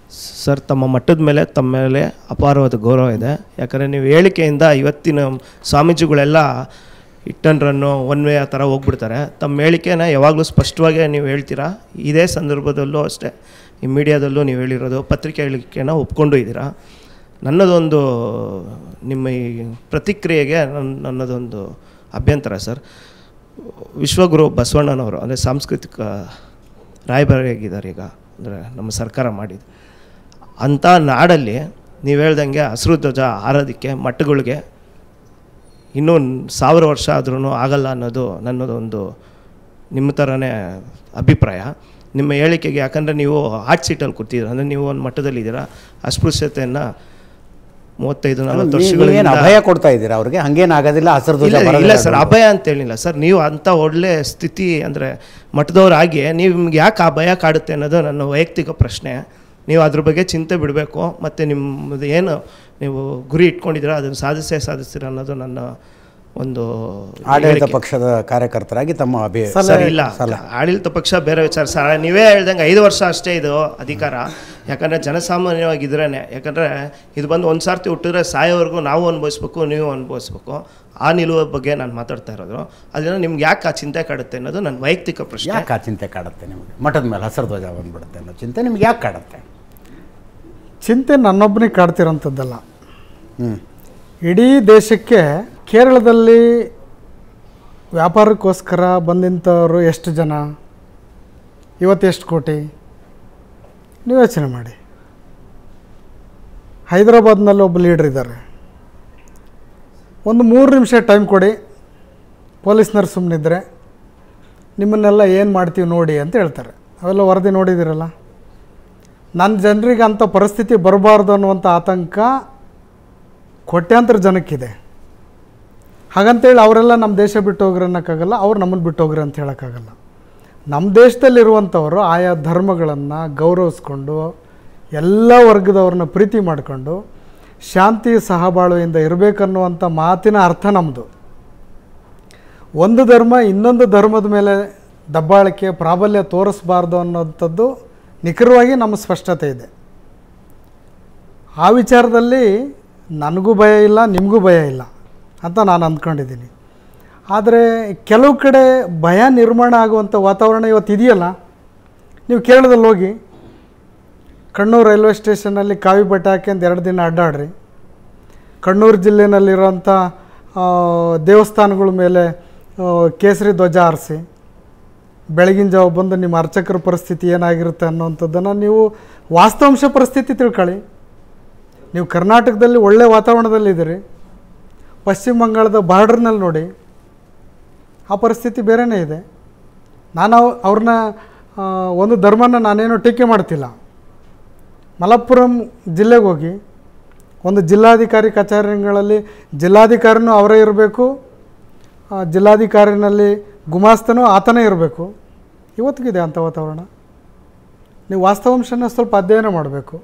ಸರ್, ತಮ್ಮ ಮಟ್ಟದ ಮೇಲೆ ತಮ್ಮ ಮೇಲೆ ಅಪಾರವಾದ ಗೌರವ ಇದೆ. ಯಾಕಂದರೆ ನೀವು ಹೇಳಿಕೆಯಿಂದ ಇವತ್ತಿನ ಸ್ವಾಮೀಜಿಗಳೆಲ್ಲ ಇಟ್ಟನ್ರನ್ನು ಒನ್ ವೇ ಆ ಥರ ಹೋಗ್ಬಿಡ್ತಾರೆ. ತಮ್ಮ ಹೇಳಿಕೆನ ಯಾವಾಗಲೂ ಸ್ಪಷ್ಟವಾಗಿ ನೀವು ಹೇಳ್ತೀರಾ. ಇದೇ ಸಂದರ್ಭದಲ್ಲೂ ಅಷ್ಟೇ ಈ ಮೀಡಿಯಾದಲ್ಲೂ ನೀವು ಹೇಳಿರೋದು, ಪತ್ರಿಕೆ ಹೇಳಿಕೆನ ಒಪ್ಕೊಂಡು ಇದ್ದೀರಾ. ನನ್ನದೊಂದು ನಿಮ್ಮ ಈ ಪ್ರತಿಕ್ರಿಯೆಗೆ ನನ್ನದೊಂದು ಅಭ್ಯಂತರ ಸರ್. ವಿಶ್ವಗುರು ಬಸವಣ್ಣನವರು ಅಂದರೆ ಸಾಂಸ್ಕೃತಿಕ ರಾಯಭಾರಿಯಾಗಿದ್ದಾರೆ ಈಗ, ಅಂದರೆ ನಮ್ಮ ಸರ್ಕಾರ ಮಾಡಿದ್ದು. ಅಂಥ ನಾಡಲ್ಲಿ ನೀವು ಹೇಳ್ದಂಗೆ ಹಸಿರು ಧ್ವಜ ಹಾರೋದಕ್ಕೆ ಮಠಗಳಿಗೆ ಇನ್ನೂ 1000 ವರ್ಷ ಆದ್ರೂ ಆಗಲ್ಲ ಅನ್ನೋದು ನನ್ನದೊಂದು ನಿಮ್ಮ ಥರನೇ ಅಭಿಪ್ರಾಯ. ನಿಮ್ಮ ಹೇಳಿಕೆಗೆ, ಯಾಕಂದರೆ ನೀವು ಹಾಟ್ ಸೀಟಲ್ಲಿ ಕೂತಿದ್ದೀರ, ಅಂದರೆ ನೀವು ಒಂದು ಮಟ್ಟದಲ್ಲಿದ್ದೀರಾ. ಅಸ್ಪೃಶ್ಯತೆಯನ್ನು 35-40 ವರ್ಷಗಳಿಂದ ಅಭಯ ಕೊಡ್ತಾ ಇದ್ದೀರಾ ಅವ್ರಿಗೆ, ಹಂಗೇನಾಗೋದಿಲ್ಲ. ಇಲ್ಲ ಸರ್, ಅಭಯ ಅಂತೇಳಿಲ್ಲ ಸರ್. ನೀವು ಅಂಥ ಒಳ್ಳೆ ಸ್ಥಿತಿ ಅಂದರೆ ಮಠದವರಾಗಿ ನಿಮ್ಗೆ ಯಾಕೆ ಆ ಭಯ ಕಾಡುತ್ತೆ ಅನ್ನೋದು ನನ್ನ ವೈಯಕ್ತಿಕ ಪ್ರಶ್ನೆ. ನೀವು ಅದ್ರ ಬಗ್ಗೆ ಚಿಂತೆ ಬಿಡಬೇಕು. ಮತ್ತು ನಿಮ್ಮದು ಏನು ನೀವು ಗುರಿ ಇಟ್ಕೊಂಡಿದ್ದೀರಾ ಅದನ್ನು ಸಾಧಿಸ್ತೀರ ಅನ್ನೋದು ನನ್ನ ಒಂದು ಆಡಳಿತ ಪಕ್ಷದ ಕಾರ್ಯಕರ್ತರಾಗಿ ತಮ್ಮ ಸರ್. ಇಲ್ಲ, ಆಡಳಿತ ಪಕ್ಷ ಬೇರೆ ವಿಚಾರ ಸರ್. ನೀವೇ ಹೇಳ್ದಂಗೆ 5 ವರ್ಷ ಅಷ್ಟೇ ಇದು ಅಧಿಕಾರ. ಯಾಕಂದರೆ ಜನಸಾಮಾನ್ಯವಾಗಿದ್ರೇ, ಯಾಕಂದರೆ ಇದು ಬಂದು ಒಂದು ಸಾರ್ತಿ ಹುಟ್ಟಿದ್ರೆ ಸಾಯೋವರೆಗೂ ನಾವು ಅನುಭವಿಸ್ಬೇಕು, ನೀವು ಅನುಭವಿಸ್ಬೇಕು. ಆ ನಿಲುವ ಬಗ್ಗೆ ನಾನು ಮಾತಾಡ್ತಾ ಇರೋದು. ಅದರಿಂದ ನಿಮ್ಗೆ ಯಾಕೆ ಆ ಚಿಂತೆ ಕಾಡುತ್ತೆ ಅನ್ನೋದು ನನ್ನ ವೈಯಕ್ತಿಕ ಪ್ರಶ್ನೆ. ಯಾಕೆ ಆ ಚಿಂತೆ ಕಾಡುತ್ತೆ ನಿಮಗೆ? ಮಠದ ಮೇಲೆ ಹಸಿರು ಧ್ವಜ ಬಂದ್ಬಿಡುತ್ತೆ ಅನ್ನೋ ಚಿಂತೆ ನಿಮ್ಗೆ ಯಾಕೆ ಕಾಡುತ್ತೆ? ಚಿಂತೆ ನನ್ನೊಬ್ಬನಿಗೆ ಕಾಡ್ತಿರೋಂಥದ್ದಲ್ಲ, ಇಡೀ ದೇಶಕ್ಕೆ. ಕೇರಳದಲ್ಲಿ ವ್ಯಾಪಾರಕ್ಕೋಸ್ಕರ ಬಂದಿಂಥವ್ರು ಎಷ್ಟು ಜನ, ಇವತ್ತು ಎಷ್ಟು ಕೋಟಿ ನೀವು ಯೋಚನೆ ಮಾಡಿ. ಹೈದರಾಬಾದ್ನಲ್ಲಿ ಒಬ್ಬ ಲೀಡರ್ ಇದ್ದಾರೆ, ಒಂದು 3 ನಿಮಿಷ ಟೈಮ್ ಕೊಡಿ, ಪೊಲೀಸ್ನವ್ರು ಸುಮ್ಮನಿದ್ರೆ ನಿಮ್ಮನ್ನೆಲ್ಲ ಏನು ಮಾಡ್ತೀವಿ ನೋಡಿ ಅಂತ ಹೇಳ್ತಾರೆ. ಅವೆಲ್ಲ ವರದಿ ನೋಡಿದ್ದೀರಲ್ಲ. ನನ್ನ ಜನರಿಗೆ ಅಂಥ ಪರಿಸ್ಥಿತಿ ಬರಬಾರ್ದು ಅನ್ನುವಂಥ ಆತಂಕ ಕೋಟ್ಯಾಂತರ ಜನಕ್ಕಿದೆ. ಹಾಗಂತೇಳಿ ಅವರೆಲ್ಲ ನಮ್ಮ ದೇಶ ಬಿಟ್ಟು ಹೋಗ್ರಿ ಅನ್ನೋಕ್ಕಾಗಲ್ಲ, ಅವ್ರು ನಮ್ಮನ್ನು ಬಿಟ್ಟು ಹೋಗ್ರಿ ಅಂತ ಹೇಳೋಕ್ಕಾಗಲ್ಲ. ನಮ್ಮ ದೇಶದಲ್ಲಿರುವಂಥವರು ಆಯಾ ಧರ್ಮಗಳನ್ನು ಗೌರವಿಸ್ಕೊಂಡು ಎಲ್ಲ ವರ್ಗದವ್ರನ್ನ ಪ್ರೀತಿ ಮಾಡಿಕೊಂಡು ಶಾಂತಿ ಸಹಬಾಳ್ವೆಯಿಂದ ಇರಬೇಕನ್ನುವಂಥ ಮಾತಿನ ಅರ್ಥ ನಮ್ಮದು. ಒಂದು ಧರ್ಮ ಇನ್ನೊಂದು ಧರ್ಮದ ಮೇಲೆ ದಬ್ಬಾಳಿಕೆ ಪ್ರಾಬಲ್ಯ ತೋರಿಸಬಾರ್ದು ಅನ್ನೋಂಥದ್ದು ನಿಖರವಾಗಿ ನಮ್ಮ ಸ್ಪಷ್ಟತೆ ಇದೆ. ಆ ವಿಚಾರದಲ್ಲಿ ನನಗೂ ಭಯ ಇಲ್ಲ, ನಿಮಗೂ ಭಯ ಇಲ್ಲ ಅಂತ ನಾನು ಅಂದ್ಕೊಂಡಿದ್ದೀನಿ. ಆದರೆ ಕೆಲವು ಕಡೆ ಭಯ ನಿರ್ಮಾಣ ಆಗುವಂಥ ವಾತಾವರಣ ಇವತ್ತು ಇದೆಯಲ್ಲ. ನೀವು ಕೇರಳದಲ್ಲಿ ಹೋಗಿ ಕಣ್ಣೂರು ರೈಲ್ವೆ ಸ್ಟೇಷನ್ನಲ್ಲಿ ಕಾವಿ ಬಟ್ಟೆ ಹಾಕ್ಯಂದು 2 ದಿನ ಅಡ್ಡಾಡ್ರಿ. ಕಣ್ಣೂರು ಜಿಲ್ಲೆಯಲ್ಲಿರೋಂಥ ದೇವಸ್ಥಾನಗಳ ಮೇಲೆ ಕೇಸರಿ ಧ್ವಜ ಹಾರಿಸಿ ಬೆಳಗಿನ ಜಾವ ಬಂದು ನಿಮ್ಮ ಅರ್ಚಕರ ಪರಿಸ್ಥಿತಿ ಏನಾಗಿರುತ್ತೆ ಅನ್ನೋವಂಥದ್ದನ್ನು ನೀವು ವಾಸ್ತವಾಂಶ ಪರಿಸ್ಥಿತಿ ತಿಳ್ಕೊಳ್ಳಿ. ನೀವು ಕರ್ನಾಟಕದಲ್ಲಿ ಒಳ್ಳೆಯ ವಾತಾವರಣದಲ್ಲಿದ್ದೀರಿ, ಪಶ್ಚಿಮ ಬಂಗಾಳದ ಬಾರ್ಡರ್ನಲ್ಲಿ ನೋಡಿ ಆ ಪರಿಸ್ಥಿತಿ ಬೇರೆಯೇ ಇದೆ. ನಾನು ಅವ್ರನ್ನ ಒಂದು ಧರ್ಮನ ನಾನೇನೋ ಟೀಕೆ ಮಾಡ್ತಿಲ್ಲ. ಮಲಪ್ಪುರಂ ಜಿಲ್ಲೆಗೆ ಹೋಗಿ ಒಂದು ಜಿಲ್ಲಾಧಿಕಾರಿ ಕಚೇರಿಗಳಲ್ಲಿ ಜಿಲ್ಲಾಧಿಕಾರಿನೂ ಅವರೇ ಇರಬೇಕು, ಜಿಲ್ಲಾಧಿಕಾರಿನಲ್ಲಿ ಗುಮಾಸ್ತನೂ ಆತನೇ ಇರಬೇಕು. ಇವತ್ತಿಗಿದೆ ಅಂಥ ವಾತಾವರಣ. ನೀವು ವಾಸ್ತವಾಂಶನ ಸ್ವಲ್ಪ ಅಧ್ಯಯನ ಮಾಡಬೇಕು.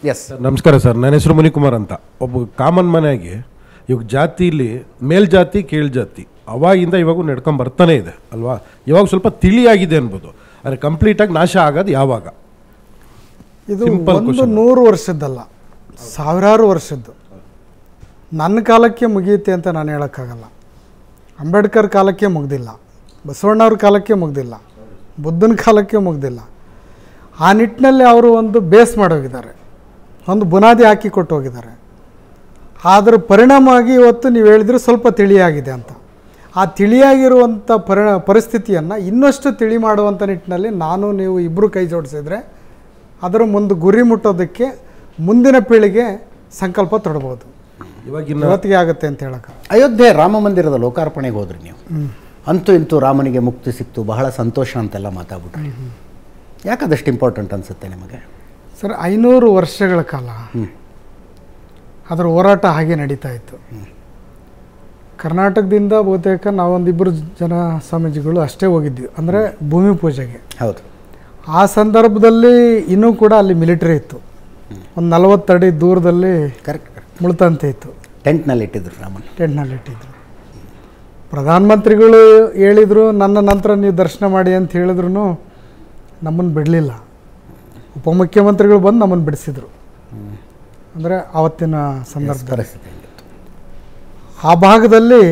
ಎಸ್ ನಮಸ್ಕಾರ ಸರ್, ನನ್ನ ಹೆಸರು ಮುನಿಕುಮಾರ್ ಅಂತ. ಒಬ್ಬ ಕಾಮನ್ ಮನೆಯಾಗಿ ಇವಾಗ ಜಾತಿಲಿ ಮೇಲ್ಜಾತಿ ಕೀಳ್ಜಾತಿ ಅವಾಗಿಂದ ಇವಾಗೂ ನಡ್ಕೊಂಡು ಬರ್ತಾನೆ ಇದೆ ಅಲ್ವಾ. ಇವಾಗ ಸ್ವಲ್ಪ ತಿಳಿಯಾಗಿದೆ ಅನ್ಬೋದು, ಆದರೆ ಕಂಪ್ಲೀಟಾಗಿ ನಾಶ ಆಗೋದು ಯಾವಾಗ? ಇದು ಒಂದು 100 ವರ್ಷದ್ದಲ್ಲ, ಸಾವಿರಾರು ವರ್ಷದ್ದು. ನನ್ನ ಕಾಲಕ್ಕೆ ಮುಗಿಯುತ್ತೆ ಅಂತ ನಾನು ಹೇಳೋಕ್ಕಾಗಲ್ಲ. ಅಂಬೇಡ್ಕರ್ ಕಾಲಕ್ಕೆ ಮುಗ್ದಿಲ್ಲ, ಬಸವಣ್ಣವ್ರ ಕಾಲಕ್ಕೆ ಮುಗ್ದಿಲ್ಲ, ಬುದ್ಧನ ಕಾಲಕ್ಕೆ ಮುಗ್ದಿಲ್ಲ. ಆ ನಿಟ್ಟಿನಲ್ಲಿ ಅವರು ಒಂದು ಬೇಸ್ ಮಾಡೋಗಿದ್ದಾರೆ, ಒಂದು ಬುನಾದಿ ಹಾಕಿ ಕೊಟ್ಟು ಹೋಗಿದ್ದಾರೆ. ಅದರ ಪರಿಣಾಮವಾಗಿ ಇವತ್ತು ನೀವು ಹೇಳಿದ್ರೆ ಸ್ವಲ್ಪ ತಿಳಿಯಾಗಿದೆ ಅಂತ. ಆ ತಿಳಿಯಾಗಿರುವಂಥ ಪರಿಸ್ಥಿತಿಯನ್ನು ಇನ್ನಷ್ಟು ತಿಳಿ ಮಾಡುವಂಥ ನಿಟ್ಟಿನಲ್ಲಿ ನಾನು ನೀವು ಇಬ್ಬರು ಕೈ ಜೋಡಿಸಿದರೆ ಅದರ ಮುಂದೆ ಗುರಿ ಮುಟ್ಟೋದಕ್ಕೆ ಮುಂದಿನ ಪೀಳಿಗೆ ಸಂಕಲ್ಪ ತೊಡಬಹುದು. ಇವತ್ತಿಗೆ ಆಗುತ್ತೆ ಅಂತ ಹೇಳಕ್ಕೆ. ಅಯೋಧ್ಯೆ ರಾಮ ಮಂದಿರದ ಲೋಕಾರ್ಪಣೆಗೆ ಹೋದ್ರಿ ನೀವು, ಅಂತೂ ಇಂತೂ ರಾಮನಿಗೆ ಮುಕ್ತಿ ಸಿಕ್ತು, ಬಹಳ ಸಂತೋಷ ಅಂತೆಲ್ಲ ಮಾತಾಡ್ಬಿಟ್ರಿ. ಯಾಕದಷ್ಟು ಇಂಪಾರ್ಟೆಂಟ್ ಅನಿಸುತ್ತೆ ನಿಮಗೆ? ಸರ್, 500 ವರ್ಷಗಳ ಕಾಲ ಅದರ ಹೋರಾಟ ಹಾಗೆ ನಡೀತಾ ಇತ್ತು. ಕರ್ನಾಟಕದಿಂದ ಬಹುತೇಕ ನಾವೊಂದಿಬ್ಬರು ಜನ ಸ್ವಾಮೀಜಿಗಳು ಅಷ್ಟೇ ಹೋಗಿದ್ವಿ, ಅಂದರೆ ಭೂಮಿ ಪೂಜೆಗೆ. ಹೌದು. ಆ ಸಂದರ್ಭದಲ್ಲಿ ಇನ್ನೂ ಕೂಡ ಅಲ್ಲಿ ಮಿಲಿಟರಿ ಇತ್ತು. ಒಂದು 40 ಅಡಿ ದೂರದಲ್ಲಿ ಮುಳ್ತಂತೆ ಇತ್ತು. ಟೆಂಟ್ನಲ್ಲಿ ಇಟ್ಟಿದ್ರು ರಾಮನ್, ಟೆಂಟ್ನಲ್ಲಿ ಇಟ್ಟಿದ್ರು. ಪ್ರಧಾನಮಂತ್ರಿಗಳು ಹೇಳಿದರು ನನ್ನ ನಂತರ ನೀವು ದರ್ಶನ ಮಾಡಿ ಅಂತ ಹೇಳಿದ್ರು ನಮ್ಮನ್ನು ಬಿಡಲಿಲ್ಲ. ಉಪಮುಖ್ಯಮಂತ್ರಿಗಳು ಬಂದು ನಮ್ಮನ್ನು ಬಿಡಿಸಿದ್ರು. ಅಂದರೆ ಆವತ್ತಿನ ಸಂದರ್ಭದಲ್ಲಿ ಆ ಭಾಗದಲ್ಲಿ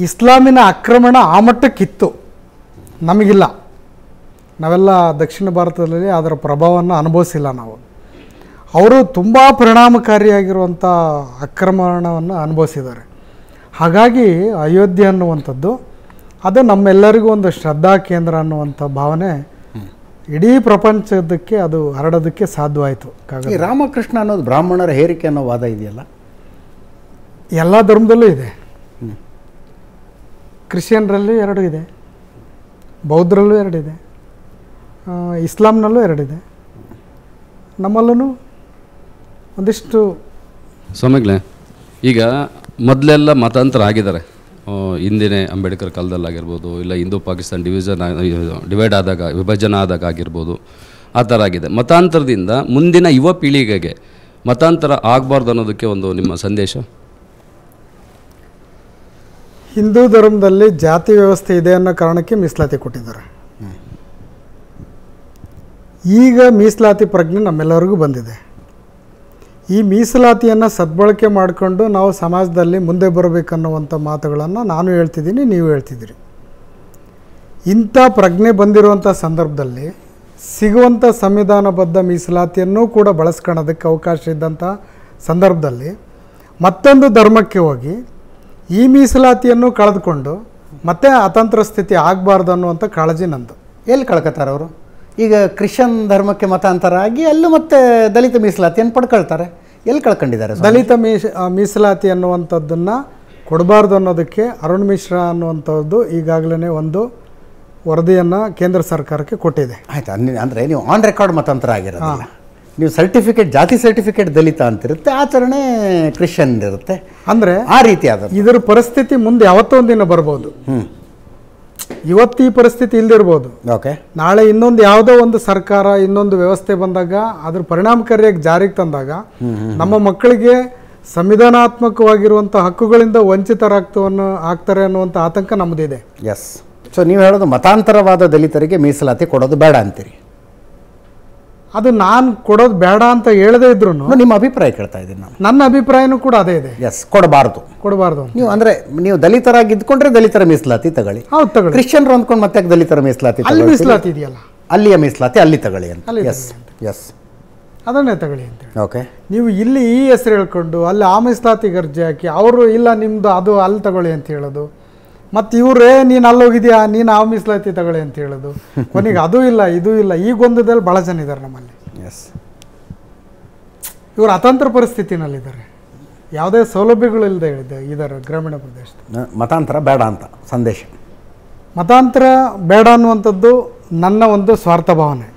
ಇಸ್ಲಾಮಿನ ಆಕ್ರಮಣ ಆ ಮಟ್ಟಕ್ಕಿತ್ತು, ನಮಗಿಲ್ಲ. ನಾವೆಲ್ಲ ದಕ್ಷಿಣ ಭಾರತದಲ್ಲಿ ಅದರ ಪ್ರಭಾವವನ್ನು ಅನುಭವಿಸಿಲ್ಲ ನಾವು. ಅವರು ತುಂಬ ಪರಿಣಾಮಕಾರಿಯಾಗಿರುವಂಥ ಆಕ್ರಮಣವನ್ನು ಅನುಭವಿಸಿದ್ದಾರೆ. ಹಾಗಾಗಿ ಅಯೋಧ್ಯೆ ಅನ್ನುವಂಥದ್ದು ಅದು ನಮ್ಮೆಲ್ಲರಿಗೂ ಒಂದು ಶ್ರದ್ಧಾ ಕೇಂದ್ರ ಅನ್ನುವಂಥ ಭಾವನೆ ಇಡೀ ಪ್ರಪಂಚದಕ್ಕೆ ಅದು ಹರಡೋದಕ್ಕೆ ಸಾಧ್ಯವಾಯಿತು. ಈ ರಾಮಕೃಷ್ಣ ಅನ್ನೋದು ಬ್ರಾಹ್ಮಣರ ಹೇರಿಕೆ ಅನ್ನೋ ವಾದ ಇದೆಯಲ್ಲ, ಎಲ್ಲ ಧರ್ಮದಲ್ಲೂ ಇದೆ. ಕ್ರಿಶ್ಚಿಯನ್ರಲ್ಲಿ 2 ಇದೆ, ಬೌದ್ಧರಲ್ಲೂ 2 ಇದೆ, ಇಸ್ಲಾಂನಲ್ಲೂ 2 ಇದೆ, ನಮ್ಮಲ್ಲೂ ಒಂದಿಷ್ಟು. ಸ್ವಾಮಿಗಳೇ, ಈಗ ಮೊದಲೆಲ್ಲ ಮತಾಂತರ ಆಗಿದ್ದಾರೆ. ಹಿಂದಿನ ಅಂಬೇಡ್ಕರ್ ಕಾಲದಲ್ಲಾಗಿರ್ಬೋದು, ಇಲ್ಲ ಹಿಂದೂ ಪಾಕಿಸ್ತಾನ ಡಿವೈಡ್ ಆದಾಗ, ವಿಭಜನೆ ಆದಾಗ ಆಗಿರ್ಬೋದು, ಆ ಥರ ಆಗಿದೆ. ಮತಾಂತರದಿಂದ ಮುಂದಿನ ಯುವ ಪೀಳಿಗೆಗೆ ಮತಾಂತರ ಆಗಬಾರ್ದು ಅನ್ನೋದಕ್ಕೆ ಒಂದು ನಿಮ್ಮ ಸಂದೇಶ? ಹಿಂದೂ ಧರ್ಮದಲ್ಲಿ ಜಾತಿ ವ್ಯವಸ್ಥೆ ಇದೆ ಅನ್ನೋ ಕಾರಣಕ್ಕೆ ಮೀಸಲಾತಿ ಕೊಟ್ಟಿದ್ದಾರೆ. ಈಗ ಮೀಸಲಾತಿ ಪ್ರಜ್ಞೆ ನಮ್ಮೆಲ್ಲರಿಗೂ ಬಂದಿದೆ. ಈ ಮೀಸಲಾತಿಯನ್ನು ಸದ್ಬಳಕೆ ಮಾಡಿಕೊಂಡು ನಾವು ಸಮಾಜದಲ್ಲಿ ಮುಂದೆ ಬರಬೇಕನ್ನುವಂಥ ಮಾತುಗಳನ್ನು ನಾನು ಹೇಳ್ತಿದ್ದೀನಿ, ನೀವು ಹೇಳ್ತಿದ್ದೀರಿ. ಇಂಥ ಪ್ರಜ್ಞೆ ಬಂದಿರುವಂಥ ಸಂದರ್ಭದಲ್ಲಿ ಸಿಗುವಂಥ ಸಂವಿಧಾನಬದ್ಧ ಮೀಸಲಾತಿಯನ್ನು ಕೂಡ ಬಳಸ್ಕೊಳ್ಳೋದಕ್ಕೆ ಅವಕಾಶ ಇದ್ದಂಥ ಸಂದರ್ಭದಲ್ಲಿ ಮತ್ತೊಂದು ಧರ್ಮಕ್ಕೆ ಹೋಗಿ ಈ ಮೀಸಲಾತಿಯನ್ನು ಕಳೆದುಕೊಂಡು ಮತ್ತೆ ಅತಂತ್ರ ಸ್ಥಿತಿ ಆಗಬಾರ್ದು ಅನ್ನುವಂಥ ಕಾಳಜಿ ನಂದು. ಎಲ್ಲಿ ಕಳ್ಕೊತಾರೆ ಅವರು? ಈಗ ಕ್ರಿಶ್ಚಿಯನ್ ಧರ್ಮಕ್ಕೆ ಮತಾಂತರ ಆಗಿ ಅಲ್ಲೂ ಮತ್ತೆ ದಲಿತ ಮೀಸಲಾತಿಯನ್ನು ಪಡ್ಕೊಳ್ತಾರೆ. ಎಲ್ಲಿ ಕಳ್ಕೊಂಡಿದ್ದಾರೆ? ದಲಿತ ಮೀಸಲಾತಿ ಅನ್ನುವಂಥದ್ದನ್ನು ಕೊಡಬಾರ್ದು ಅನ್ನೋದಕ್ಕೆ ಅರುಣ್ ಮಿಶ್ರಾ ಅನ್ನುವಂಥದ್ದು ಈಗಾಗಲೇ ಒಂದು ವರದಿಯನ್ನು ಕೇಂದ್ರ ಸರ್ಕಾರಕ್ಕೆ ಕೊಟ್ಟಿದೆ. ಆಯ್ತು, ಅಂದರೆ ನೀವು ಆನ್ ರೆಕಾರ್ಡ್ ಮತಾಂತರ ಆಗಿರೋದಿಲ್ಲ. ನೀವು ಸರ್ಟಿಫಿಕೇಟ್, ಜಾತಿ ಸರ್ಟಿಫಿಕೇಟ್ ದಲಿತ ಅಂತಿರುತ್ತೆ, ಆಚರಣೆ ಕ್ರಿಶ್ಚಿಯನ್ ಇರುತ್ತೆ. ಅಂದರೆ ಆ ರೀತಿ ಆದ ಇದರ ಪರಿಸ್ಥಿತಿ ಮುಂದೆ ಯಾವತ್ತೋ ಒಂದಿನ ಬರ್ಬೋದು. ಇವತ್ತು ಈ ಪರಿಸ್ಥಿತಿ ಇಲ್ದಿರ್ಬೋದು. ಓಕೆ, ನಾಳೆ ಇನ್ನೊಂದು ಯಾವುದೋ ಒಂದು ಸರ್ಕಾರ, ಇನ್ನೊಂದು ವ್ಯವಸ್ಥೆ ಬಂದಾಗ ಅದ್ರ ಪರಿಣಾಮಕಾರಿಯಾಗಿ ಜಾರಿಗೆ ತಂದಾಗ ನಮ್ಮ ಮಕ್ಕಳಿಗೆ ಸಂವಿಧಾನಾತ್ಮಕವಾಗಿರುವಂಥ ಹಕ್ಕುಗಳಿಂದ ಆಗ್ತಾರೆ ಅನ್ನುವಂಥ ಆತಂಕ ನಮ್ಮದಿದೆ. ಎಸ್. ಸೊ ನೀವು ಹೇಳೋದು ಮತಾಂತರವಾದ ದಲಿತರಿಗೆ ಮೀಸಲಾತಿ ಕೊಡೋದು ಬೇಡ ಅಂತೀರಿ? ಅದು ನಾನು ಕೊಡೋದು ಬೇಡ ಅಂತ ಹೇಳದೇ ಇದ್ರು ನಿಮ್ಮ ಅಭಿಪ್ರಾಯ ಕೇಳ್ತಾ ಇದ್ದೀನಿ ನಾನು. ನನ್ನ ಅಭಿಪ್ರಾಯನೂ ಕೂಡ ಅದೇ ಇದೆ. ಎಸ್, ಕೊಡಬಾರ್ದು. ನೀವು ಅಂದರೆ ನೀವು ದಲಿತರಾಗಿ ಇದ್ಕೊಂಡ್ರೆ ದಲಿತರ ಮೀಸಲಾತಿ ತಗೊಳ್ಳಿ. ಹೌದು, ತಗೊಳ್ಳಿ. ಕ್ರಿಶ್ಚಿಯನ್ರು ಅಂದ್ಕೊಂಡು ಮತ್ತೆ ದಲಿತರ ಮೀಸಲಾತಿ ಅಲ್ಲಿ ಮೀಸಲಾತಿ ಇದೆಯಲ್ಲ, ಅಲ್ಲಿಯ ಮೀಸಲಾತಿ ಅಲ್ಲಿ ತಗೊಳ್ಳಿ ಅಂತ. ಎಸ್ ಎಸ್, ಅದನ್ನೇ ತಗೊಳ್ಳಿ ಅಂತೇಳಿ. ಓಕೆ, ನೀವು ಇಲ್ಲಿ ಈ ಹೆಸರು ಹೇಳ್ಕೊಂಡು ಅಲ್ಲಿ ಆ ಮೀಸಲಾತಿಗೆ ಅರ್ಜಿ ಹಾಕಿ ಅವರು ಇಲ್ಲ ನಿಮ್ಮದು ಅದು ಅಲ್ಲಿ ತಗೊಳ್ಳಿ ಅಂತ ಹೇಳೋದು, ಮತ್ತು ಇವರೇ ನೀನು ಅಲ್ಲೋಗಿದ್ಯಾ ನೀನು ಆ ಮೀಸಲಾತಿ ತಗೊಳ್ಳಿ ಅಂತ ಹೇಳೋದು, ಕೊನೆಗೆ ಅದೂ ಇಲ್ಲ ಇದೂ ಇಲ್ಲ. ಈ ಗೊಂದದಲ್ಲಿ ಭಾಳ ಜನ ಇದ್ದಾರೆ ನಮ್ಮಲ್ಲಿ. ಎಸ್, ಇವರು ಅತಂತ್ರ ಪರಿಸ್ಥಿತಿನಲ್ಲಿದ್ದಾರೆ, ಯಾವುದೇ ಸೌಲಭ್ಯಗಳಿಲ್ಲದೆ ಇದ್ದಾರೆ ಗ್ರಾಮೀಣ ಪ್ರದೇಶದ. ಮತಾಂತರ ಬೇಡ ಅಂತ ಸಂದೇಶ. ಮತಾಂತರ ಬೇಡ ಅನ್ನುವಂಥದ್ದು ನನ್ನ ಒಂದು ಸ್ವಾರ್ಥ ಭಾವನೆ.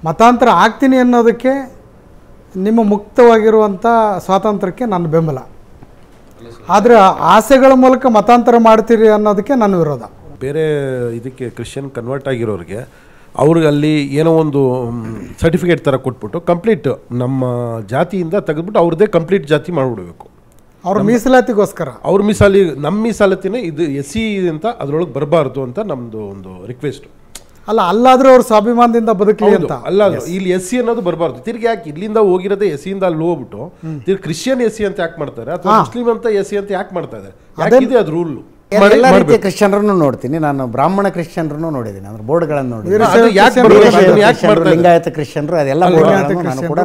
ಮತಾಂತರ ಆಗ್ತೀನಿ ಅನ್ನೋದಕ್ಕೆ ನಿಮ್ಮ ಮುಕ್ತವಾಗಿರುವಂಥ ಸ್ವಾತಂತ್ರ್ಯಕ್ಕೆ ನನ್ನ ಬೆಂಬಲ. ಆದರೆ ಆಸೆಗಳ ಮೂಲಕ ಮತಾಂತರ ಮಾಡ್ತೀರಿ ಅನ್ನೋದಕ್ಕೆ ನನ್ನ ವಿರೋಧ. ಬೇರೆ ಇದಕ್ಕೆ ಕ್ರಿಶ್ಚಿಯನ್ ಕನ್ವರ್ಟ್ ಆಗಿರೋರಿಗೆ ಅವ್ರಿಗೆ ಅಲ್ಲಿ ಏನೋ ಒಂದು ಸರ್ಟಿಫಿಕೇಟ್ ಥರ ಕೊಟ್ಬಿಟ್ಟು ಕಂಪ್ಲೀಟ್ ನಮ್ಮ ಜಾತಿಯಿಂದ ತೆಗೆದ್ಬಿಟ್ಟು ಅವ್ರದ್ದೇ ಕಂಪ್ಲೀಟ್ ಜಾತಿ ಮಾಡಿಬಿಡ್ಬೇಕು. ಅವ್ರ ಮೀಸಲಾತಿಗೋಸ್ಕರ ಅವ್ರ ನಮ್ಮ ಮೀಸಲಾತಿನೇ ಇದು SC ಅಂತ ಅದರೊಳಗೆ ಬರಬಾರ್ದು ಅಂತ ನಮ್ಮದು ಒಂದು ರಿಕ್ವೆಸ್ಟು. ಅಲ್ಲ ಅಲ್ಲಾದ್ರೂ ಅವ್ರು ಸ್ವಾಭಿಮಾನದಿಂದ ಬದುಕಲಿ ಅಂತ. ಅಲ್ಲ ಇಲ್ಲಿ ಎಸ್ ಸಿ ಅನ್ನೋದು ಬರಬಾರ್ದು. ತಿರ್ಗಿ ಯಾಕೆ ಇಲ್ಲಿಂದ ಹೋಗಿರೋದೇ ಎಸ್ ಸಿಯಿಂದ ಅಲ್ಲಿ ಹೋಗ್ಬಿಟ್ಟು ತಿರ್ಗಿ ಕ್ರಿಶ್ಚಿಯನ್ ಎಸ್ ಸಿ ಅಂತ ಯಾಕೆ ಮಾಡ್ತಾರೆ, ಅಥವಾ ಮುಸ್ಲಿಂ ಅಂತ ಎಸ್ ಸಿ ಅಂತ ಯಾಕೆ ಮಾಡ್ತಾ ಇದ್ದಾರೆ? ಯಾಕಿದೆ ಅದು ರೂಲ್? ಎಲ್ಲ ರೀತಿಯ ಕ್ರಿಶ್ಚಿಯನ್ರನ್ನು ನೋಡ್ತೀನಿ ನಾನು, ಬ್ರಾಹ್ಮಣ ಕ್ರಿಶ್ಚಿಯನ್ರನ್ನು ನೋಡಿದ್ದೀನಿ, ಅಂದ್ರೆ ಬೋರ್ಡ್ಗಳನ್ನು ನೋಡಿದ್ದೀನಿ, ಲಿಂಗಾಯತ ಕ್ರಿಶ್ಚಿಯನ್ರು ಅದೆಲ್ಲ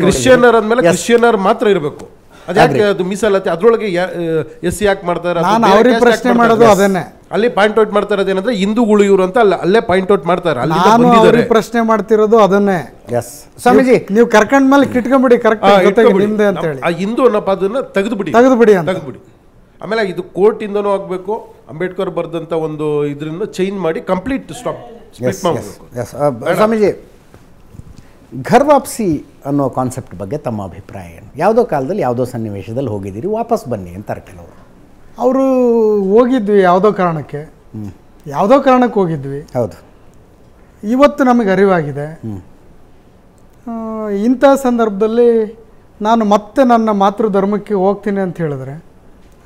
ಕ್ರಿಶ್ಚಿಯನ್ನರ್ ಅಂದ್ಮೇಲೆ ಕ್ರಿಶ್ಚಿಯನ್ನರ್ ಮಾತ್ರ ಇರಬೇಕು. ಅದ್ಯಾಕೆ ಅದು ಮೀಸಲಾತಿ? ಅದ್ರೊಳಗೆ ಎಸ್ ಸಿ ಯಾಕೆ ಮಾಡ್ತಾರೆ? ಪ್ರಶ್ನೆ ಮಾಡೋದು ಅದನ್ನೇ. ಅಲ್ಲಿ ಪಾಯಿಂಟ್ ಔಟ್ ಮಾಡ್ತಾ ಇರೋದೇನಂದ್ರೆ ಹಿಂದೂಗಳು ಇವರು ಅಂತ ಅಲ್ಲೇ ಪಾಯಿಂಟ್ ಔಟ್ ಮಾಡ್ತಾರೆ. ಅಲ್ಲಿ ಪ್ರಶ್ನೆ ಮಾಡ್ತಿರೋದು ಅದನ್ನೇ. ಎಸ್ ಸ್ವಾಮೀಜಿ, ನೀವು ಕರ್ಕೊಂಡ್ ಮೇಲೆ ಕಿಟ್ಕೊಂಡ್ಬಿಡಿ, ಕರೆಕ್ಟ್ ನಿಮ್ದೆ ಅಂತ ಹೇಳಿ ಆ ಹಿಂದೂ ಅನ್ನೋ ಪದನ್ನ ತೆಗೆದುಬಿಡಿ. ಆಮೇಲೆ ಇದು ಕೋರ್ಟ್ ಇಂದನೂ ಆಗ್ಬೇಕು, ಅಂಬೇಡ್ಕರ್ ಬರೆದಂತ ಒಂದು ಇದರಿಂದ ಚೇಂಜ್ ಮಾಡಿ ಕಂಪ್ಲೀಟ್ ಸ್ಟಾಪ್ ಮಾಡಬೇಕು. ಸ್ವಾಮೀಜಿ, ಘರ್ ವಾಪಸಿ ಅನ್ನೋ ಕಾನ್ಸೆಪ್ಟ್ ಬಗ್ಗೆ ತಮ್ಮ ಅಭಿಪ್ರಾಯ ಏನು? ಯಾವುದೋ ಕಾಲದಲ್ಲಿ ಯಾವುದೋ ಸನ್ನಿವೇಶದಲ್ಲಿ ಹೋಗಿದ್ದೀರಿ, ವಾಪಸ್ ಬನ್ನಿ ಅಂತಾರೆ ಕೆಲವರು. ಅವರು ಹೋಗಿದ್ವಿ ಯಾವುದೋ ಕಾರಣಕ್ಕೆ ಹೋಗಿದ್ವಿ. ಹೌದು, ಇವತ್ತು ನಮಗೆ ಅರಿವಾಗಿದೆ. ಇಂಥ ಸಂದರ್ಭದಲ್ಲಿ ನಾನು ಮತ್ತೆ ನನ್ನ ಮಾತೃ ಧರ್ಮಕ್ಕೆ ಹೋಗ್ತೀನಿ ಅಂತ ಹೇಳಿದ್ರೆ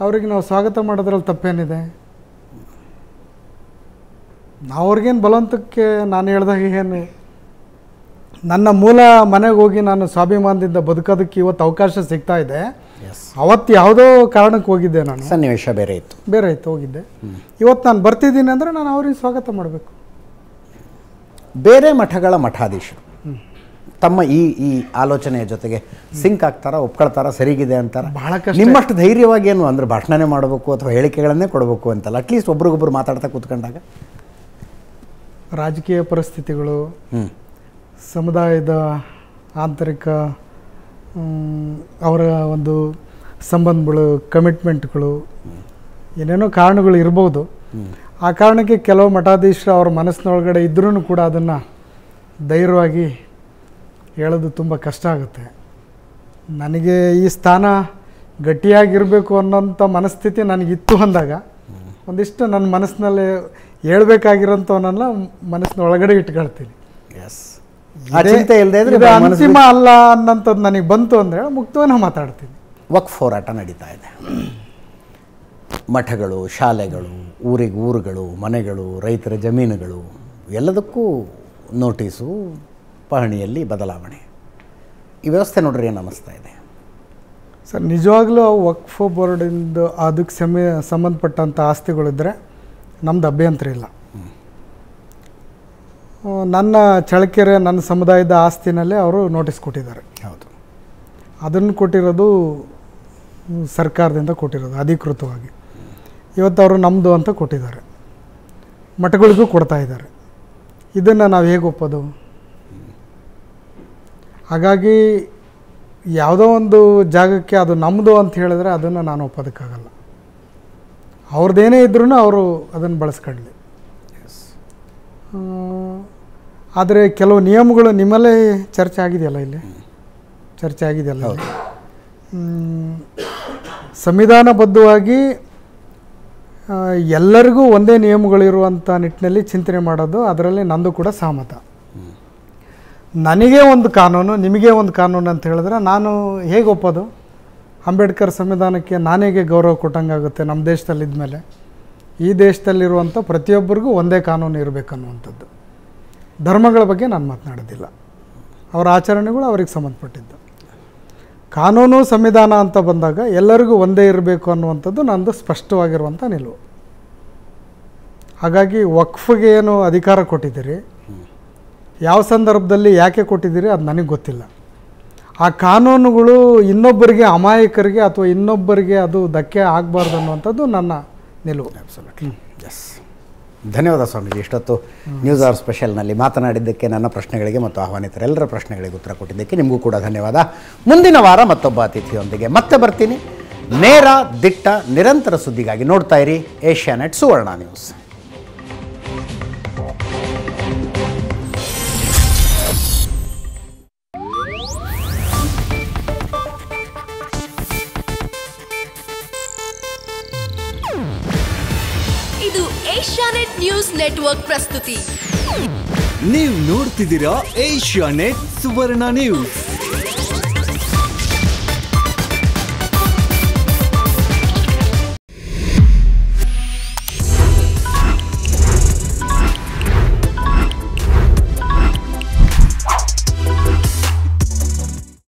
ಅವ್ರಿಗೆ ನಾವು ಸ್ವಾಗತ ಮಾಡೋದ್ರಲ್ಲಿ ತಪ್ಪೇನಿದೆ? ಅವ್ರಿಗೇನು ಬಲವಂತಕ್ಕೆ ನಾನು ಹೇಳ್ದಾಗ ಏನು, ನನ್ನ ಮೂಲ ಮನೆಗೆ ಹೋಗಿ ನಾನು ಸ್ವಾಭಿಮಾನದಿಂದ ಬದುಕೋದಕ್ಕೆ ಇವತ್ತು ಅವಕಾಶ ಸಿಗ್ತಾ ಇದೆ. ಅವತ್ತು ಯಾವುದೋ ಕಾರಣಕ್ಕೆ ಹೋಗಿದ್ದೆ, ನಾನು ಸನ್ನಿವೇಶ ಬೇರೆ ಇತ್ತು ಹೋಗಿದ್ದೆ. ಇವತ್ತು ನಾನು ಬರ್ತಿದ್ದೀನಿ ಅಂದರೆ ನಾನು ಅವ್ರಿಗೆ ಸ್ವಾಗತ ಮಾಡಬೇಕು. ಬೇರೆ ಮಠಗಳ ಮಠಾಧೀಶರು ತಮ್ಮ ಈ ಆಲೋಚನೆಯ ಜೊತೆಗೆ ಸಿಂಕ್ ಆಗ್ತಾರ, ಒಪ್ಕೊಳ್ತಾರ, ಸರಿಗಿದೆ ಅಂತಾರ? ಬಹಳ ಕಷ್ಟ. ನಿಮ್ಮಷ್ಟು ಧೈರ್ಯವಾಗಿ ಏನು ಅಂದರೆ ಭಾಷಣನೇ ಮಾಡಬೇಕು ಅಥವಾ ಹೇಳಿಕೆಗಳನ್ನೇ ಕೊಡಬೇಕು ಅಂತಲ್ಲ, ಅಟ್ಲೀಸ್ಟ್ ಒಬ್ರಿಗೊಬ್ರು ಮಾತಾಡ್ತಾ ಕೂತ್ಕೊಂಡಾಗ ರಾಜಕೀಯ ಪರಿಸ್ಥಿತಿಗಳು, ಸಮುದಾಯದ ಆಂತರಿಕ ಅವರ ಒಂದು ಸಂಬಂಧಗಳು, ಕಮಿಟ್ಮೆಂಟ್ಗಳು, ಏನೇನೋ ಕಾರಣಗಳು ಇರ್ಬೋದು. ಆ ಕಾರಣಕ್ಕೆ ಕೆಲವು ಮಠಾಧೀಶರು ಅವ್ರ ಮನಸ್ಸಿನೊಳಗಡೆ ಇದ್ರೂ ಕೂಡ ಅದನ್ನು ಧೈರ್ಯವಾಗಿ ಹೇಳೋದು ತುಂಬ ಕಷ್ಟ ಆಗುತ್ತೆ. ನನಗೆ ಈ ಸ್ಥಾನ ಗಟ್ಟಿಯಾಗಿರಬೇಕು ಅನ್ನೋಂಥ ಮನಸ್ಥಿತಿ ನನಗಿತ್ತು ಅಂದಾಗ ಒಂದಿಷ್ಟು ನನ್ನ ಮನಸ್ಸಿನಲ್ಲಿ ಹೇಳ್ಬೇಕಾಗಿರೋಂಥವನ್ನೆಲ್ಲ ಮನಸ್ಸಿನ ಒಳಗಡೆ ಇಟ್ಕೊಳ್ತೀನಿ. ಅಂತಿಮ ಅಲ್ಲ ಅನ್ನೋಂಥದ್ದು ನನಗೆ ಬಂತು ಅಂದರೆ ಮುಕ್ತವನ್ನ ಮಾತಾಡ್ತೀನಿ. ವಕ್ಫ್ ಹೋರಾಟ ನಡೀತಾ ಇದೆ. ಮಠಗಳು, ಶಾಲೆಗಳು, ಊರುಗಳು, ಮನೆಗಳು, ರೈತರ ಜಮೀನುಗಳು ಎಲ್ಲದಕ್ಕೂ ನೋಟಿಸು, ಪಹಣಿಯಲ್ಲಿ ಬದಲಾವಣೆ. ಈ ವ್ಯವಸ್ಥೆ ನೋಡ್ರಿ ಏನು ಅನ್ನಿಸ್ತಾ ಇದೆ ಸರ್? ನಿಜವಾಗ್ಲೂ ವಕ್ಫ್ ಬೋರ್ಡಿಂದ ಅದಕ್ಕೆ ಸಂಬಂಧಪಟ್ಟಂಥ ಆಸ್ತಿಗಳಿದ್ದರೆ ನಮ್ಮದು ಅಭ್ಯಂತರ ಇಲ್ಲ. ನನ್ನ ಚಳ್ಳಕೆರೆ, ನನ್ನ ಸಮುದಾಯದ ಆಸ್ತಿನಲ್ಲೇ ಅವರು ನೋಟಿಸ್ ಕೊಟ್ಟಿದ್ದಾರೆ. ಹೌದು, ಅದನ್ನು ಕೊಟ್ಟಿರೋದು ಸರ್ಕಾರದಿಂದ ಕೊಟ್ಟಿರೋದು ಅಧಿಕೃತವಾಗಿ. ಇವತ್ತು ಅವರು ನಮ್ಮದು ಅಂತ ಕೊಟ್ಟಿದ್ದಾರೆ, ಮಠಗಳಿಗೂ ಕೊಡ್ತಾ ಇದ್ದಾರೆ. ಇದನ್ನು ನಾವು ಹೇಗೆ ಒಪ್ಪೋದು? ಹಾಗಾಗಿ ಯಾವುದೋ ಒಂದು ಜಾಗಕ್ಕೆ ಅದು ನಮ್ಮದು ಅಂತ ಹೇಳಿದ್ರೆ ಅದನ್ನು ನಾನು ಒಪ್ಪೋದಕ್ಕಾಗಲ್ಲ. ಅವ್ರದ್ದೇನೇ ಇದ್ರೂ ಅವರು ಅದನ್ನು ಬಳಸ್ಕೊಳ್ಳಿ. ಆದರೆ ಕೆಲವು ನಿಯಮಗಳು ನಿಮ್ಮಲ್ಲೇ ಚರ್ಚೆ ಆಗಿದೆಯಲ್ಲ, ಇಲ್ಲಿ ಚರ್ಚೆ ಆಗಿದೆಯಲ್ಲ, ಸಂವಿಧಾನಬದ್ಧವಾಗಿ ಎಲ್ಲರಿಗೂ ಒಂದೇ ನಿಯಮಗಳಿರುವಂಥ ನಿಟ್ಟಿನಲ್ಲಿ ಚಿಂತನೆ ಮಾಡೋದು, ಅದರಲ್ಲಿ ನಂದು ಕೂಡ ಸಹಮತ. ನನಗೆ ಒಂದು ಕಾನೂನು, ನಿಮಗೆ ಒಂದು ಕಾನೂನು ಅಂತ ಹೇಳಿದ್ರೆ ನಾನು ಹೇಗೆ ಒಪ್ಪೋದು? ಅಂಬೇಡ್ಕರ್ ಸಂವಿಧಾನಕ್ಕೆ ನಾನೇಗೆ ಗೌರವ ಕೊಟ್ಟಂಗಾಗುತ್ತೆ ನಮ್ಮ ದೇಶದಲ್ಲಿದ್ಮೇಲೆ? ಈ ದೇಶದಲ್ಲಿರುವಂಥ ಪ್ರತಿಯೊಬ್ಬರಿಗೂ ಒಂದೇ ಕಾನೂನು ಇರಬೇಕನ್ನುವಂಥದ್ದು. ಧರ್ಮಗಳ ಬಗ್ಗೆ ನಾನು ಮಾತನಾಡೋದಿಲ್ಲ, ಅವರ ಆಚರಣೆಗಳು ಅವ್ರಿಗೆ ಸಂಬಂಧಪಟ್ಟಿದ್ದು. ಕಾನೂನು ಸಂವಿಧಾನ ಅಂತ ಬಂದಾಗ ಎಲ್ಲರಿಗೂ ಒಂದೇ ಇರಬೇಕು ಅನ್ನುವಂಥದ್ದು ನಂದು ಸ್ಪಷ್ಟವಾಗಿರುವಂಥ ನಿಲುವು. ಹಾಗಾಗಿ ವಕ್ಫ್ಗೆ ಏನು ಅಧಿಕಾರ ಕೊಟ್ಟಿದ್ದೀರಿ, ಯಾವ ಸಂದರ್ಭದಲ್ಲಿ ಯಾಕೆ ಕೊಟ್ಟಿದ್ದೀರಿ ಅದು ನನಗೆ ಗೊತ್ತಿಲ್ಲ. ಆ ಕಾನೂನುಗಳು ಇನ್ನೊಬ್ಬರಿಗೆ, ಅಮಾಯಕರಿಗೆ ಅಥವಾ ಇನ್ನೊಬ್ಬರಿಗೆ ಅದು ಧಕ್ಕೆ ಆಗಬಾರ್ದು ಅನ್ನುವಂಥದ್ದು ನನ್ನ ನಿಲುವು. ಎಸ್, ಧನ್ಯವಾದ ಸ್ವಾಮೀಜಿ. ಇಷ್ಟೊತ್ತು ನ್ಯೂಸ್ ಅವರ್ ಸ್ಪೆಷಲ್ನಲ್ಲಿ ಮಾತನಾಡಿದ್ದಕ್ಕೆ, ನನ್ನ ಪ್ರಶ್ನೆಗಳಿಗೆ ಮತ್ತು ಆಹ್ವಾನಿತರೆಲ್ಲರ ಪ್ರಶ್ನೆಗಳಿಗೆ ಉತ್ತರ ಕೊಟ್ಟಿದ್ದಕ್ಕೆ ನಿಮಗೂ ಕೂಡ ಧನ್ಯವಾದ. ಮುಂದಿನ ವಾರ ಮತ್ತೊಬ್ಬ ಅತಿಥಿಯೊಂದಿಗೆ ಮತ್ತೆ ಬರ್ತೀನಿ. ನೇರ, ದಿಟ್ಟ, ನಿರಂತರ ಸುದ್ದಿಗಾಗಿ ನೋಡ್ತಾ ಇರಿ ಏಷ್ಯಾನೆಟ್ ಸುವರ್ಣ ನ್ಯೂಸ್. ಇದು ಏಷ್ಯಾನೆಟ್ ನ್ಯೂಸ್ ನೆಟ್ವರ್ಕ್ ಪ್ರಸ್ತುತಿ. ನೀವು ನೋಡ್ತಿದ್ದೀರಾ ಏಷ್ಯಾನೆಟ್ ಸುವರ್ಣ ನ್ಯೂಸ್.